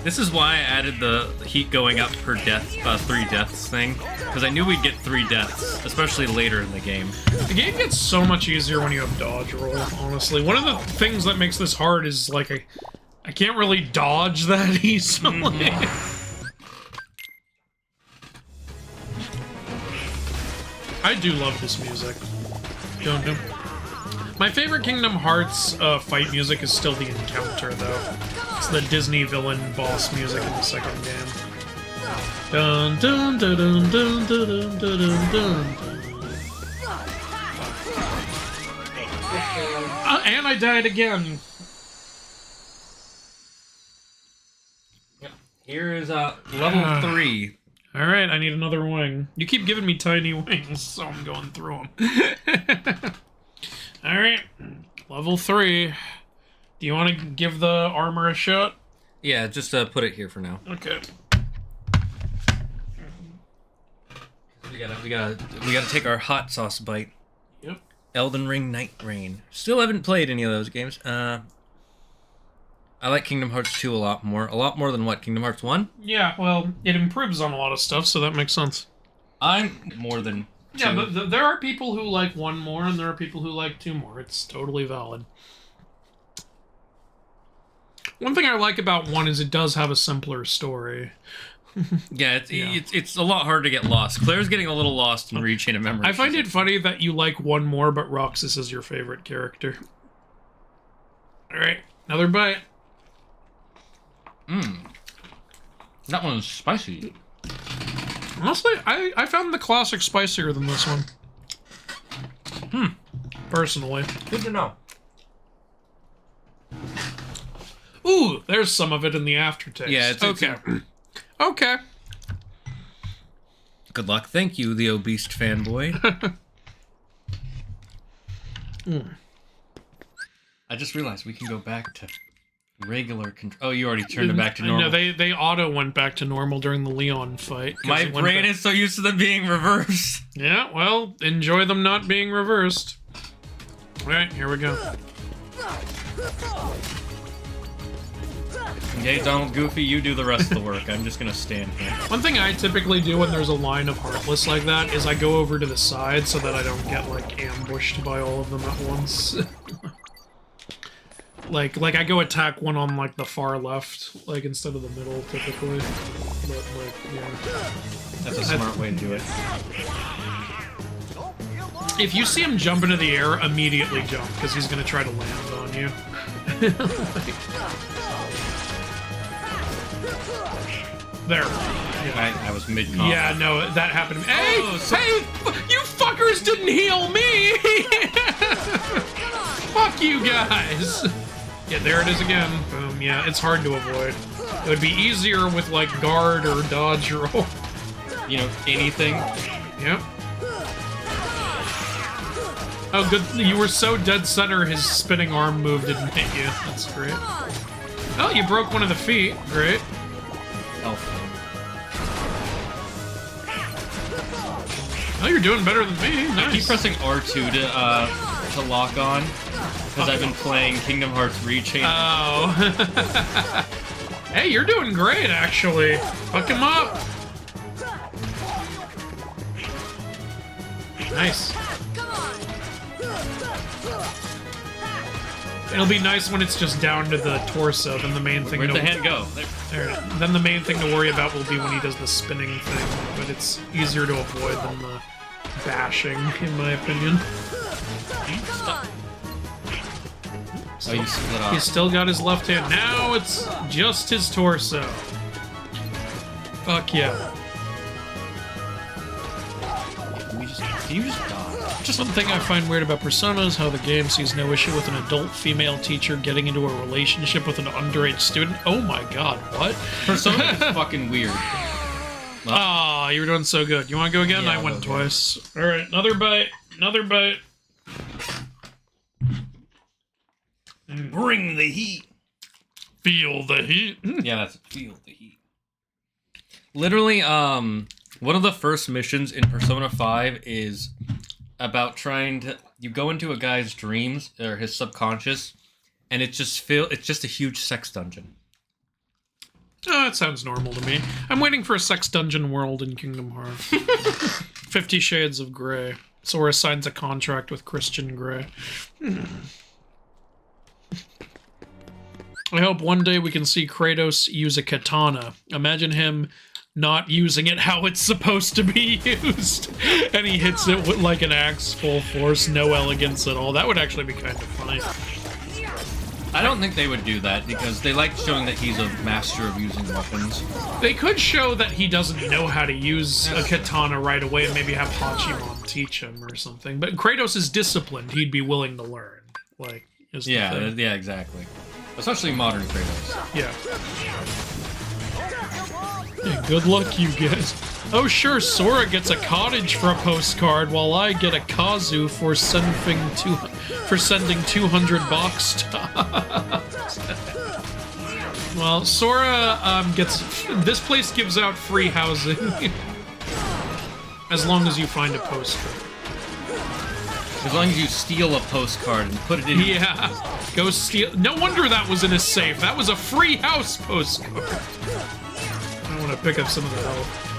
This is why I added the heat going up per death, 3 deaths thing, because I knew we'd get 3 deaths, especially later in the game. The game gets so much easier when you have dodge roll, honestly. One of the things that makes this hard is, like, I can't really dodge that easily. I do love this music. Don't do. My favorite Kingdom Hearts fight music is still the encounter, though. It's the Disney villain boss music in the second game. Dun dun dun dun dun dun dun dun dun. And I died again. Here is level 3. All right, I need another wing. You keep giving me tiny wings, so I'm going through them. All right, level 3. Do you want to give the armor a shot? Yeah, just put it here for now. Okay. We gotta take our hot sauce bite. Yep. Elden Ring Night Rain. Still haven't played any of those games. I like Kingdom Hearts 2 a lot more than what, Kingdom Hearts 1? Yeah, well, it improves on a lot of stuff, so that makes sense. I'm more than 2. Yeah, but there are people who like 1 more, and there are people who like 2 more. It's totally valid. One thing I like about 1 is it does have a simpler story. Yeah, it's a lot harder to get lost. Claire's getting a little lost in Rechain of Memory. I find it funny that you like 1 more, but Roxas is your favorite character. Alright, another bite. That one's spicy. Honestly, I found the classic spicier than this one. Personally. Good to know. Ooh, there's some of it in the aftertaste. Yeah, it's okay. Okay. Good luck. Thank you, the obese fanboy. I just realized we can go back to regular control. Oh, you already turned it back to normal. No, they auto went back to normal during the Leon fight. My brain is so used to them being reversed. Yeah, well, enjoy them not being reversed. Alright, here we go. Okay, Donald Goofy, you do the rest of the work. I'm just gonna stand here. One thing I typically do when there's a line of Heartless like that is I go over to the side so that I don't get, like, ambushed by all of them at once. like I go attack one on, like, the far left, like, instead of the middle, typically. But, like, yeah. That's a smart way to do it. If you see him jump into the air, immediately jump, because he's gonna try to land on you. There. Yeah. I was mid-combat. Yeah, no, that happened to me. Hey! Oh, so hey! You fuckers didn't heal me! Fuck you guys! Yeah, there it is again. Boom, yeah, it's hard to avoid. It would be easier with, like, guard or dodge roll. You know, anything. Yep. Oh, good. You were so dead center, his spinning arm move didn't hit you. That's great. Oh, you broke one of the feet. Great. Oh. Oh, you're doing better than me. Nice. I keep pressing R2 to lock on, because I've been playing Kingdom Hearts Rechain. Oh. Hey, you're doing great, actually. Fuck him up. Nice. It'll be nice when it's just down to the torso, then the main thing... Where'd the hand go? There. Then the main thing to worry about will be when he does the spinning thing, but it's easier to avoid than the bashing, in my opinion. Oh, you split off. He's still got his left hand. Now it's just his torso. Fuck yeah. Can you just die? Just one thing I find weird about Persona is how the game sees no issue with an adult female teacher getting into a relationship with an underage student. Oh my god, what? Persona is fucking weird. Ah, you were doing so good. You want to go again? Yeah, I went twice. Alright, another bite. Another bite. Bring the heat. Feel the heat. Yeah, that's feel the heat. Literally, one of the first missions in Persona 5 is about trying to... You go into a guy's dreams, or his subconscious, and it's just a huge sex dungeon. Oh, that sounds normal to me. I'm waiting for a sex dungeon world in Kingdom Hearts. 50 Shades of Grey. Sora signs a contract with Christian Grey. I hope one day we can see Kratos use a katana. Imagine him not using it how it's supposed to be used. And he hits it with like an axe full force, no elegance at all. That would actually be kind of funny. I don't think they would do that because they like showing that he's a master of using weapons. They could show that he doesn't know how to use a katana right away and maybe have Hachimon teach him or something. But Kratos is disciplined. He'd be willing to learn. Like, is the thing. Yeah, exactly. Especially modern Kratos. Yeah. Hey, good luck, you guys. Oh, sure, Sora gets a cottage for a postcard, while I get a Kazu for sending 200 box tops. Well, Sora gets... This place gives out free housing. As long as you find a postcard. As long as you steal a postcard and put it in... Yeah. Go steal... No wonder that was in a safe. That was a free house postcard. I want to pick up some of the health.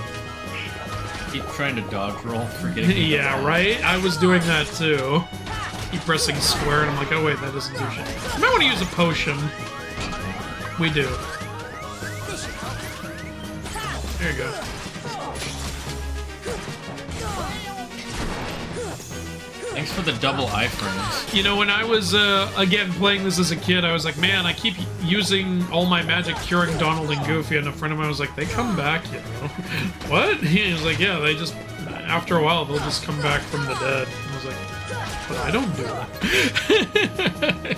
Keep trying to dodge roll, forgetting. Yeah, right? I was doing that too. Keep pressing square, and I'm like, oh wait, that doesn't do shit. I might want to use a potion. We do. There you go. Thanks for the double iframes. You know, when I was, again, playing this as a kid, I was like, man, I keep using all my magic curing Donald and Goofy, and a friend of mine was like, they come back, you know. What? He was like, yeah, they just, after a while, they'll just come back from the dead. And I was like, but I don't do it.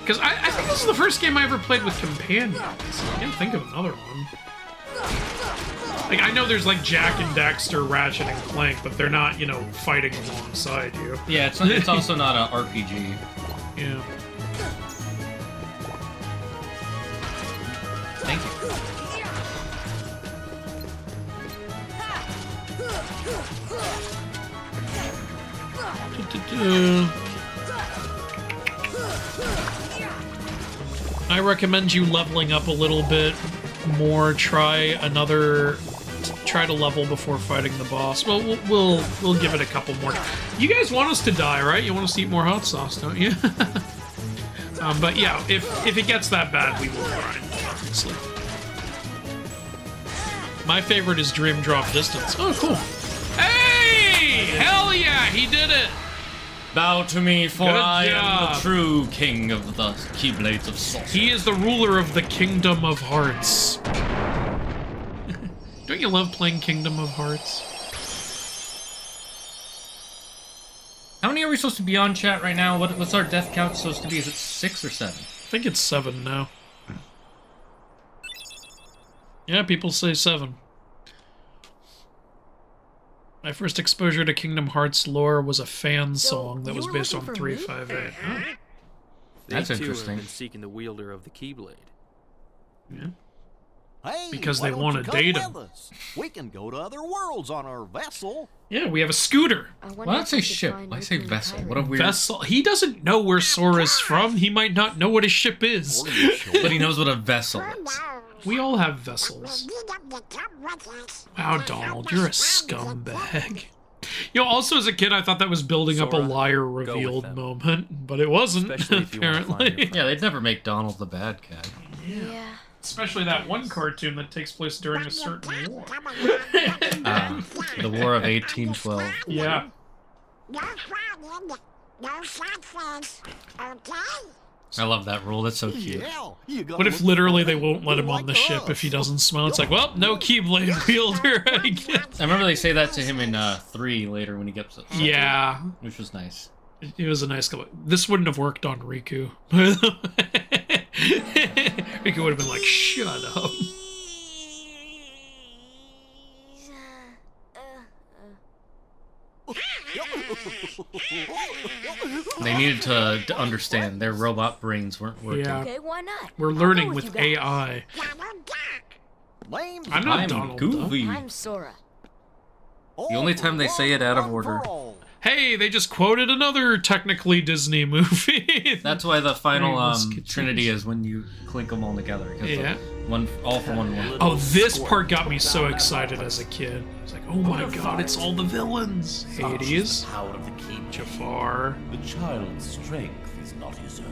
Because I think this is the first game I ever played with companions. I can't think of another one. Like, I know there's like Jak and Daxter, Ratchet and Clank, but they're not, you know, fighting alongside you. Yeah, it's also not an RPG. Yeah. Thank you. I recommend you leveling up a little bit more. Try to level before fighting the boss. Well, we'll give it a couple more. You guys want us to die, right? You want us to eat more hot sauce, don't you? But yeah, if it gets that bad, we will grind, obviously. My favorite is Dream Drop Distance. Oh, cool. Hey! Hell yeah, he did it! Bow to me, for Good I job. am the true king of the Keyblades of Sauces. He is the ruler of the Kingdom of Hearts. Don't you love playing Kingdom of Hearts? How many are we supposed to be on, chat, right now? What's our death count supposed to be? Is it 6 or 7? I think it's 7 now. Yeah, people say 7. My first exposure to Kingdom Hearts lore was a fan song that was based on 358. Oh. That's They too interesting. have been seeking the wielder of the Keyblade. Yeah. Hey, Because why they don't wanna you come date with 'em. us? We can go to other worlds on our vessel. Yeah, we have a scooter. Why not say ship? Why say vessel? What a weird... Vessel. He doesn't know where Sora's from. He might not know what a ship is. But he knows what a vessel is. We all have vessels. Wow, Donald, you're a scumbag. You know, also as a kid, I thought that was building up a Sora, liar go with revealed them. moment, but it wasn't, Especially if you wanna find apparently. your Yeah, they'd never make Donald the bad guy. Yeah. Especially that one cartoon that takes place during a certain war. The War of 1812. Yeah. No problem. No sausage. Okay? I love that rule. That's so cute. Yeah, you gotta What if look literally for they won't let him on like the ship us. if he doesn't smell? It's like, well, no Keyblade wielder, I guess. I remember they say that to him in 3 later when he gets upset. Yeah. Which was nice. He was a nice guy. This wouldn't have worked on Riku. By the way. Riku would have been like, shut up. They needed to understand their robot brains weren't working. Yeah. Okay, why not? We're I'll learning go with you guys. AI. Name's I'm not I'm Donald Duck. Goofy. I'm Sora. The only time they say it out of order. Hey, they just quoted another technically Disney movie. That's why the final Musketeers. trinity is when you clink them all together. 'cause Yeah. All for one. Oh, this part got me so excited as a kid. I was like, oh my god, it's all the villains. Hades, Power of the king. Jafar, The child's strength is not his own.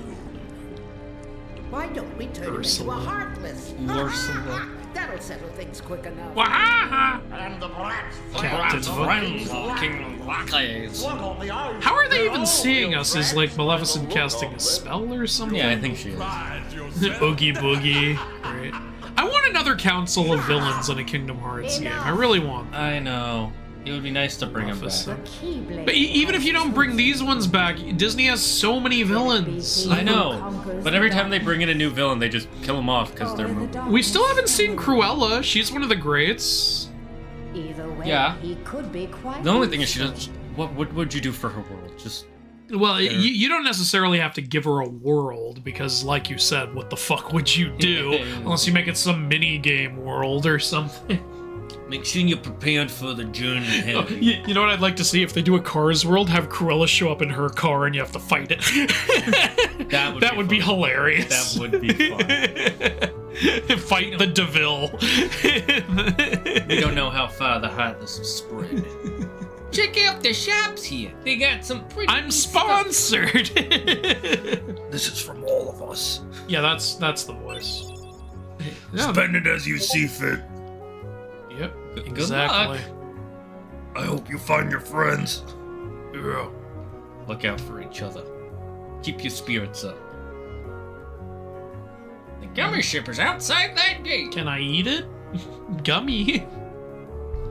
Why don't we turn him into a Ursula. heartless? Ursula. That'll settle things quick enough. Wahaha! And the brats Captain Friends of King Lackleys. What on the ice? How are they even seeing us? Is like Maleficent casting a spell or something? Yeah, I think she is. Oogie Boogie. Great. I want another council of villains in a Kingdom Hearts game. I really want that. I know. It would be nice to bring them back. But even if you don't bring these ones back, Disney has so many villains. I know. But every time they bring in a new villain, they just kill them off because they're moving. We still haven't seen Cruella. She's one of the greats. Either way, Yeah. he could be quite The only thing is she doesn't. What would you do for her world? Just Well, you don't necessarily have to give her a world because, like you said, what the fuck would you do unless you make it some mini game world or something? make sure you're prepared for the journey ahead. You know what I'd like to see if they do a Cars world? Have Cruella show up in her car and you have to fight it. That would be hilarious. That would be fun. Fight the DeVille. We don't know how far the heartless will spread. Check out the shops here. They got some pretty. I'm sponsored. This is from all of us. Yeah, that's the voice. Spend it as you see fit. Yep. Good Exactly. luck. I hope you find your friends. Yeah. Look out for each other. Keep your spirits up. The gummy ship is outside that gate. Can I eat it? Gummy.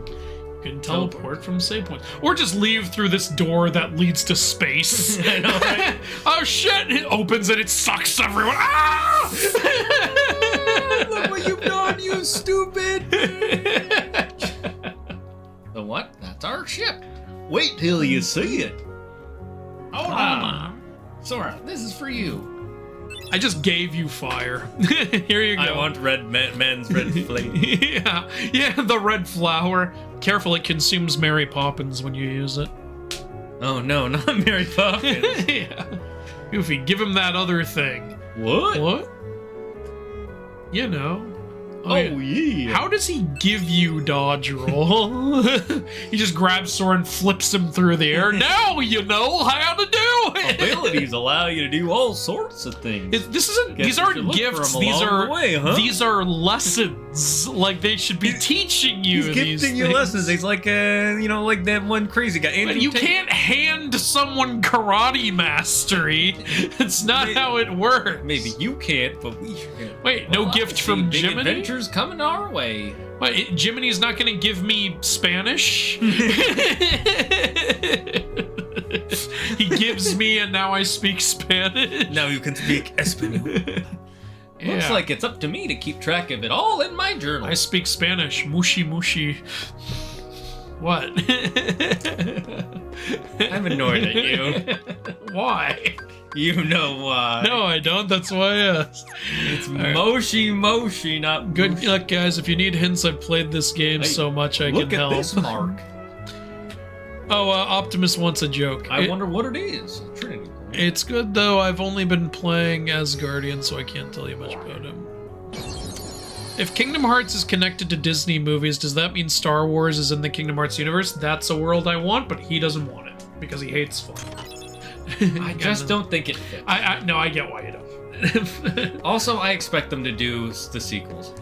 You can teleport from save points. Or just leave through this door that leads to space. I know, right? Oh shit! It opens and it sucks everyone. Ah! Look what you've done, you stupid! The what? That's our ship. Wait till you see it. Hold on. Sora, this is for you. I just gave you fire. Here you go. I want man's red flame. yeah, the red flower. Careful, it consumes Mary Poppins when you use it. Oh no, not Mary Poppins. Yeah. Goofy, give him that other thing. What? What? You know. Oh yeah. How does he give you dodge roll? He just grabs Sora and flips him through the air. Now you know how to do it. Abilities allow you to do all sorts of things. This isn't. Guess These you should aren't look for gifts. 'em These along are the way, huh? these are lessons. Like they should be teaching you. He's these gifting you things. lessons. He's like, like that one crazy guy. Andrew But you Tate. can't hand someone karate mastery. It's not how it works. Maybe you can't, but we can. Wait, no gift from Big Jiminy? adventures coming our way. Wait, Jiminy's not going to give me Spanish? He gives me and now I speak Spanish? Now you can speak Espanol. Looks like it's up to me to keep track of it all in my journal. I speak Spanish. Mushi mushi. What? I'm annoyed at you. Why? You know why. No, I don't. That's why I asked. It's moshi, not Good moshi. luck, guys. If you need hints, I've played this game so much I can Look at help. this mark. Oh, Optimus wants a joke. I wonder what it is. Trinity. It's good, though. I've only been playing as Guardian, so I can't tell you much about him. If Kingdom Hearts is connected to Disney movies, does that mean Star Wars is in the Kingdom Hearts universe? That's a world I want, but he doesn't want it because he hates fun. I just don't think it fits. No, I get why you don't. Also, I expect them to do the sequels.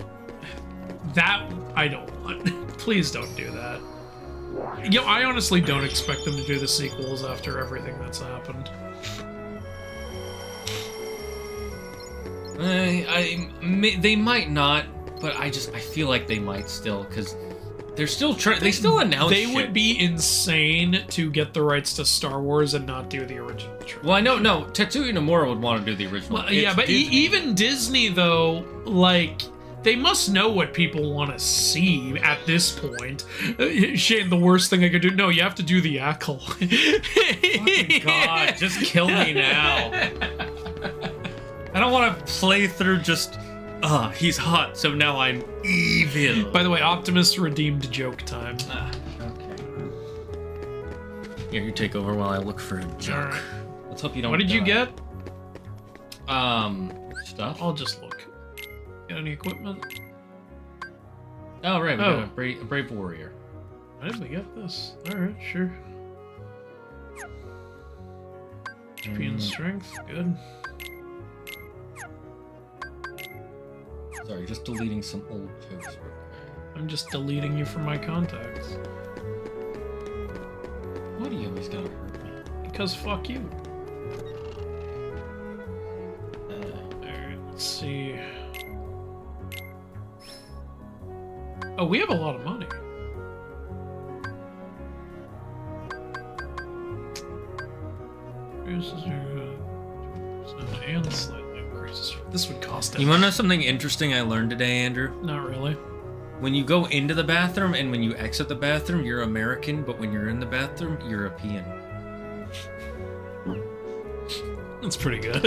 That I don't want. Please don't do that. I honestly don't expect them to do the sequels after everything that's happened. They might not, but I feel like they might still, because they're still trying. They still announce. They shit. would be insane to get the rights to Star Wars and not do the original trilogy. Well, I know. No, Tetsuya Nomura would want to do the original. Well, yeah, but even Disney, though, like, they must know what people want to see at this point. Shane, the worst thing I could do. No, you have to do the Acolyte. Fucking God, just kill me now. I don't want to play through just. He's hot, so now I'm evil. By the way, Optimus redeemed joke time. Okay. Here, you take over while I look for a junk. Alright. Let's hope you don't. What did you die. get? Stuff. I'll just look. Got any equipment? Oh, right. We got a brave warrior. Why did we get this? Alright, sure. HP and strength, good. Sorry, just deleting some old posts. I'm just deleting you from my contacts. Why do you always gotta hurt me? Because fuck you. Alright, let's see. Oh, we have a lot of money. And slightly increases. This would cost it. You wanna know something interesting I learned today, Andrew? Not really. When you go into the bathroom and when you exit the bathroom, you're American, but when you're in the bathroom, European. That's pretty good.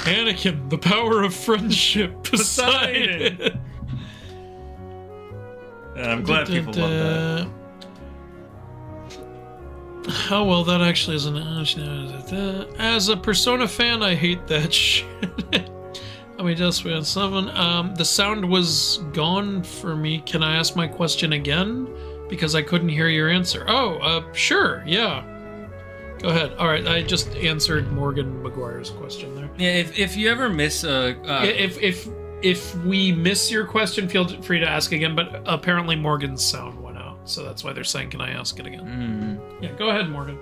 Anakin, the power of friendship. Poseidon. I'm glad people love that. Oh, well, that actually isn't... As a Persona fan, I hate that shit. Let me just wait on 7. The sound was gone for me. Can I ask my question again? Because I couldn't hear your answer. Oh, sure, yeah. Go ahead. All right, I just answered Morgan McGuire's question there. Yeah, if you ever miss a... If we miss your question, feel free to ask again, but apparently Morgan's sound went out, so that's why they're saying, can I ask it again? Yeah, go ahead, Morgan.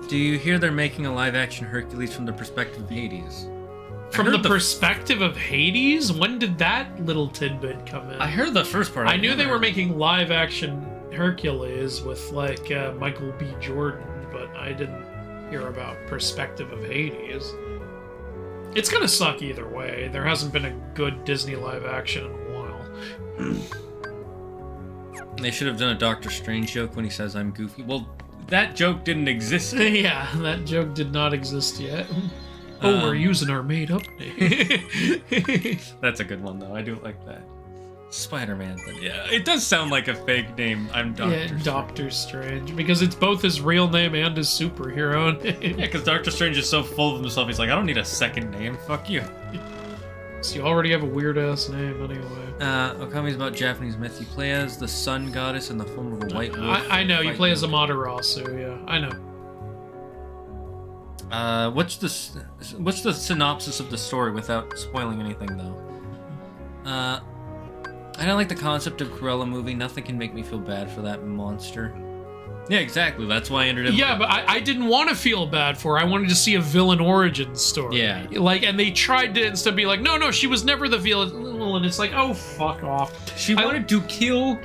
Do you hear they're making a live-action Hercules from the perspective of Hades? From the perspective of Hades? When did that little tidbit come in? I heard the first part. I knew they were making live-action Hercules with, like, Michael B. Jordan, but I didn't hear about perspective of Hades. It's gonna suck either way. There hasn't been a good Disney live-action in a while. They should have done a Doctor Strange joke when he says, I'm goofy. Well, that joke didn't exist. Yeah, that joke did not exist yet. Oh, we're using our made-up name. That's a good one, though. I do like that. Spider-Man. Yeah, it does sound like a fake name. I'm Doctor Strange. Doctor Strange. Because it's both his real name and his superhero name. Yeah, because Doctor Strange is so full of himself, he's like, I don't need a second name. Fuck you. So you already have a weird-ass name, anyway. Okami's about Japanese myth. You play as the sun goddess in the form of a white wolf. I know, you play as Amaterasu, yeah. I know. What's the synopsis of the story without spoiling anything, though? I don't like the concept of Cruella movie. Nothing can make me feel bad for that monster. Yeah, exactly. That's why I entered it. Yeah, but I didn't want to feel bad for her. I wanted to see a villain origin story. Yeah. Like, and they tried to instead be like, no, she was never the villain. It's like, oh, fuck off. She wanted to kill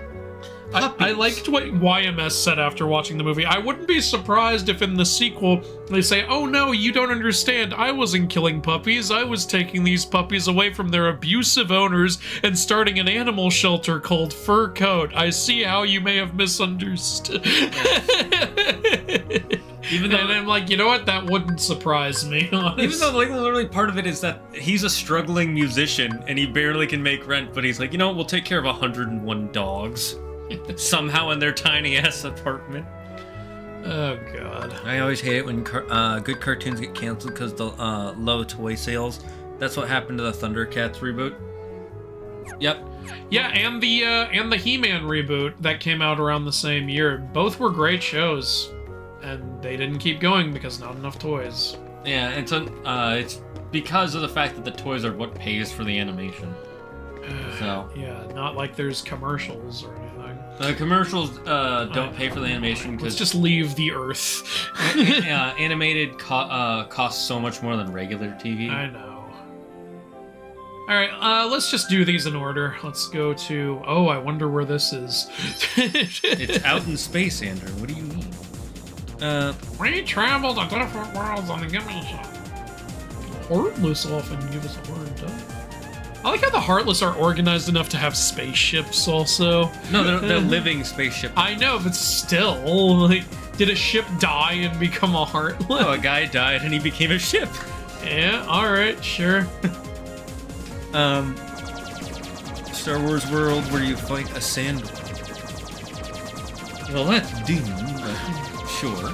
puppies. I liked what YMS said after watching the movie. I wouldn't be surprised if in the sequel they say, oh no, you don't understand. I wasn't killing puppies. I was taking these puppies away from their abusive owners and starting an animal shelter called Fur Coat. I see how you may have misunderstood. Even though, and I'm like, you know what? That wouldn't surprise me. Honestly. Even though, like, literally part of it is that he's a struggling musician and he barely can make rent, but he's like, you know what? We'll take care of 101 dogs. Somehow in their tiny ass apartment. Oh god. I always hate it when good cartoons get canceled because the low toy sales. That's what happened to the Thundercats reboot. Yep. Yeah, and the He-Man reboot that came out around the same year. Both were great shows, and they didn't keep going because not enough toys. Yeah, and so it's because of the fact that the toys are what pays for the animation. So yeah, not like there's commercials or anything. The commercials don't pay for the animation because let's just leave the earth. Animated costs so much more than regular TV. I know. All right, let's just do these in order. Let's go to. Oh, I wonder where this is. It's out in space, Andrew. What do you mean? We travel to different worlds on the given shot. Heartless often give us a hard time. I like how the Heartless are organized enough to have spaceships also. No, they're living spaceships. I know, but still, like, did a ship die and become a Heartless? Oh, a guy died and he became a ship. Yeah, alright, sure. Star Wars World where you fight a sand. Well, that's Doom, but sure.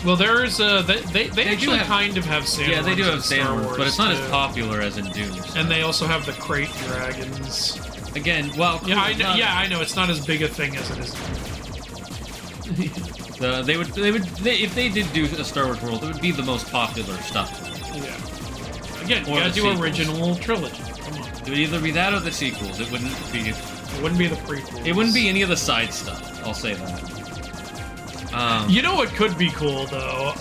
Well, there is a they actually kind of have sand. Yeah, they do worms have in Star sand worms, Wars, but it's not too. as popular as in Doom. So. And they also have the crate dragons. Again, well, cool, yeah, I know. It's not as big a thing as it is. They would if they did do a Star Wars World, it would be the most popular stuff. Yeah. Again, you Or gotta the do sequels. original trilogy. Come on. It would either be that or the sequels. It wouldn't be. It wouldn't be the prequels. It wouldn't be any of the side stuff. I'll say that. You know what could be cool though?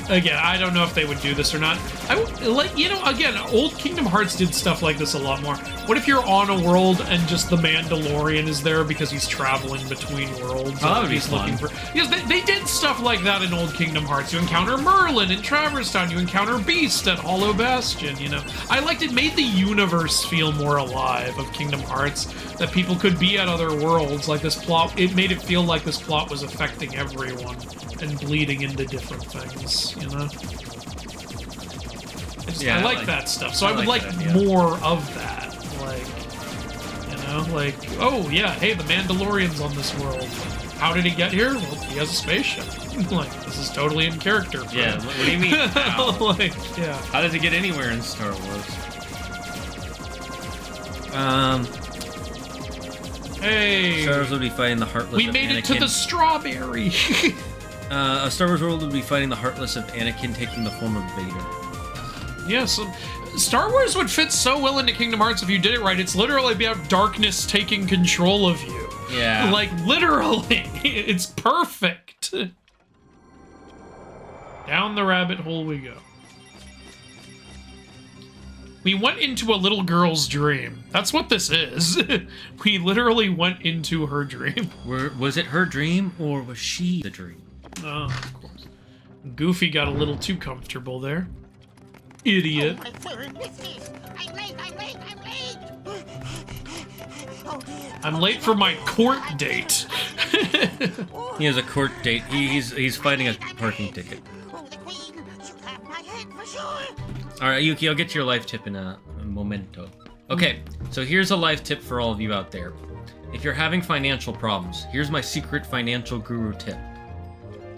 Again, I don't know if they would do this or not. Again, old Kingdom Hearts did stuff like this a lot more. What if you're on a world and just the Mandalorian is there because he's traveling between worlds? Oh, that would be he's fun. Because they did stuff like that in old Kingdom Hearts. You encounter Merlin in Traverse Town. You encounter Beast at Hollow Bastion, you know. I liked it. Made the universe feel more alive of Kingdom Hearts. That people could be at other worlds. Like this plot, it made it feel like this plot was affecting everyone and bleeding into different things, you know? I like that stuff, so I would like more of that. Like, you know, like, oh yeah, hey, the Mandalorian's on this world. How did he get here? Well, he has a spaceship. Like, this is totally in character. For him. What do you mean? How? Like, yeah. How does it get anywhere in Star Wars? Hey. Star Wars would be fighting the Heartless We of made Anakin. it to the strawberry. A Star Wars World would be fighting the Heartless of Anakin taking the form of Vader. Yeah, so Star Wars would fit so well into Kingdom Hearts if you did it right. It's literally about darkness taking control of you. Yeah. Like, literally. It's perfect. Down the rabbit hole we go. We went into a little girl's dream. That's what this is. We literally went into her dream. Was it her dream, or was she the dream? Oh, of course. Goofy got a little too comfortable there. Idiot. Oh, my furry misties! I'm late! I'm late for my court date. He has a court date. He's fighting a parking ticket. Oh, the queen! She'll have my head for sure! Alright, Yuki, I'll get to your life tip in a momento. Okay, so here's a life tip for all of you out there. If you're having financial problems, here's my secret financial guru tip.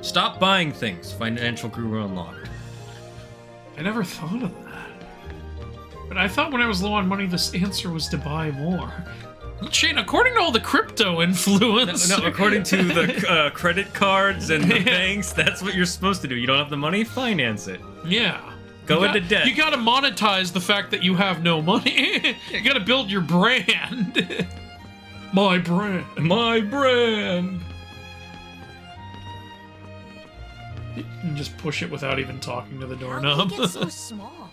Stop buying things. Financial guru unlocked. I never thought of that. But I thought when I was low on money, this answer was to buy more. Shane, according to all the crypto influence... No, according to the credit cards and the banks, that's what you're supposed to do. You don't have the money? Finance it. Yeah. Go into debt. You gotta monetize the fact that you have no money. You gotta build your brand. My brand. My brand. You can just push it without even talking to the How doorknob. did it get so small?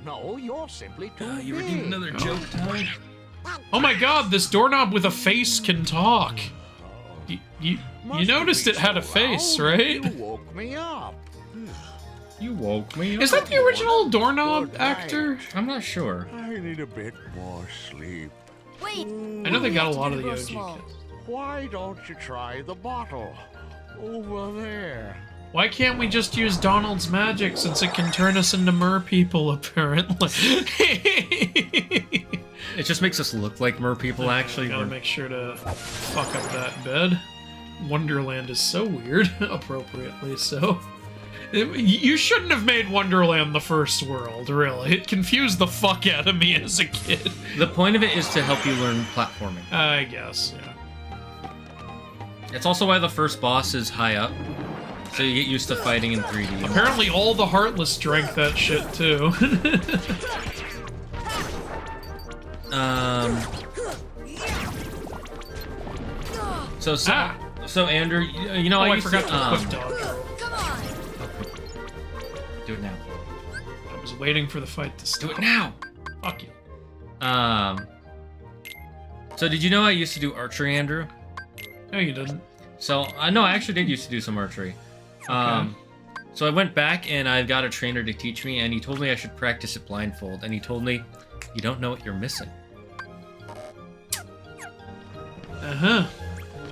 No, you're simply too You were big. doing another joke, Todd? Oh my god, this doorknob with a face can talk. You noticed it had a face, right? You woke me up. You woke me up. Is that the original doorknob actor? I'm not sure. I need a bit more sleep. Wait. I know they got a lot of the Grow OG small. kids. Why don't you try the bottle? Over there. Why can't we just use Donald's magic since it can turn us into mer people, apparently? It just makes us look like mer people, actually. Gotta make sure to fuck up that bed. Wonderland is so weird, appropriately so. You shouldn't have made Wonderland the first world, really. It confused the fuck out of me as a kid. The point of it is to help you learn platforming. I guess, yeah. It's also why the first boss is high up, so you get used to fighting in 3D. Apparently all the Heartless drank that shit, too. So Andrew, you know, I used forgot to, to quick dodge. Come on. Do it now. I was waiting for the fight to start. Do it now. Fuck you. So did you know I used to do archery, Andrew? No, you didn't. So no, I actually did used to do some archery. So I went back and I got a trainer to teach me, and he told me I should practice it blindfold. And he told me, you don't know what you're missing. Uh-huh.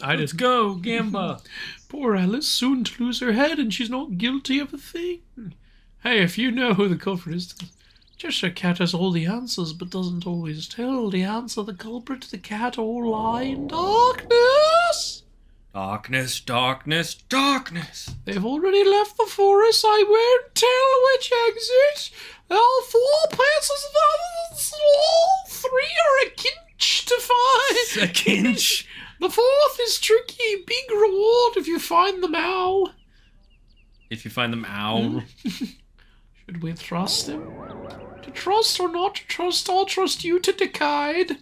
Let's go, Gamba. Poor Alice, soon to lose her head, and she's not guilty of a thing. Hey, if you know who the culprit is, Cheshire Cat has all the answers, but doesn't always tell the answer. The culprit, the cat, all lie in darkness. Darkness, darkness, darkness. They've already left the forest. I won't tell which exit. There are 4 places. All 3 are a kinch to find. A kinch? The 4th is tricky. Big reward if you find them out. If you find them out. Should we trust him? To trust or not to trust, I'll trust you to decide.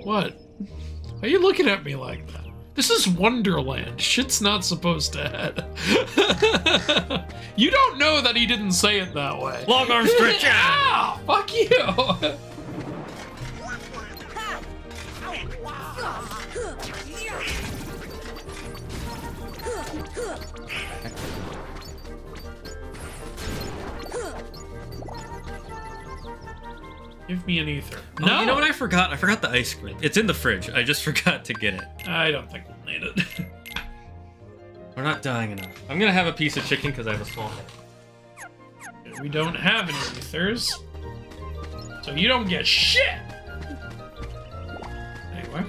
What? Are you looking at me like that? This is Wonderland. Shit's not supposed to head. You don't know that he didn't say it that way. Long arm stretch out! Fuck you! Give me an ether. No, you know what I forgot? I forgot the ice cream. It's in the fridge. I just forgot to get it. I don't think we'll need it. We're not dying enough. I'm gonna have a piece of chicken because I have a small head. We don't have any ethers, so you don't get shit. Anyway,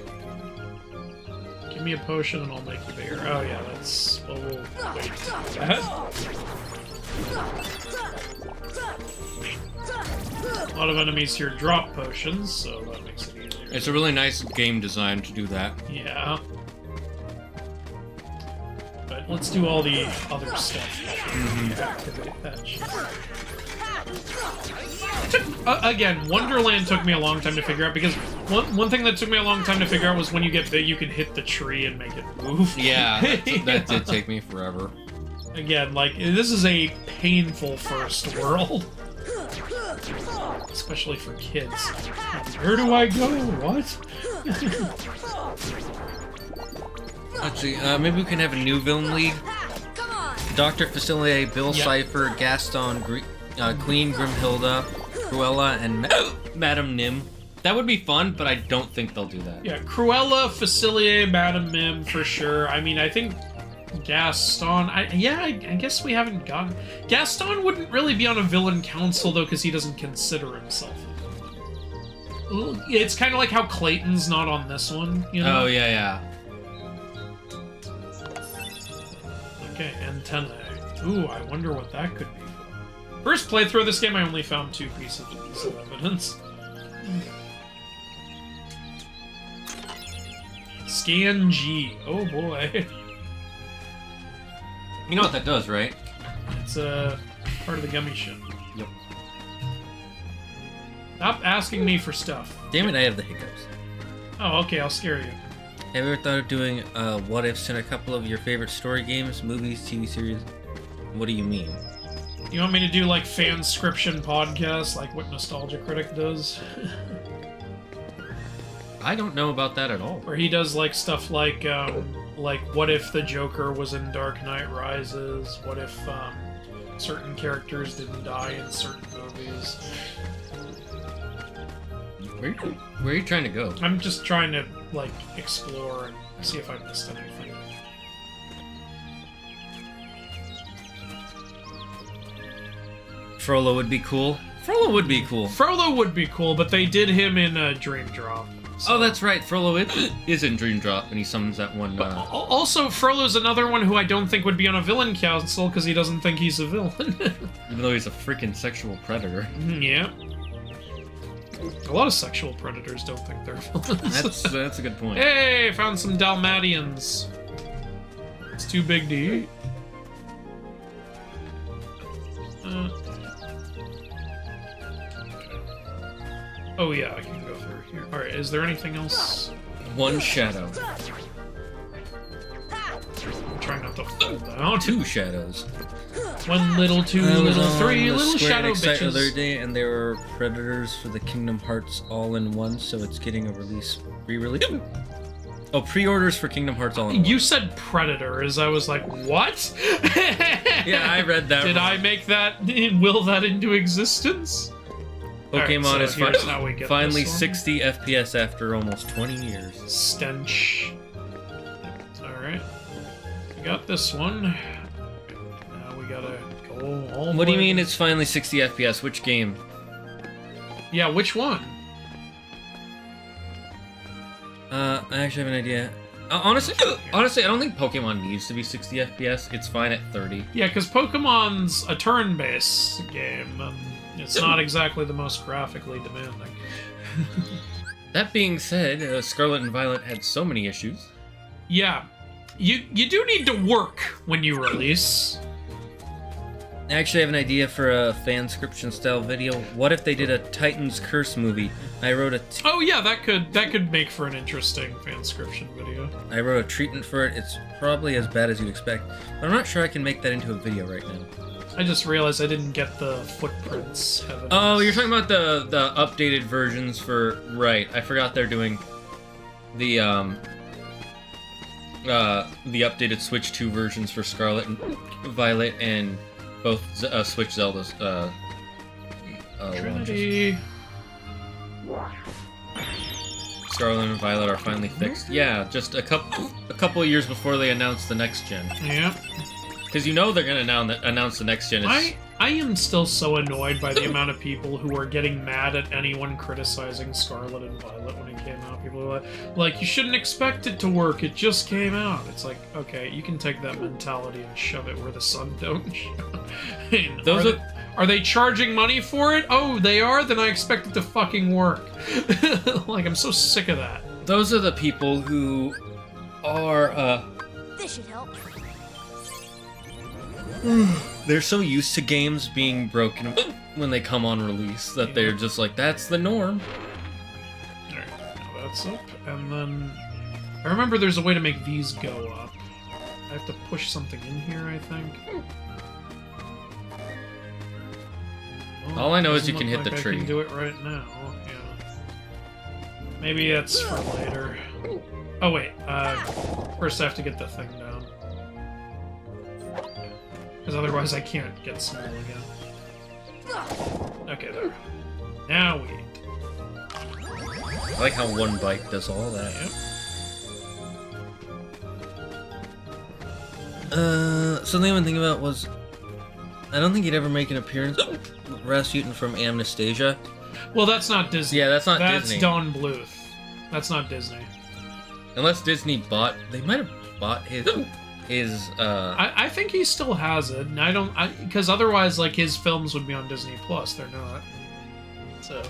give me a potion and I'll make you bigger. Oh yeah, that's. Well, we'll wait to do that. A lot of enemies here drop potions, so that makes it easier. It's a really nice game design to do that. Yeah. But let's do all the other stuff. Activate that shit. Again, Wonderland took me a long time to figure out, because one thing that took me a long time to figure out was when you get big, you can hit the tree and make it move. Yeah, that did take me forever. Again, like, this is a painful first world. Especially for kids. Where do I go? What? Let's see, maybe we can have a new villain league. Dr. Facilier, Bill Cipher, Gaston, Queen Grimhilda, Cruella, and Madame Nim. That would be fun, but I don't think they'll do that. Yeah, Cruella, Facilier, Madame Mim for sure. I mean, I think Gaston, I guess we haven't gotten... Gaston wouldn't really be on a villain council, though, because he doesn't consider himself a villain. It's kind of like how Clayton's not on this one, you know? Oh, yeah. Okay, antennae. Ooh, I wonder what that could be for. First playthrough of this game, I only found 2 pieces of evidence. Scan G. Oh, boy. You know what that does, right? It's part of the gummy ship. Yep. Stop asking me for stuff. Damn it, I have the hiccups. Oh, okay, I'll scare you. Have you ever thought of doing what ifs in a couple of your favorite story games, movies, TV series? What do you mean? You want me to do like fanscription podcasts, like what Nostalgia Critic does? I don't know about that at all. Where he does like stuff like what if the Joker was in Dark Knight Rises? What if certain characters didn't die in certain movies? Where are you trying to go? I'm just trying to like explore and see if I missed anything. Frollo would be cool. Frollo would be cool. Frollo would be cool, but they did him in Dream Drop. So. Oh, that's right. Frollo is in Dream Drop, and he summons that one. Also, Frollo's another one who I don't think would be on a villain council because he doesn't think he's a villain. Even though he's a freaking sexual predator. Yeah. A lot of sexual predators don't think they're villains. That's a good point. Hey, found some Dalmatians. It's too big to eat. Oh yeah, I can go through here. Alright, is there anything else? One shadow. I'm trying not to fall down. 2 shadows. 1 little, 2 little, 3 little shadow bitches. The other day, and there were predators for the Kingdom Hearts all in one, so it's getting a re-release. Oh, pre-orders for Kingdom Hearts all in one. You said predators. I was like, what? Yeah, I read that. Did I make that? Will that into existence? Pokemon right, so is finally 60 FPS after almost 20 years. Stench. Alright. We got this one. Now we gotta go all What do you mean it's finally 60 FPS? Which game? Yeah, which one? I actually have an idea. Honestly, I don't think Pokemon needs to be 60 FPS. It's fine at 30. Yeah, because Pokemon's a turn-based game, and it's not exactly the most graphically demanding. That being said, Scarlet and Violet had so many issues. Yeah, you do need to work when you release. I actually have an idea for a fanscription style video. What if they did a Titan's Curse movie? I wrote a oh yeah, that could make for an interesting fanscription video. I wrote a treatment for it. It's probably as bad as you'd expect, but I'm not sure I can make that into a video right now. I just realized I didn't get the footprints evidence. Oh, you're talking about the updated versions for... Right, I forgot they're doing the updated Switch 2 versions for Scarlet and Violet and both Switch Zelda's Trinity. Scarlet and Violet are finally fixed. Yeah, just a couple of years before they announced the next gen. Yeah. Because you know they're gonna announce the next gen. I am still so annoyed by the amount of people who are getting mad at anyone criticizing Scarlet and Violet when it came out. People are like, you shouldn't expect it to work. It just came out. It's like, okay, you can take that mentality and shove it where the sun don't shine. Are they charging money for it? Oh, they are? Then I expect it to fucking work. Like, I'm so sick of that. Those are the people who are, This should help. they're so used to games being broken when they come on release that they're just like, that's the norm. Alright, now that's up. And then... I remember there's a way to make these go up. I have to push something in here, I think. Well, all I know is you doesn't can hit look the like tree. I can do it right now, yeah. Maybe it's for later. Oh wait, first I have to get the thing down. Because otherwise I can't get small again. Okay, there. Now we eat. I like how one bite does all that. Yep. Something I've been thinking about was... I don't think he'd ever make an appearance with Rasputin from Amnesia. Well, that's not Disney. Yeah, that's not Disney. Disney. That's Don Bluth. That's not Disney. Unless Disney bought... They might have bought his... I think he still has it, and I don't... Because otherwise, like, his films would be on Disney+. They're not. So...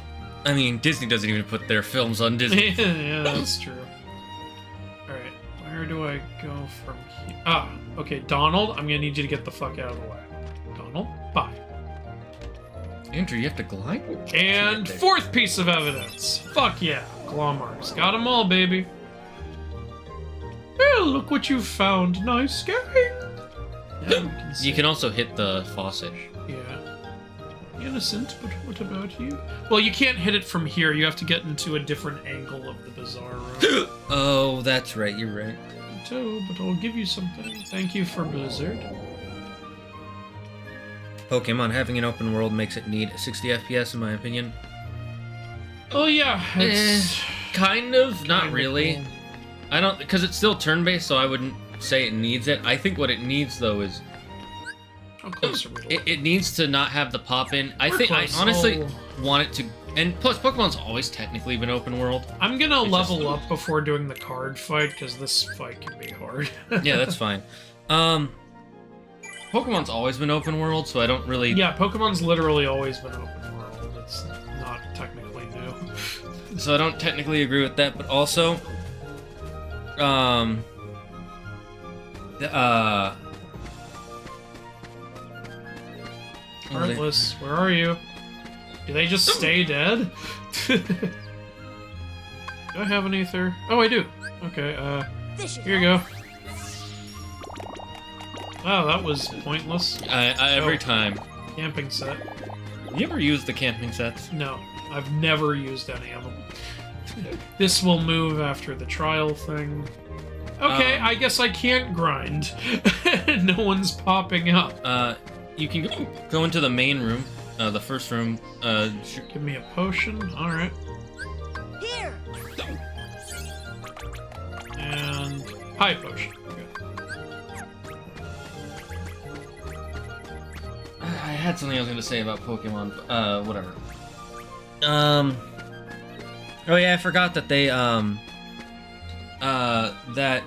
I mean, Disney doesn't even put their films on Disney. Yeah, that's true. Alright, where do I go from here? Ah, okay, Donald, I'm gonna need you to get the fuck out of the way. Donald, bye. Andrew, you have to glide? And fourth piece of evidence. Fuck yeah, claw marks. Got them all, baby. Well, look what you found. Nice game. Yeah, you can also hit the faucet. Yeah. Innocent, but what about you? Well, you can't hit it from here. You have to get into a different angle of the bizarre room. Oh, that's right. You're right. But I'll give you something. Thank you for Blizzard. Pokemon having an open world makes it need 60 FPS, in my opinion. Oh yeah, it's kind of, not really. Cool. I don't, because it's still turn-based, so I wouldn't say it needs it. I think what it needs, though, is... How close are we? It needs to not have the pop-in. I honestly want it to... And plus, Pokemon's always technically been open world. I'm gonna level up before doing the card fight, because this fight can be hard. Yeah, that's fine. Pokemon's always been open world, so I don't really... Yeah, Pokemon's literally always been open world. It's not technically new. So I don't technically agree with that, but also... Heartless, where are you? Do they just stay dead? Do I have an ether? Oh, I do. Okay, here you go. Oh, that was pointless. Every time. Camping set. You ever use the camping sets? No, I've never used any of them. This will move after the trial thing. Okay, I guess I can't grind. No one's popping up. You can go into the main room, the first room. Give me a potion. All right. Here. And high potion. Okay. I had something I was gonna say about Pokemon, whatever. Oh yeah, I forgot that they, that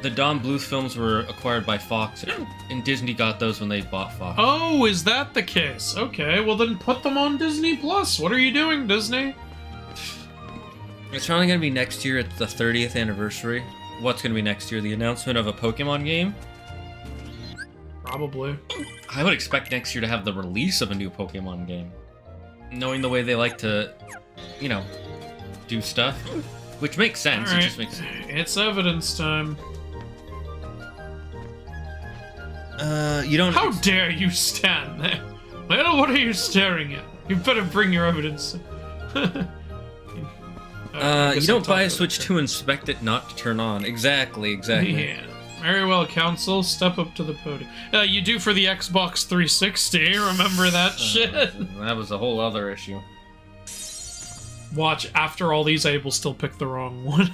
the Don Bluth films were acquired by Fox, and Disney got those when they bought Fox. Oh, is that the case? Okay, well then put them on Disney Plus. What are you doing, Disney? It's probably gonna be next year at the 30th anniversary. What's gonna be next year? The announcement of a Pokemon game? Probably. I would expect next year to have the release of a new Pokemon game. Knowing the way they like to, you know, do stuff. Which makes sense. All right. It just makes sense. It's evidence time. You don't... How dare you stand there? Well, what are you staring at? You better bring your evidence. you don't buy a Switch to inspect it, not to turn on. Exactly. Yeah. Very well, Council. Step up to the podium. You do for the Xbox 360. Remember that shit? That was a whole other issue. Watch, after all these, I will still pick the wrong one.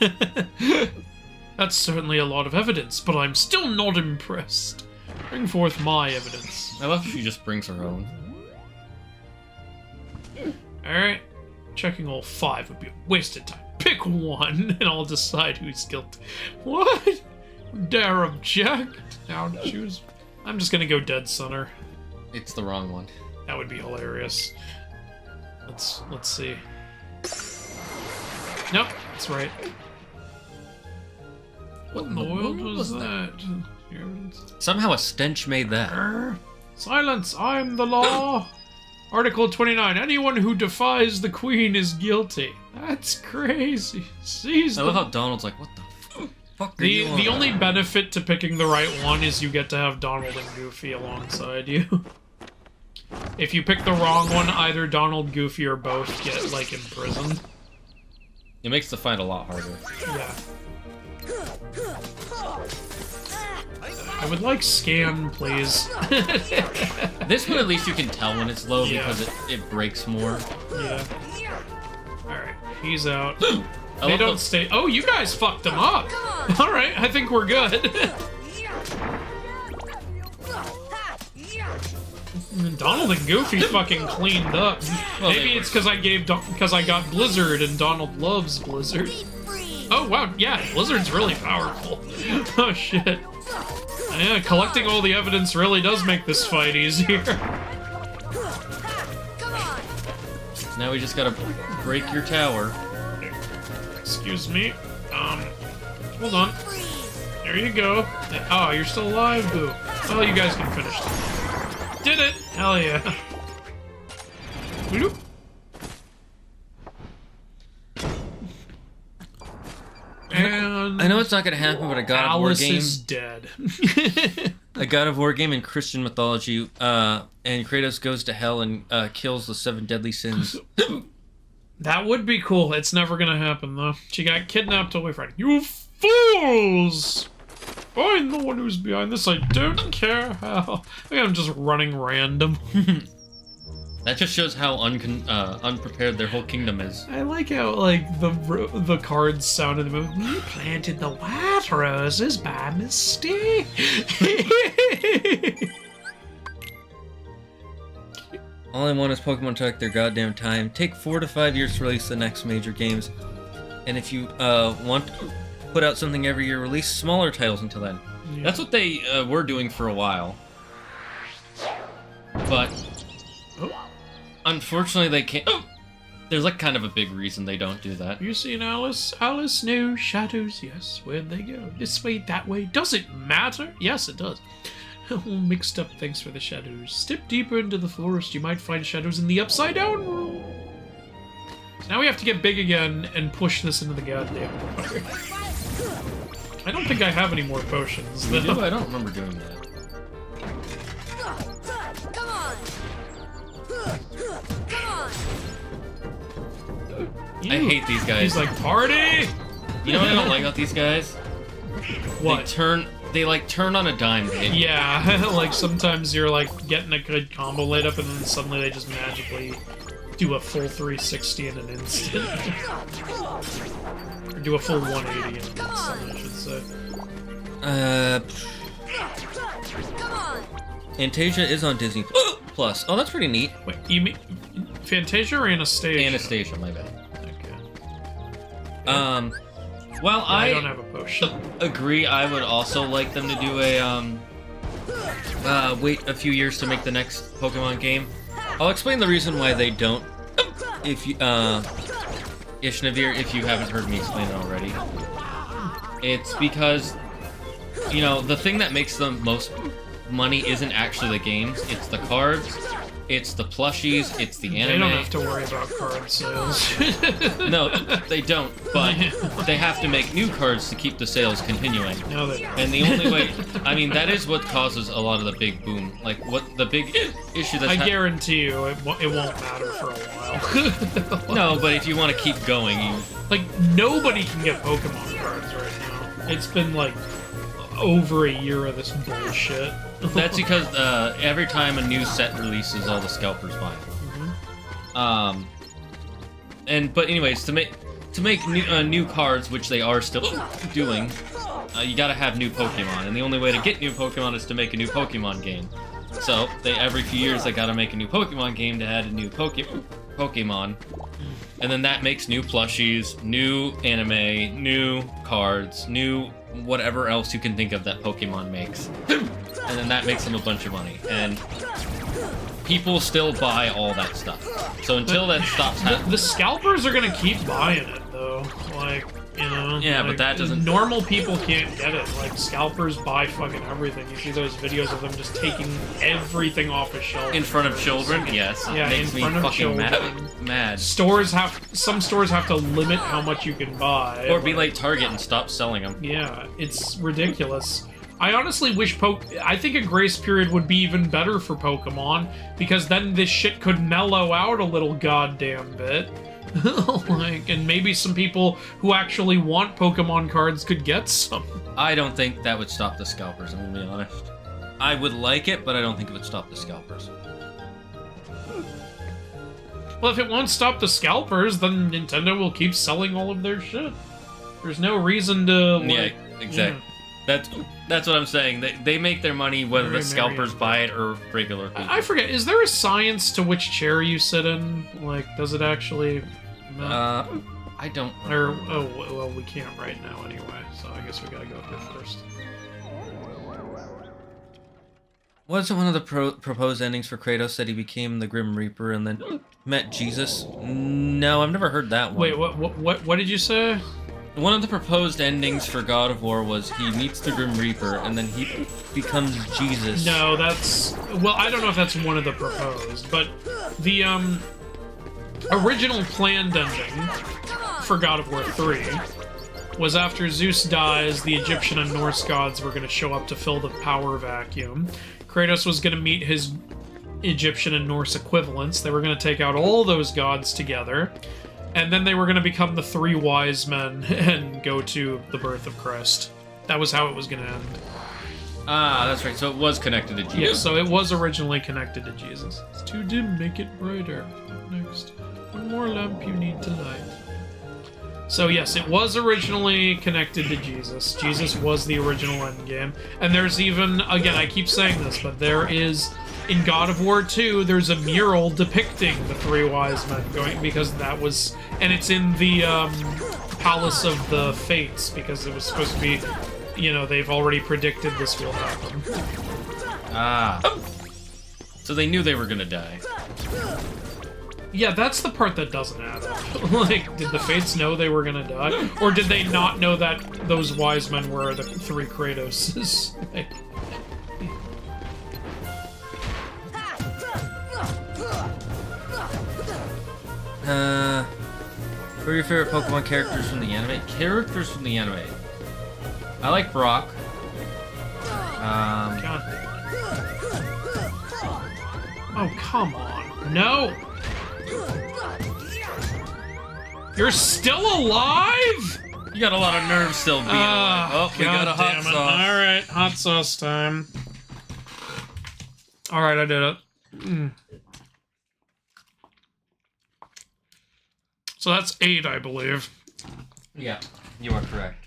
That's certainly a lot of evidence, but I'm still not impressed. Bring forth my evidence. I love if she just brings her own. Alright. Checking all 5 would be a wasted time. Pick one, and I'll decide who's guilty. What? Dare object? Now choose. I'm just gonna go Dead Center. It's the wrong one. That would be hilarious. Let's see. Nope, that's right. What in the world was that? Somehow a stench made that. Silence! I'm the law! Article 29. Anyone who defies the Queen is guilty. That's crazy. I love how Donald's like, what the fuck are you on? The only benefit to picking the right one is you get to have Donald and Goofy alongside you. If you pick the wrong one, either Donald, Goofy, or both get, like, imprisoned. It makes the fight a lot harder. Yeah. I would like scan, please. This one, at least you can tell when it's low because it breaks more. Yeah. Alright, he's out. They don't stay. Oh, you guys fucked him up! Alright, I think we're good. Donald and Goofy fucking cleaned up. Well, maybe it's because I got Blizzard and Donald loves Blizzard. Oh wow, yeah, Blizzard's really powerful. Oh shit. Yeah, collecting all the evidence really does make this fight easier. Now we just gotta break your tower. Excuse me. Hold on. There you go. Oh, you're still alive, boo. Well, you guys can finish this. Did it! Hell yeah. Bloop. And I know it's not gonna happen, but a God of War game is dead. A God of War game in Christian mythology, and Kratos goes to hell and kills the 7 deadly sins. That would be cool. It's never gonna happen though. She got kidnapped away from you fools! Find the one who's behind this. I don't care how. I think I'm just running random. That just shows how unprepared their whole kingdom is. I like how, like, the cards sound in the movie. We planted the white roses by mistake. All I want is Pokemon to take their goddamn time. Take 4 to 5 years to release the next major games. And if you want to put out something every year, release smaller titles until then. Yeah. That's what they were doing for a while. But unfortunately they can't. There's like kind of a big reason they don't do that. You seen Alice? Alice knew shadows, yes. Where'd they go? This way, that way. Does it matter? Yes, it does. All mixed up, thanks for the shadows. Step deeper into the forest, you might find shadows in the upside down room. So now we have to get big again and push this into the goddamn water. I don't think I have any more potions. You do? I don't remember doing that. Come on! I hate these guys. He's like, party! You know what I don't like about these guys? What? They turn on a dime, dude. Yeah, like sometimes you're like getting a good combo laid up and then suddenly they just magically do a full 360 in an instant. Or do a full 180 in an instant, I should say. Come on. Fantasia is on Disney Plus. Oh, that's pretty neat. Wait, you mean Fantasia or Anastasia? Anastasia, my bad. Okay. Well, I don't have a potion. Agree. I would also like them to do a wait a few years to make the next Pokemon game. I'll explain the reason why they don't. If you Ishnavir, if you haven't heard me explain it already, it's because the thing that makes the most money isn't actually the games, it's the cards, it's the plushies, it's the anime. They don't have to worry about card sales. No, they don't, but they have to make new cards to keep the sales continuing. No, they don't. And the only way, I mean, that is what causes a lot of the big boom. Like, what the big issue that's... I guarantee you, it won't matter for a while. No, but if you want to keep going, you... Like, nobody can get Pokemon cards right now. It's been, like, over a year of this bullshit. That's because every time a new set releases, all the scalpers buy it. But anyways, to make new cards, which they are still doing, you gotta have new Pokemon, and the only way to get new Pokemon is to make a new Pokemon game. So every few years they gotta make a new Pokemon game to add a new Pokemon, and then that makes new plushies, new anime, new cards, new whatever else you can think of that Pokemon makes. And then that makes them a bunch of money. And people still buy all that stuff. So until that stops happening... The scalpers are gonna keep buying it, though. Like, Yeah, but that doesn't... Normal people can't get it. Like, scalpers buy fucking everything. You see those videos of them just taking everything off a shelf. In front of children? Yes. Yeah, it makes in front me of fucking children. mad. Some stores have to limit how much you can buy. Or be like Target and stop selling them. Yeah, it's ridiculous. I honestly wish I think a grace period would be even better for Pokemon, because then this shit could mellow out a little goddamn bit. And maybe some people who actually want Pokemon cards could get some. I don't think that would stop the scalpers, I'm gonna be honest. I would like it, but I don't think it would stop the scalpers. Well, if it won't stop the scalpers, then Nintendo will keep selling all of their shit. There's no reason to... Yeah, exactly. Yeah. That's what I'm saying. They make their money whether the scalpers buy it or regular people. I forget, is there a science to which chair you sit in? Like, does it actually... I don't remember. Well, we can't right now anyway, so I guess we gotta go up there first. Wasn't one of the proposed endings for Kratos that he became the Grim Reaper and then met Jesus? No, I've never heard that one. Wait, what did you say? One of the proposed endings for God of War was he meets the Grim Reaper and then he becomes Jesus. No, that's... Well, I don't know if that's one of the proposed, but the, original planned ending for God of War 3 was after Zeus dies, the Egyptian and Norse gods were going to show up to fill the power vacuum. Kratos was going to meet his Egyptian and Norse equivalents. They were going to take out all those gods together. And then they were going to become the three wise men and go to the birth of Christ. That was how it was going to end. Ah, that's right. So it was connected to Jesus. Yeah, so it was originally connected to Jesus. It's too dim, make it brighter. Next. One more lamp you need to light. So yes, it was originally connected to Jesus. Jesus was the original endgame. And there's even, again, I keep saying this, but there is... In God of War 2, there's a mural depicting the three wise men going, because that was, and it's in the Palace of the Fates, because it was supposed to be, they've already predicted this will happen. Ah. So they knew they were gonna die. Yeah, that's the part that doesn't add up. Like, did the Fates know they were gonna die? Or did they not know that those wise men were the three Kratoses? Like, who are your favorite Pokemon characters from the anime? Characters from the anime. I like Brock. God. Oh, come on. No! You're still alive?! You got a lot of nerves still being alive. Oh, we got a hot sauce. Alright, hot sauce time. Alright, I did it. So that's 8, I believe. Yeah, you are correct.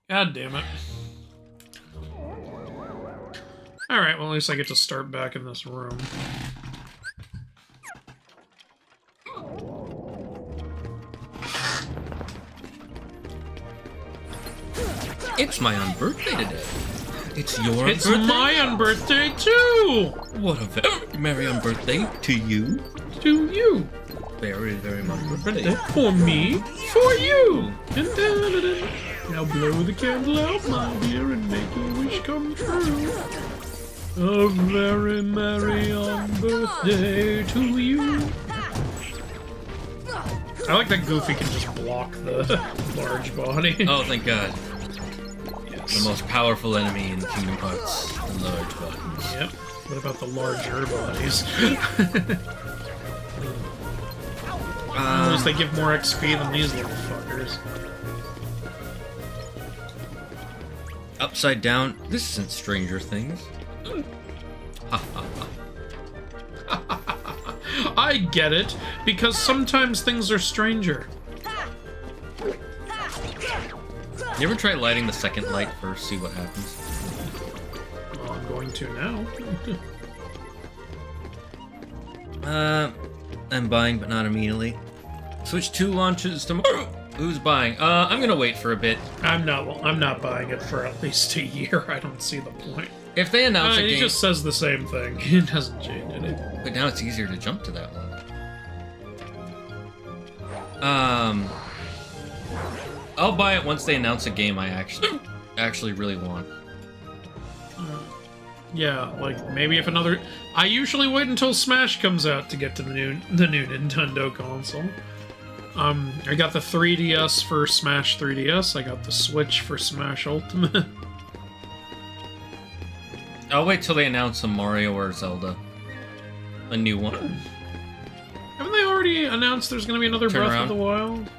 God damn it. Alright, well at least I get to start back in this room. It's my unbirthday today. It's your It's unbirthday? my unbirthday too! What a very merry unbirthday to you. To you. Very, very much birthday. For me, for you. Dun, dun, dun, dun. Now blow the candle out, my dear, and make your wish come true. A very merry unbirthday to you. I like that Goofy can just block the large body. Oh, thank God. Yes. The most powerful enemy in Kingdom Hearts, the large bodies. Yep. What about the larger bodies? At least they give more XP than these little fuckers. Upside down. This isn't Stranger Things. I get it, because sometimes things are stranger. You ever try lighting the second light first, see what happens? Well, I'm going to now. I'm buying, but not immediately. Switch 2 launches tomorrow. Who's buying? I'm gonna wait for a bit. I'm not buying it for at least a year. I don't see the point. If they announce a game... It just says the same thing. It doesn't change anything. But now it's easier to jump to that one. I'll buy it once they announce a game I actually really want. Yeah, like maybe if another... I usually wait until Smash comes out to get to the new Nintendo console. I got the 3DS for Smash 3DS. I got the Switch for Smash Ultimate. I'll wait till they announce a Mario or Zelda. A new one. Haven't they already announced there's going to be another Turn Breath around. of the Wild?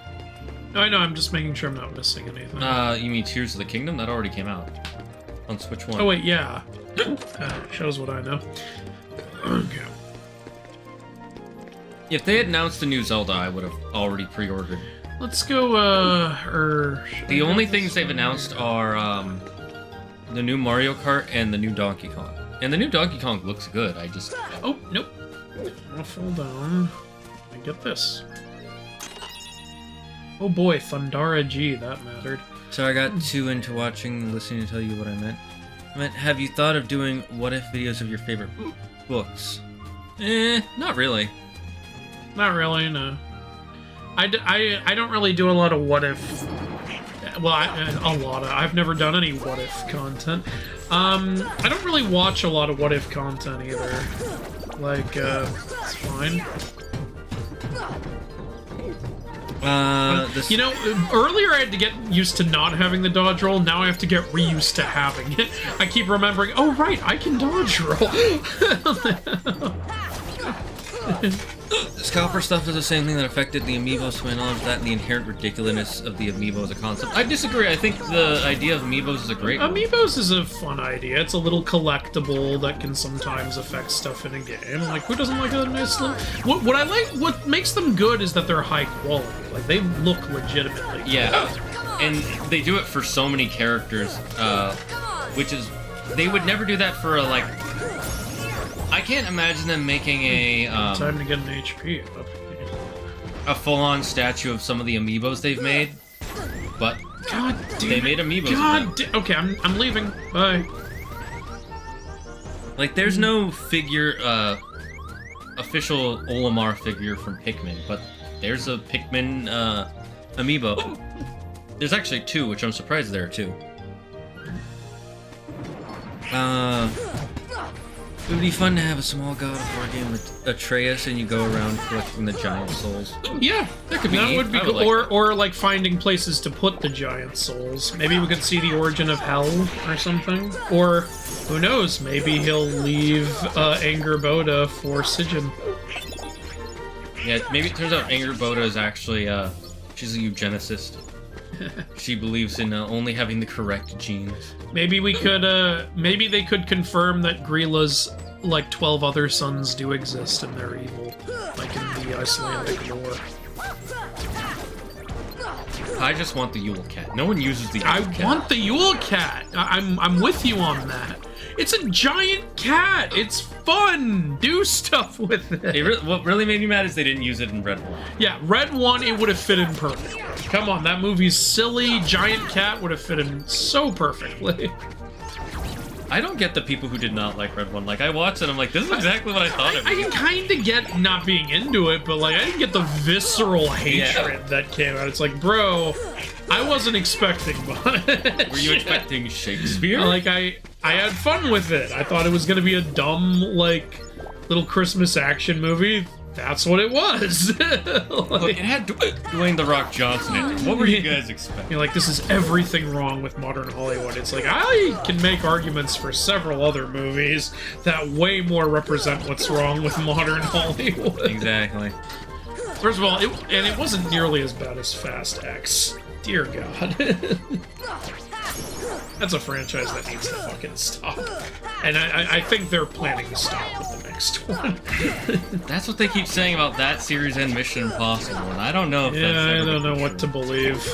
No, I know, I'm just making sure I'm not missing anything. You mean Tears of the Kingdom? That already came out. On Switch 1. Oh wait, yeah. Shows what I know. Okay. If they had announced the new Zelda, I would have already pre-ordered. Let's go, The only things they've announced are, the new Mario Kart and the new Donkey Kong. And the new Donkey Kong looks good, I just... Oh, nope. I'm gonna fall down. I get this. Oh boy, Thundara G, that mattered. So I got too into listening to tell you what I meant. I meant, have you thought of doing what-if videos of your favorite books? Not really. Not really, no. I don't really do a lot of what-if... Well, I've never done any what-if content. I don't really watch a lot of what-if content either. Like, it's fine. You know, earlier I had to get used to not having the dodge roll, now I have to get reused to having it. I keep remembering, oh right, I can dodge roll! This copper stuff is the same thing that affected the amiibo, so I acknowledge that and the inherent ridiculousness of the amiibo as a concept. I disagree, I think the idea of amiibos is a great one. Amiibos is a fun idea. It's a little collectible that can sometimes affect stuff in a game. Like, who doesn't like a nice little... What I like, what makes them good is that they're high quality. Like, they look legitimately good. Yeah, and they do it for so many characters, which is... They would never do that for a, like... I can't imagine them making a, Time to get an HP up. A full-on statue of some of the amiibos they've made, but God damn they made amiibos. Okay, I'm leaving. Bye. Like, there's no figure, official Olimar figure from Pikmin, but there's a Pikmin, amiibo. There's actually 2, which I'm surprised there are 2. It would be fun to have a small God of War game with Atreus and you go around collecting the giant souls. Yeah, that could be that neat. would be cool. Like or like finding places to put the giant souls. Maybe we could see the origin of hell or something. Or who knows? Maybe he'll leave Angerboda for Sigyn. Yeah, maybe it turns out Angerboda is actually she's a eugenicist. She believes in only having the correct genes. Maybe we could, maybe they could confirm that Grila's, like, 12 other sons do exist and they're evil. Like in the Icelandic lore. I just want the Yule Cat. No one uses the Yule Cat. I want the Yule Cat. I'm with you on that. It's a giant cat. It's fun. Do stuff with it. What really made me mad is they didn't use it in Red 1. Yeah, Red 1, it would have fit in perfectly. Come on, that movie's silly. Giant cat would have fit in so perfectly. I don't get the people who did not like Red 1. Like, I watched it, I'm like, this is exactly what I thought it was. I can kind of get not being into it, but, like, I didn't get the visceral hatred that came out. It's like, bro, I wasn't expecting much. Were you expecting Shakespeare? Like, I had fun with it. I thought it was going to be a dumb, like, little Christmas action movie. That's what it was. Look, it had Dwayne "The Rock" Johnson in it. What were you guys expecting? You're like, this is everything wrong with modern Hollywood. It's like, I can make arguments for several other movies that way more represent what's wrong with modern Hollywood. Exactly. First of all, it wasn't nearly as bad as Fast X. Dear God. That's a franchise that needs to fucking stop. And I think they're planning to stop with the next one. That's what they keep saying about that series and Mission Impossible, and I don't know if that's I don't know true. what to believe.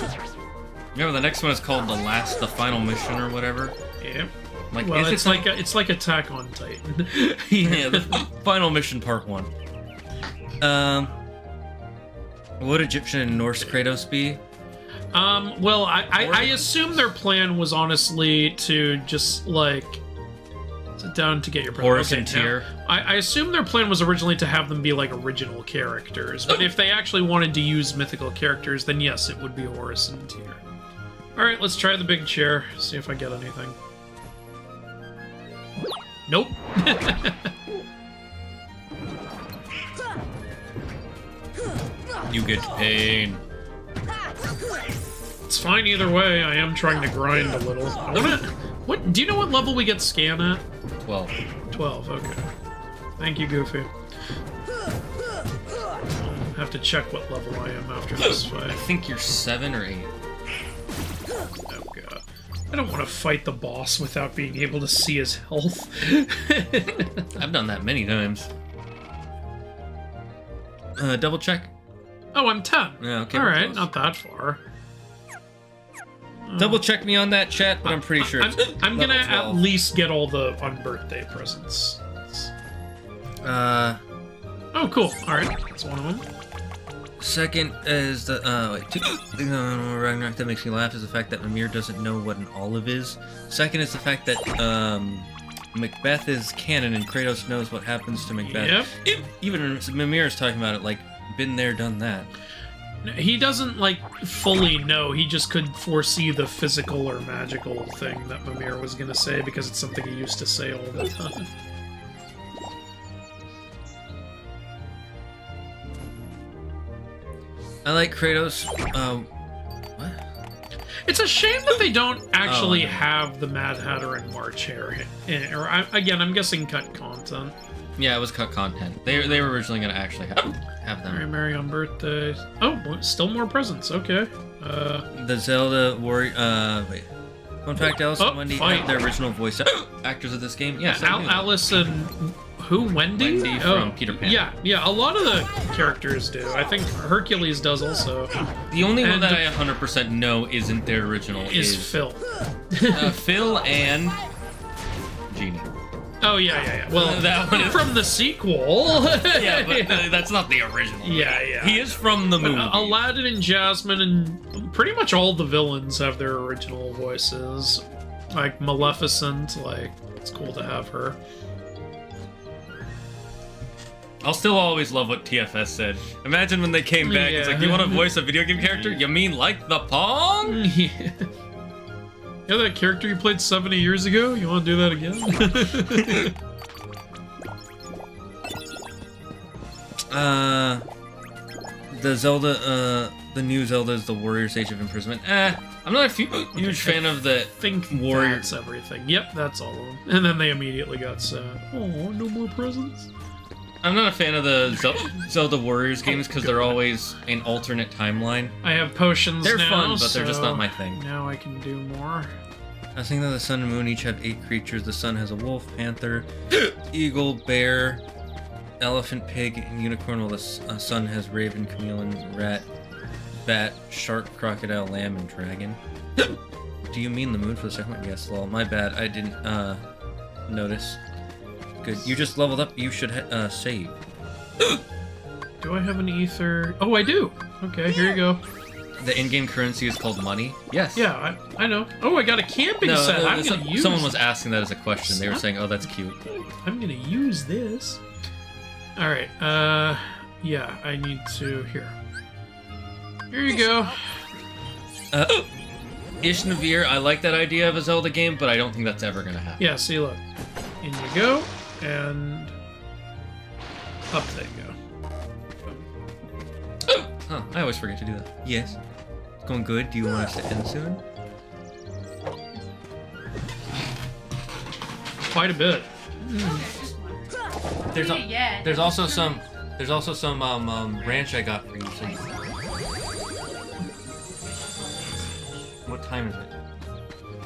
Remember, the next one is called The Final Mission or whatever? Yeah. Like, Well, it's like Attack on Titan. Yeah, the Final Mission Part 1. Would Egyptian and Norse Kratos be? Well, I assume their plan was honestly to just, like, sit down to get your... Horus and Tyr. I assume their plan was originally to have them be, like, original characters, but if they actually wanted to use mythical characters, then yes, it would be Horus and Tyr. Alright, let's try the big chair, see if I get anything. Nope. You get pain. It's fine either way. I am trying to grind a little. What? Do you know what level we get scan at? 12. 12. Okay. Thank you, Goofy. I'll have to check what level I am after this fight. I think you're 7 or 8. Oh god. I don't want to fight the boss without being able to see his health. I've done that many times. Double check. Oh, I'm 10. Yeah, okay. Alright, not that far. Double check me on that, chat, but I'm pretty sure it's I'm gonna level 12. at least get all the unbirthday presents. Oh, cool. Alright, that's one of them. Second is the, Ragnarok that makes me laugh is the fact that Mimir doesn't know what an olive is. Second is the fact that, Macbeth is canon and Kratos knows what happens to Macbeth. Yep. Even Mimir is talking about it, like, been there, done that. He doesn't, like, fully know. He just could foresee the physical or magical thing that Mimir was gonna say because it's something he used to say all the time. I like Kratos, what? It's a shame that they don't actually have the Mad Hatter and March Hare. Again, I'm guessing cut content. Yeah, it was cut content. They were originally gonna actually have them. Very merry on birthdays. Oh, still more presents. Okay. The Zelda Warrior. Wait. Fun fact: Alice and Wendy have their original voice actors of this game. Yes, Alice and who? Wendy? Wendy from Peter Pan. Yeah. A lot of the characters do. I think Hercules does also. The only one that I 100% know isn't their original is Phil. Phil and Genie. Oh yeah. Well, that one is from the sequel. Yeah, but that's not the original. Yeah. He is from the movie. Aladdin and Jasmine and pretty much all the villains have their original voices. Like Maleficent, like it's cool to have her. I'll still always love what TFS said. Imagine when they came back, it's like, you want to voice a video game character? You mean like the Pong? Yeah. You know that character you played 70 years ago? You want to do that again? The Zelda, the new Zelda is the Warrior's Age of Imprisonment. I'm not a huge fan of the Warrior. That's everything. Yep, that's all of them. And then they immediately got sad. Oh, no more presents? I'm not a fan of the Zelda Warriors games because they're always an alternate timeline. I have potions They're now, fun, but they're just not my thing. Now I can do more. I think that the sun and moon each have 8 creatures. The sun has a wolf, panther, eagle, bear, elephant, pig, and unicorn, while the sun has raven, chameleon, rat, bat, shark, crocodile, lamb, and dragon. Do you mean the moon for the second one? Yes, lol. My bad. I didn't notice. Good. You just leveled up. You should save. Do I have an ether? Oh, I do. Okay, here you go. The in-game currency is called money. Yes. Yeah, I know. Oh, I got a camping set. I'm gonna use. Someone was asking that as a question. They were saying, "Oh, that's cute." I'm gonna use this. All right. Yeah, I need to. Here you go. Ishnavir, I like that idea of a Zelda game, but I don't think that's ever gonna happen. Yeah. See, look. In you go, and up they go. Oh, I always forget to do that. Yes. It's going good. Do you want us to end soon? Quite a bit. There's also some ranch I got for you. So what time is it?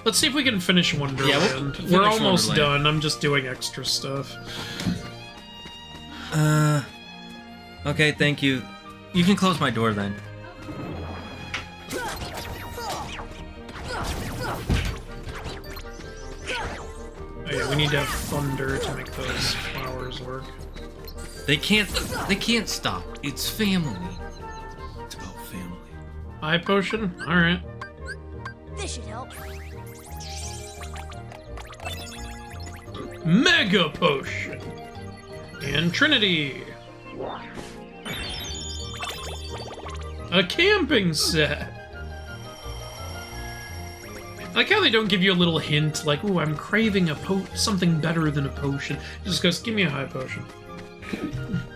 Let's see if we can finish Wonderland. Yeah, we're almost done. I'm just doing extra stuff. Okay, thank you. You can close my door then. Oh yeah, we need to have thunder to make those flowers work. They can't stop. It's family. It's about family. Eye potion? Alright. This should help. Mega potion! And Trinity! A camping set! I like how they don't give you a little hint, like, ooh, I'm craving something better than a potion. It just goes, give me a high potion.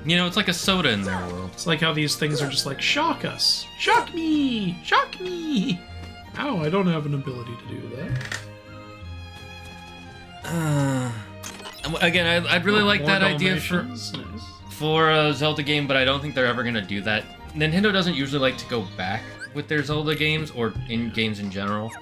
You know, it's like a soda in their world. It's like how these things are just like, shock us! Shock me! Shock me! Ow, I don't have an ability to do that. Again, I'd really like that idea for a Zelda game, but I don't think they're ever gonna do that. Nintendo doesn't usually like to go back with their Zelda games, or in games in general.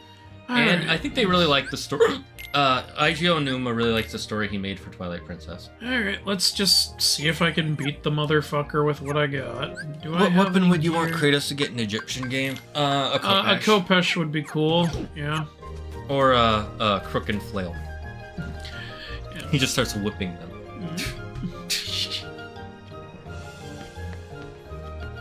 And I think they really like the story. Igeo Onuma really likes the story he made for Twilight Princess. Alright, let's just see if I can beat the motherfucker with what I got. What weapon would you want Kratos to get in an Egyptian game? A Kopesh. A Kopesh would be cool, yeah. Or a crook and flail. Yeah. He just starts whipping them.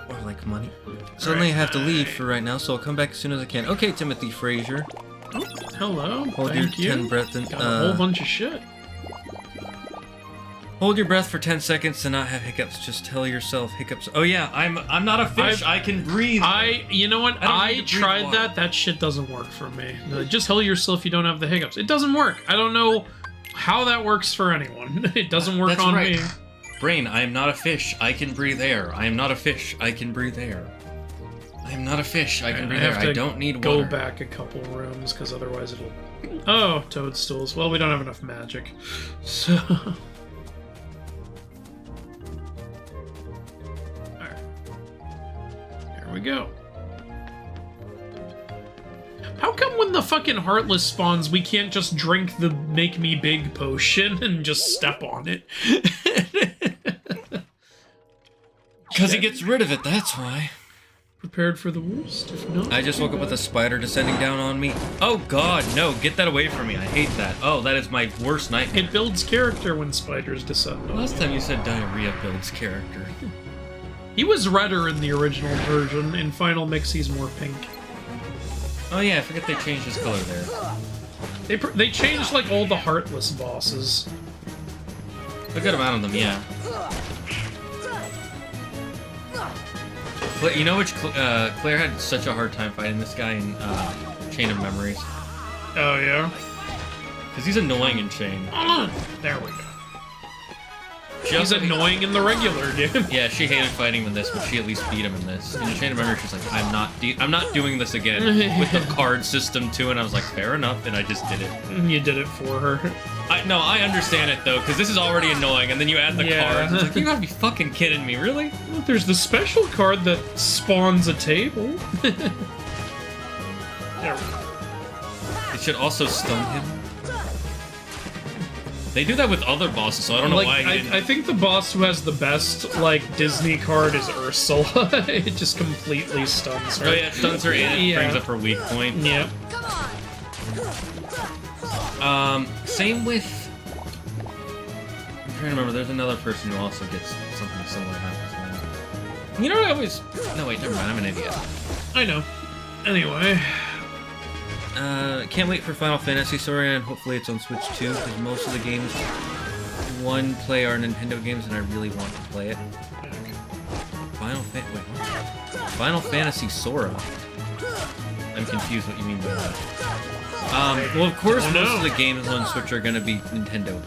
Or like money. Suddenly I have to leave for right now, so I'll come back as soon as I can. Okay, Timothy Frazier. Oh, hello. Hold Thank your you. 10 breath and Got a whole bunch of shit. Hold your breath for 10 seconds to not have hiccups. Just tell yourself hiccups. Oh yeah, I'm not a fish. I can breathe. You know what? I tried that. That shit doesn't work for me. Just tell yourself you don't have the hiccups. It doesn't work. I don't know how that works for anyone. It doesn't work on me. Brain, I am not a fish. I can breathe air. I am not a fish. I can breathe air. I am not a fish. I can breathe air. I don't need water. Go back a couple rooms because otherwise it'll. Oh, toadstools. Well, we don't have enough magic, so. Alright. Here we go. How come when the fucking Heartless spawns, we can't just drink the Make Me Big potion and just step on it? Because he gets rid of it, that's why. Prepared for the worst, if not. I just woke up with a spider descending down on me. Oh god, no, get that away from me. I hate that. Oh, that is my worst nightmare. It builds character when spiders descend on Last time you said diarrhea builds character. He was redder in the original version. In Final Mix, he's more pink. Oh yeah, I forget they changed his color there. They changed like all the Heartless bosses. A good amount of them, yeah. You know which Claire had such a hard time fighting this guy in Chain of Memories? Oh yeah? Because he's annoying in Chain. There we go. He's annoying in the regular game. Yeah, she hated fighting him in this, but she at least beat him in this. In Chain of Memories, she's like, I'm not doing this again. With the card system too, and I was like, fair enough, and I just did it. You did it for her. I understand it though, because this is already annoying, and then you add the cards. It's like, you gotta be fucking kidding me, really? Well, there's the special card that spawns a table. There we go. It should also stun him. They do that with other bosses, so I don't know like, why he didn't... I think the boss who has the best, like, Disney card is Ursula. It just completely stuns her. Oh yeah, it stuns her and it brings up her weak point. Yep. Same with... I'm trying to remember, there's another person who also gets something similar happens. You know what I always... No, wait, never mind, I'm an idiot. I know. Anyway... Can't wait for Final Fantasy Story, and hopefully it's on Switch too, because most of the games play are Nintendo games, and I really want to play it. Final Fantasy Sora. I'm confused what you mean by that. Well, of course, most of the games on Switch are going to be Nintendo.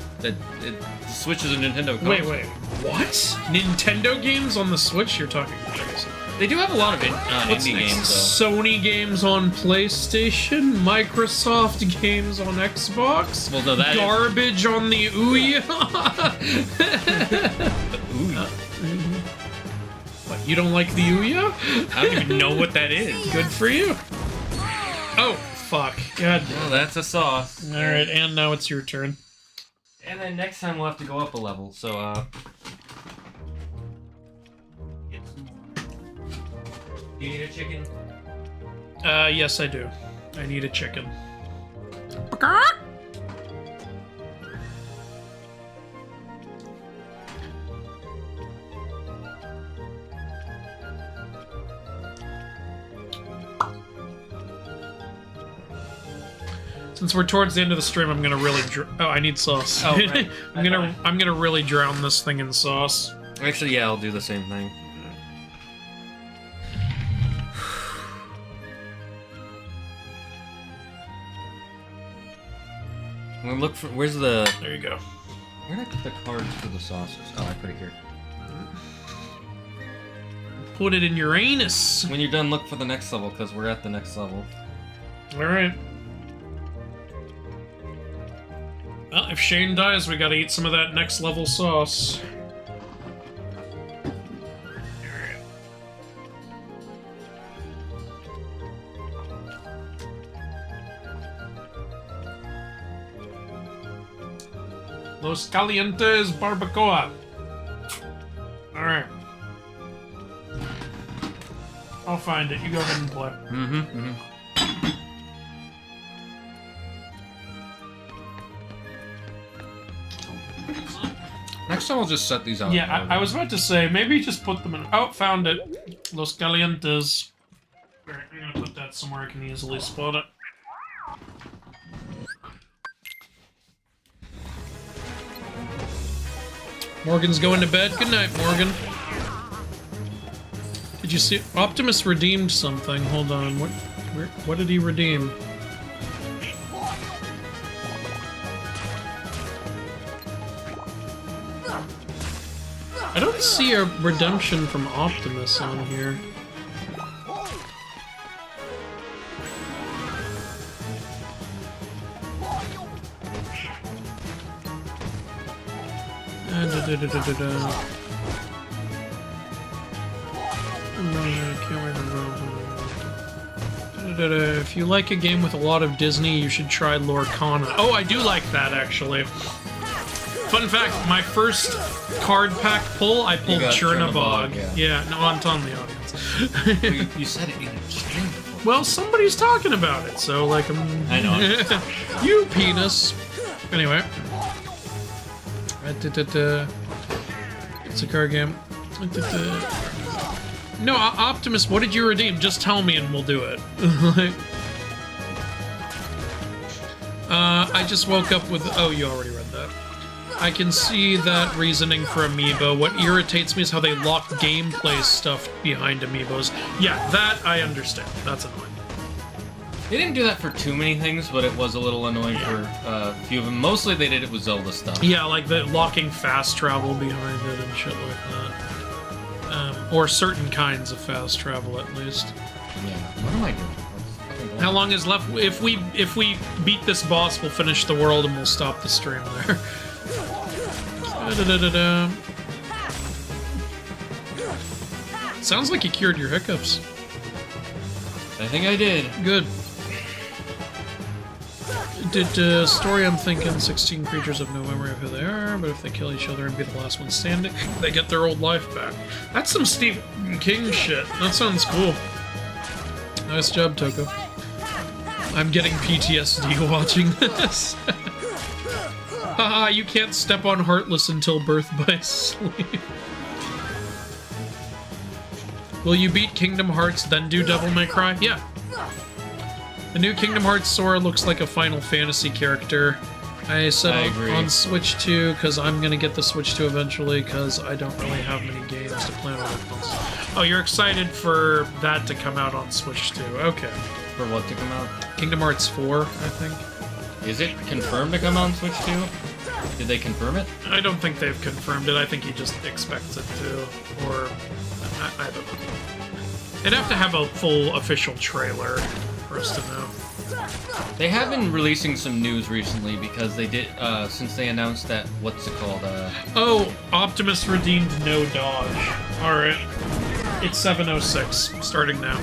Switch is a Nintendo console. Wait, what? Nintendo games on the Switch? You're talking crazy. They do have a lot of indie games, though. Sony games on PlayStation, Microsoft games on Xbox, well, no, that garbage on the Ouya. The Ouya? What, you don't like the Ouya? I don't even know what that is. Good for you. Oh, fuck. God. Well, that's a sauce. Alright, and now it's your turn. And then next time we'll have to go up a level, so, Do you need a chicken? Yes, I do. I need a chicken. Since we're towards the end of the stream, I'm gonna really I need sauce. Oh, right. I'm gonna really drown this thing in sauce. Actually, yeah, I'll do the same thing. I'm gonna look for... Where's the... There you go. Where did I put the cards for the sauces? Oh, I put it here. Put it in your anus. When you're done, look for the next level, because we're at the next level. Alright. Well, if Shane dies, we gotta eat some of that next level sauce. Los Calientes Barbacoa. Alright. I'll find it. You go ahead and play. Next time I'll just set these out. Yeah, I was about to say, maybe just put them in... Oh, found it. Los Calientes. Alright, I'm gonna put that somewhere I can easily spot it. Morgan's going to bed. Good night, Morgan. Did you see? Optimus redeemed something. Hold on. What did he redeem? I don't see a redemption from Optimus on here. If you like a game with a lot of Disney, you should try Lorcana. Oh, I do like that, actually. Fun fact, my first card pack pull, I pulled Chernabog. Yeah, no, I'm telling the audience. You said it in a stream. Well, somebody's talking about it, so, like, I know. You penis. Anyway. It's a card game. No, Optimus, what did you redeem? Just tell me and we'll do it. I just woke up with... Oh, you already read that. I can see that reasoning for Amiibo. What irritates me is how they lock gameplay stuff behind Amiibos. Yeah, that I understand. That's annoying. They didn't do that for too many things, but it was a little annoying for a few of them. Mostly they did it with Zelda stuff. Yeah, like the locking fast travel behind it and shit like that. Or certain kinds of fast travel, at least. Yeah. What am I doing? How long is left? If we beat this boss, we'll finish the world and we'll stop the stream there. Sounds like you cured your hiccups. I think I did. Good. Story, I'm thinking 16 creatures have no memory of who they are, but if they kill each other and be the last one standing, they get their old life back. That's some Stephen King shit. That sounds cool. Nice job, Toko. I'm getting PTSD watching this. Haha, you can't step on Heartless until Birth by Sleep. Will you beat Kingdom Hearts, then do Devil May Cry? Yeah. The new Kingdom Hearts Sora looks like a Final Fantasy character. I said on Switch 2, because I'm going to get the Switch 2 eventually, because I don't really have many games to play on it. Oh, you're excited for that to come out on Switch 2. Okay. For what to come out? Kingdom Hearts 4, I think. Is it confirmed to come out on Switch 2? Did they confirm it? I don't think they've confirmed it. I think he just expects it to. Or, I don't know. They'd have to have a full official trailer for us to know. They have been releasing some news recently because they did, since they announced that, what's it called? Oh, Optimus redeemed no dodge. Alright. It's 7:06, starting now.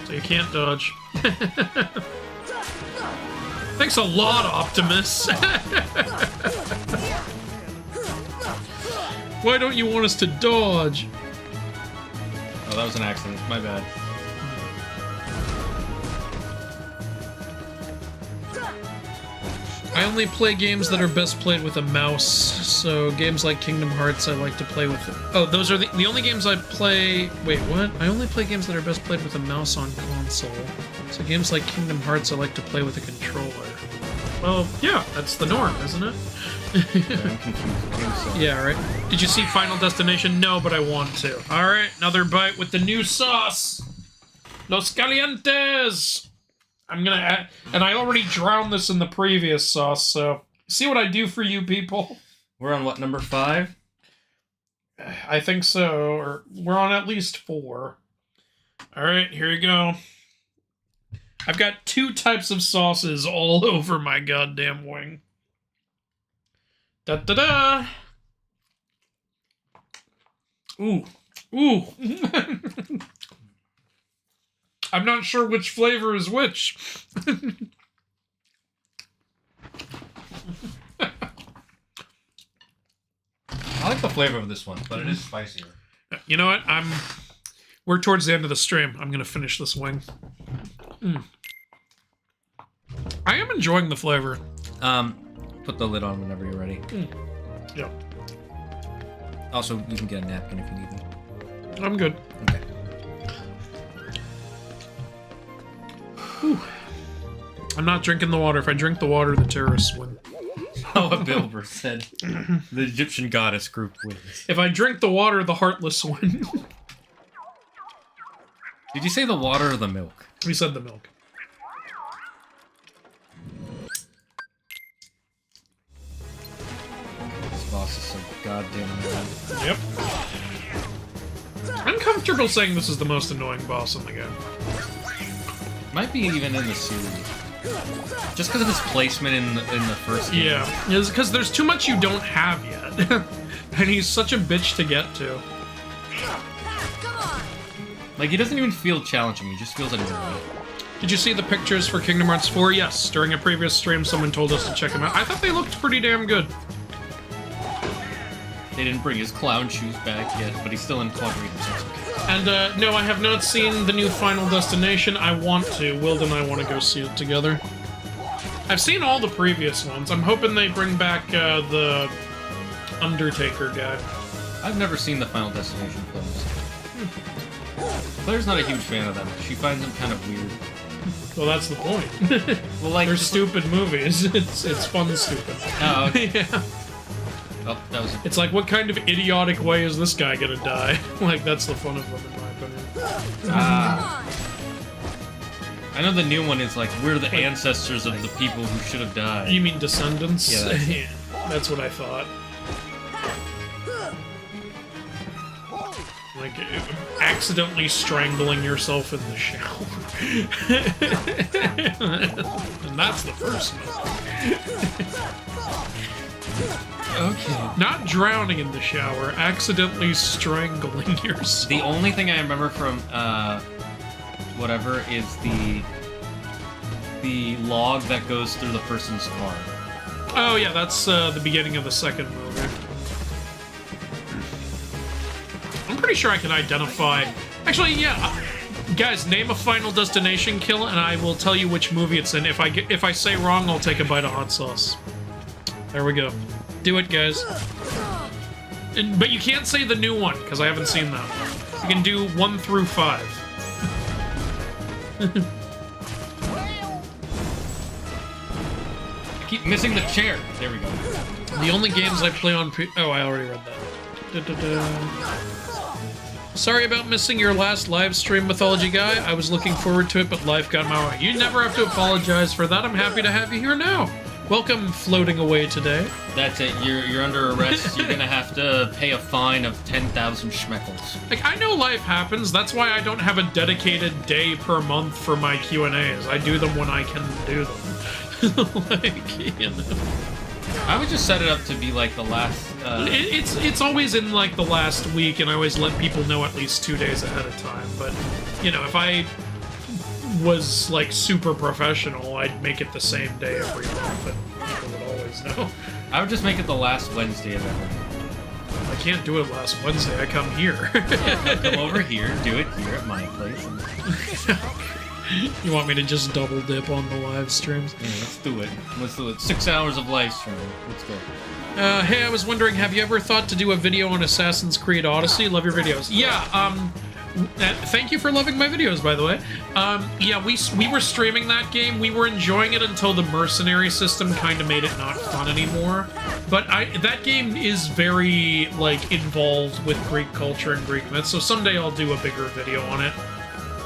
So you can't dodge. Thanks a lot, Optimus! Why don't you want us to dodge? Oh, that was an accident. My bad. I only play games that are best played with a mouse, so games like Kingdom Hearts I like to play with... Oh, those are the only games I play... Wait, what? I only play games that are best played with a mouse on console. So games like Kingdom Hearts I like to play with a controller. Well, yeah, that's the norm, isn't it? I'm confused. Yeah, right. Did you see Final Destination? No, but I want to. Alright, another bite with the new sauce! Los Calientes! I'm gonna add... And I already drowned this in the previous sauce, so... See what I do for you people? We're on what, number 5? I think so, or... We're on at least 4. Alright, here you go. I've got 2 types of sauces all over my goddamn wing. Da-da-da! Ooh. Ooh. I'm not sure which flavor is which. I like the flavor of this one, but it is spicier. You know what? We're towards the end of the stream. I'm gonna finish this wing. I am enjoying the flavor. Put the lid on whenever you're ready. Yeah. Also, you can get a napkin if you need one. I'm good. Okay. Whew. I'm not drinking the water. If I drink the water, the terrorists win. Oh, a Bilber said. The Egyptian goddess group wins. If I drink the water, the heartless win. Did you say the water or the milk? We said the milk. This boss is so goddamn bad. Yep. I'm comfortable saying this is the most annoying boss in the game. Might be even in the series. Just because of his placement in the first game. Yeah, it's because there's too much you don't have yet. And he's such a bitch to get to. Like, he doesn't even feel challenging, he just feels annoying. Did you see the pictures for Kingdom Hearts 4? Yes, during a previous stream someone told us to check them out. I thought they looked pretty damn good. They didn't bring his clown shoes back yet, but he's still in quadritum, so it's okay. And, no, I have not seen the new Final Destination. I want to. Wild and I want to go see it together. I've seen all the previous ones. I'm hoping they bring back, the Undertaker guy. I've never seen the Final Destination films. Claire's not a huge fan of them. She finds them kind of weird. Well, that's the point. Well, like, they're stupid movies. It's fun stupid. Oh, okay. Yeah. Oh, that was... It's like, what kind of idiotic way is this guy gonna die? Like, that's the fun of them, in my opinion. I know the new one is like, we're the ancestors of the people who should have died. You mean Descendants? Yeah, that's, yeah, that's what I thought. Like, accidentally strangling yourself in the shower. And that's the first one. Okay. Not drowning in the shower, accidentally strangling yourself. The only thing I remember from whatever is the log that goes through the person's card. Oh yeah, that's the beginning of the second movie. I'm pretty sure I can identify. Actually, yeah. Guys, name a Final Destination kill, and I will tell you which movie it's in. If I say wrong, I'll take a bite of hot sauce. There we go. Do it, guys. But you can't say the new one because I haven't seen that. You can do 1 through 5. I keep missing the chair. There we go. The only games I play on oh, I already read that. Sorry about missing your last live stream, Mythology Guy. I was looking forward to it, but life got in my way. You never have to apologize for that. I'm happy to have you here now. Welcome, floating away today. That's it. You're under arrest. You're gonna have to pay a fine of 10,000 schmeckles. Like, I know life happens. That's why I don't have a dedicated day per month for my Q&As. I do them when I can do them. Like, you know. I would just set it up to be like the last. It's always in like the last week, and I always let people know at least 2 days ahead of time. But you know, if I was like super professional, I'd make it the same day every month, and people would always know. I would just make it the last Wednesday of every month. I can't do it last Wednesday. I come here. Come over here, do it here at my place. You want me to just double dip on the live streams? Yeah, let's do it. Let's do it. 6 hours of live streaming. Let's go. Hey, I was wondering, have you ever thought to do a video on Assassin's Creed Odyssey? Love your videos. Yeah, thank you for loving my videos, by the way. Yeah, we were streaming that game. We were enjoying it until the mercenary system kind of made it not fun anymore. But that game is very, like, involved with Greek culture and Greek myths, so someday I'll do a bigger video on it.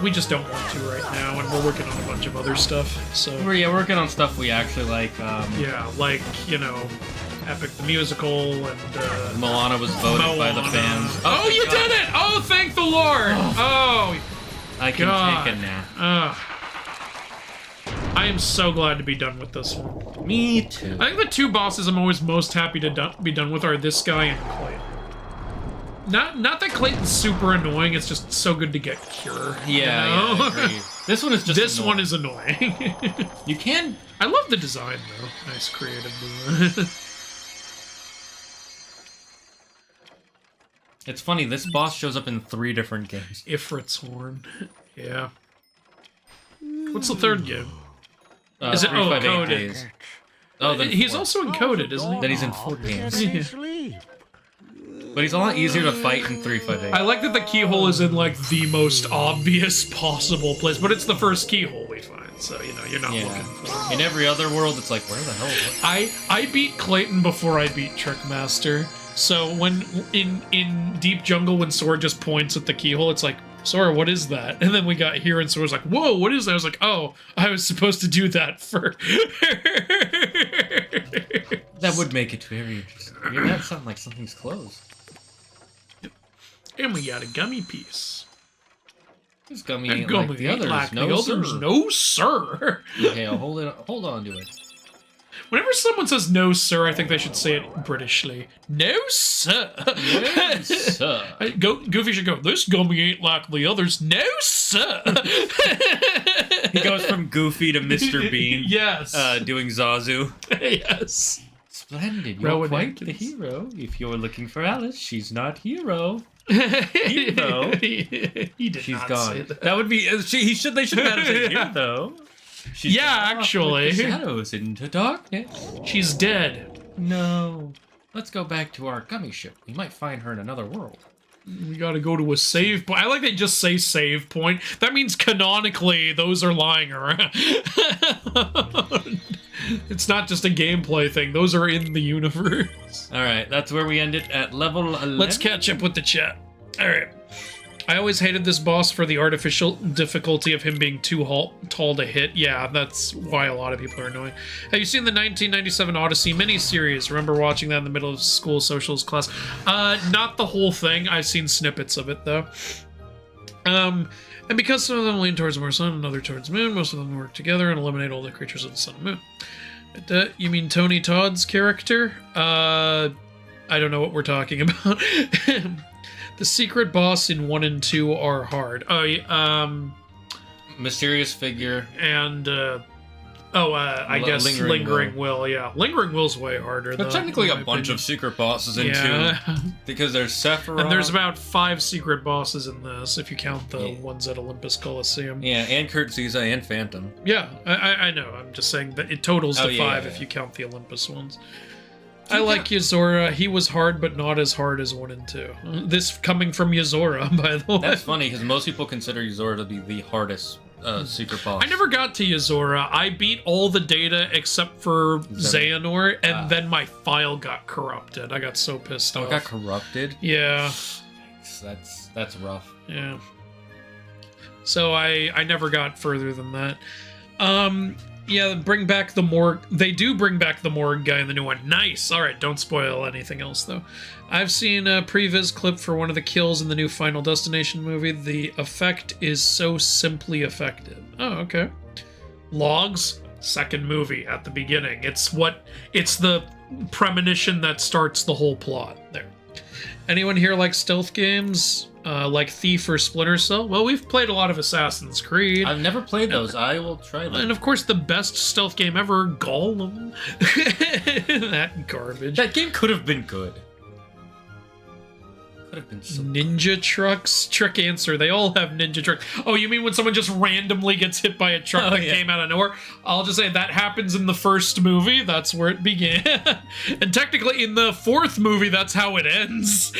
We just don't want to right now, and we're working on a bunch of other stuff, so... We're working on stuff we actually like, Yeah, like, you know, Epic the Musical, and, Moana was voted by the fans. Oh, you did it! Oh, thank the Lord! Oh, I can take a nap. I am so glad to be done with this one. Me too. I think the 2 bosses I'm always most happy to be done with are this guy and Clayton. Not that Clayton's super annoying, it's just so good to get Cure. Yeah, you know? yeah, I agree. This one is just This annoying. one is annoying. You can... I love the design, though. Nice creative design. It's funny, this boss shows up in 3 different games. Ifrit's Horn. Yeah. What's the third game? Is it 358 Days? Oh, then he's also encoded, isn't he? Then he's in 4 games. Yeah. But he's a lot easier to fight in 358. I like that the keyhole is in, like, the most obvious possible place, but it's the first keyhole we find, so, you know, you're not looking for it. In every other world, it's like, where the hell is it? I beat Clayton before I beat Trickmaster, so when, in Deep Jungle, when Sora just points at the keyhole, it's like, Sora, what is that? And then we got here, and Sora's like, whoa, what is that? I was like, oh, I was supposed to do that for... That would make it very interesting. I mean, that sounds like something's closed. And we got a gummy piece. This gummy ain't like the others. No, sir. No, sir. Okay, I'll hold on to it. Whenever someone says no, sir, I think they should say it Britishly. No, sir. No, sir. Goofy should go, this gummy ain't like the others. No, sir. He goes from Goofy to Mr. Bean. Yes. Doing Zazu. Yes. Splendid. You're quite the hero. If you're looking for Alice, she's not hero. Hero. He did She's not gone. say that. That would be. They should have had him say hero. She's actually. With the shadows into darkness. She's dead. No. Let's go back to our gummy ship. We might find her in another world. We gotta go to a save point. I like they just say save point. That means canonically those are lying around. It's not just a gameplay thing. Those are in the universe. Alright, that's where we end it at level 11. Let's catch up with the chat. Alright. I always hated this boss for the artificial difficulty of him being too tall to hit. Yeah, that's why a lot of people are annoying. Have you seen the 1997 Odyssey miniseries? Remember watching that in the middle of school socials class? Not the whole thing. I've seen snippets of it, though. And because some of them lean towards more sun and other towards moon, most of them work together and eliminate all the creatures of the sun and moon. You mean Tony Todd's character? I don't know what we're talking about. The secret boss in 1 and 2 are hard. Mysterious figure. And, I guess Lingering Will, yeah. Lingering Will's way harder, But though. technically a bunch of secret bosses in two. Because there's Sephiroth. And there's about 5 secret bosses in this, if you count the ones at Olympus Coliseum. Yeah, and Kurt Ziza and Phantom. Yeah, I know. I'm just saying that it totals to 5 if you count the Olympus ones. I like Yozora. He was hard, but not as hard as 1 and 2. This coming from Yozora, by the way. That's funny, because most people consider Yozora to be the hardest secret boss. I never got to Yozora. I beat all the data except for Xehanort, and then my file got corrupted. I got so pissed off. It got corrupted? Yeah. That's rough. Yeah. So I never got further than that. Yeah, bring back the morgue. They do bring back the morgue guy in the new one. Nice. All right, don't spoil anything else, though. I've seen a previs clip for one of the kills in the new Final Destination movie. The effect is so simply effective. Oh, okay. Logs, second movie at the beginning. It's the premonition that starts the whole plot there. Anyone here like stealth games? Like Thief or Splinter Cell? Well, we've played a lot of Assassin's Creed. I've never played those. I will try them. And of course, the best stealth game ever, Gollum. That garbage. That game could have been good. Could have been so Ninja trucks? Trick answer. They all have ninja trucks. Oh, you mean when someone just randomly gets hit by a truck that came out of nowhere? I'll just say that happens in the first movie. That's where it began. And technically, in the 4th movie, that's how it ends.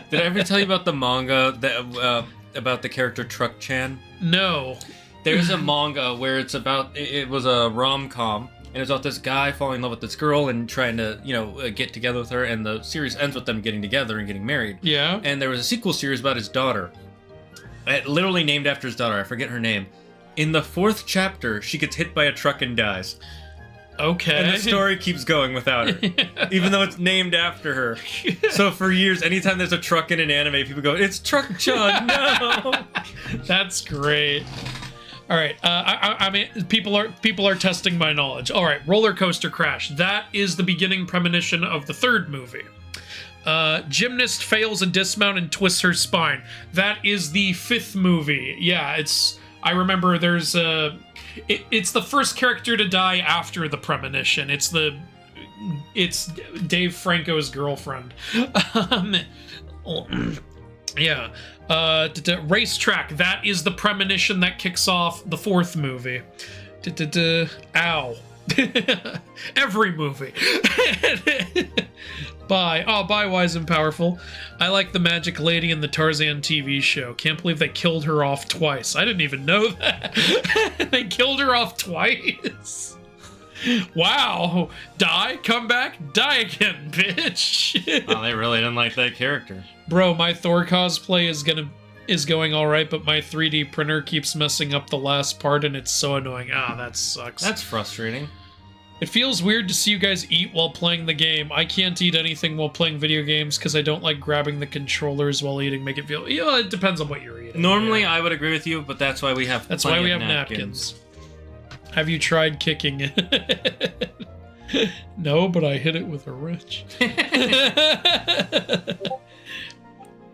Did I ever tell you about the manga that about the character Truck Chan? No. There's a manga where it's about it was a rom-com, and it's about this guy falling in love with this girl and trying to get together with her, and the series ends with them getting together and getting married. Yeah. And there was a sequel series about his daughter, literally named after his daughter. I forget her name. In the 4th chapter, she gets hit by a truck and dies. Okay. And the story keeps going without her, even though it's named after her. So for years, anytime there's a truck in an anime, people go, "It's Truck Chun!" No. That's great. All right. I mean, people are testing my knowledge. All right. Roller Coaster Crash. That is the beginning premonition of the 3rd movie. Gymnast fails a dismount and twists her spine. That is the 5th movie. Yeah, I remember there's it's the first character to die after the premonition. It's Dave Franco's girlfriend. Yeah. Racetrack. That is the premonition that kicks off the 4th movie. Ow. Every movie. Bye. Oh, bye, Wise and Powerful. I like the Magic Lady in the Tarzan TV show. Can't believe they killed her off twice. I didn't even know that. They killed her off twice. Wow. Die, come back, die again, bitch. Oh, they really didn't like that character. Bro, my Thor cosplay is going all right, but my 3D printer keeps messing up the last part, and it's so annoying. Ah, that sucks. That's frustrating. It feels weird to see you guys eat while playing the game. I can't eat anything while playing video games because I don't like grabbing the controllers while eating. Make it feel... it depends on what you're eating. Normally, I would agree with you, but that's why we have napkins. Have you tried kicking it? No, but I hit it with a wrench.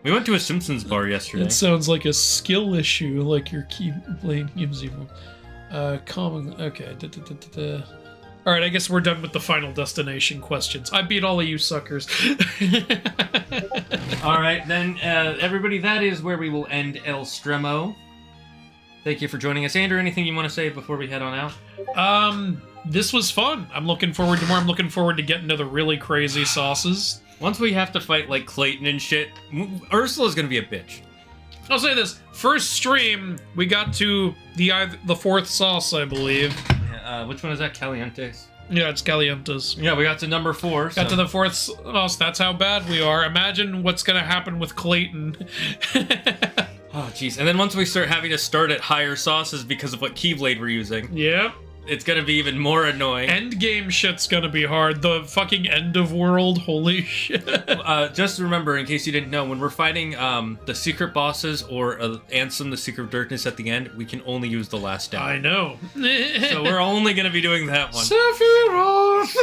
We went to a Simpsons bar yesterday. It sounds like a skill issue, like your Keyblade gives you. Okay. All right, I guess we're done with the Final Destination questions. I beat all of you suckers. All right, then, everybody, that is where we will end El Stremo. Thank you for joining us. Andrew, anything you want to say before we head on out? This was fun. I'm looking forward to more. I'm looking forward to getting to the really crazy sauces. Once we have to fight, like, Clayton and shit, Ursula's gonna be a bitch. I'll say this. First stream, we got to the 4th sauce, I believe. Which one is that? Calientes? Yeah, it's Calientes. Yeah, we got to number 4. Got to the 4th sauce. That's how bad we are. Imagine what's gonna happen with Clayton. Oh, jeez. And then once we start having to start at higher sauces because of what Keyblade we're using. Yep. It's gonna be even more annoying. End game shit's gonna be hard. The fucking end of world, holy shit. Just remember, in case you didn't know, when we're fighting the secret bosses or Ansem, the Secret of Darkness at the end, we can only use the last down. I know. So we're only gonna be doing that one. Sephiroth!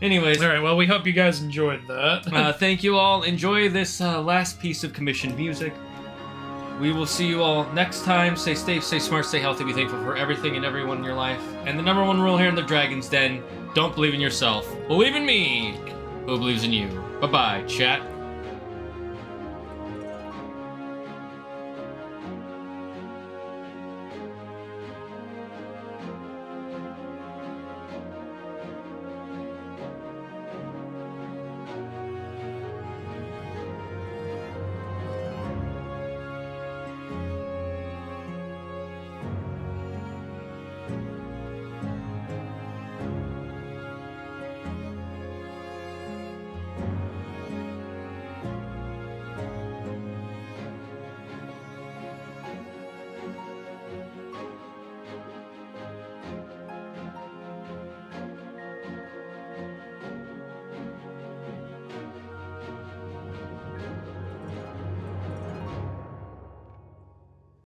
Anyways. All right, well, we hope you guys enjoyed that. Thank you all. Enjoy this last piece of commissioned music. We will see you all next time. Stay safe, stay smart, stay healthy. Be thankful for everything and everyone in your life. And the number one rule here in the Dragon's Den, don't believe in yourself. Believe in me, who believes in you. Bye-bye, chat.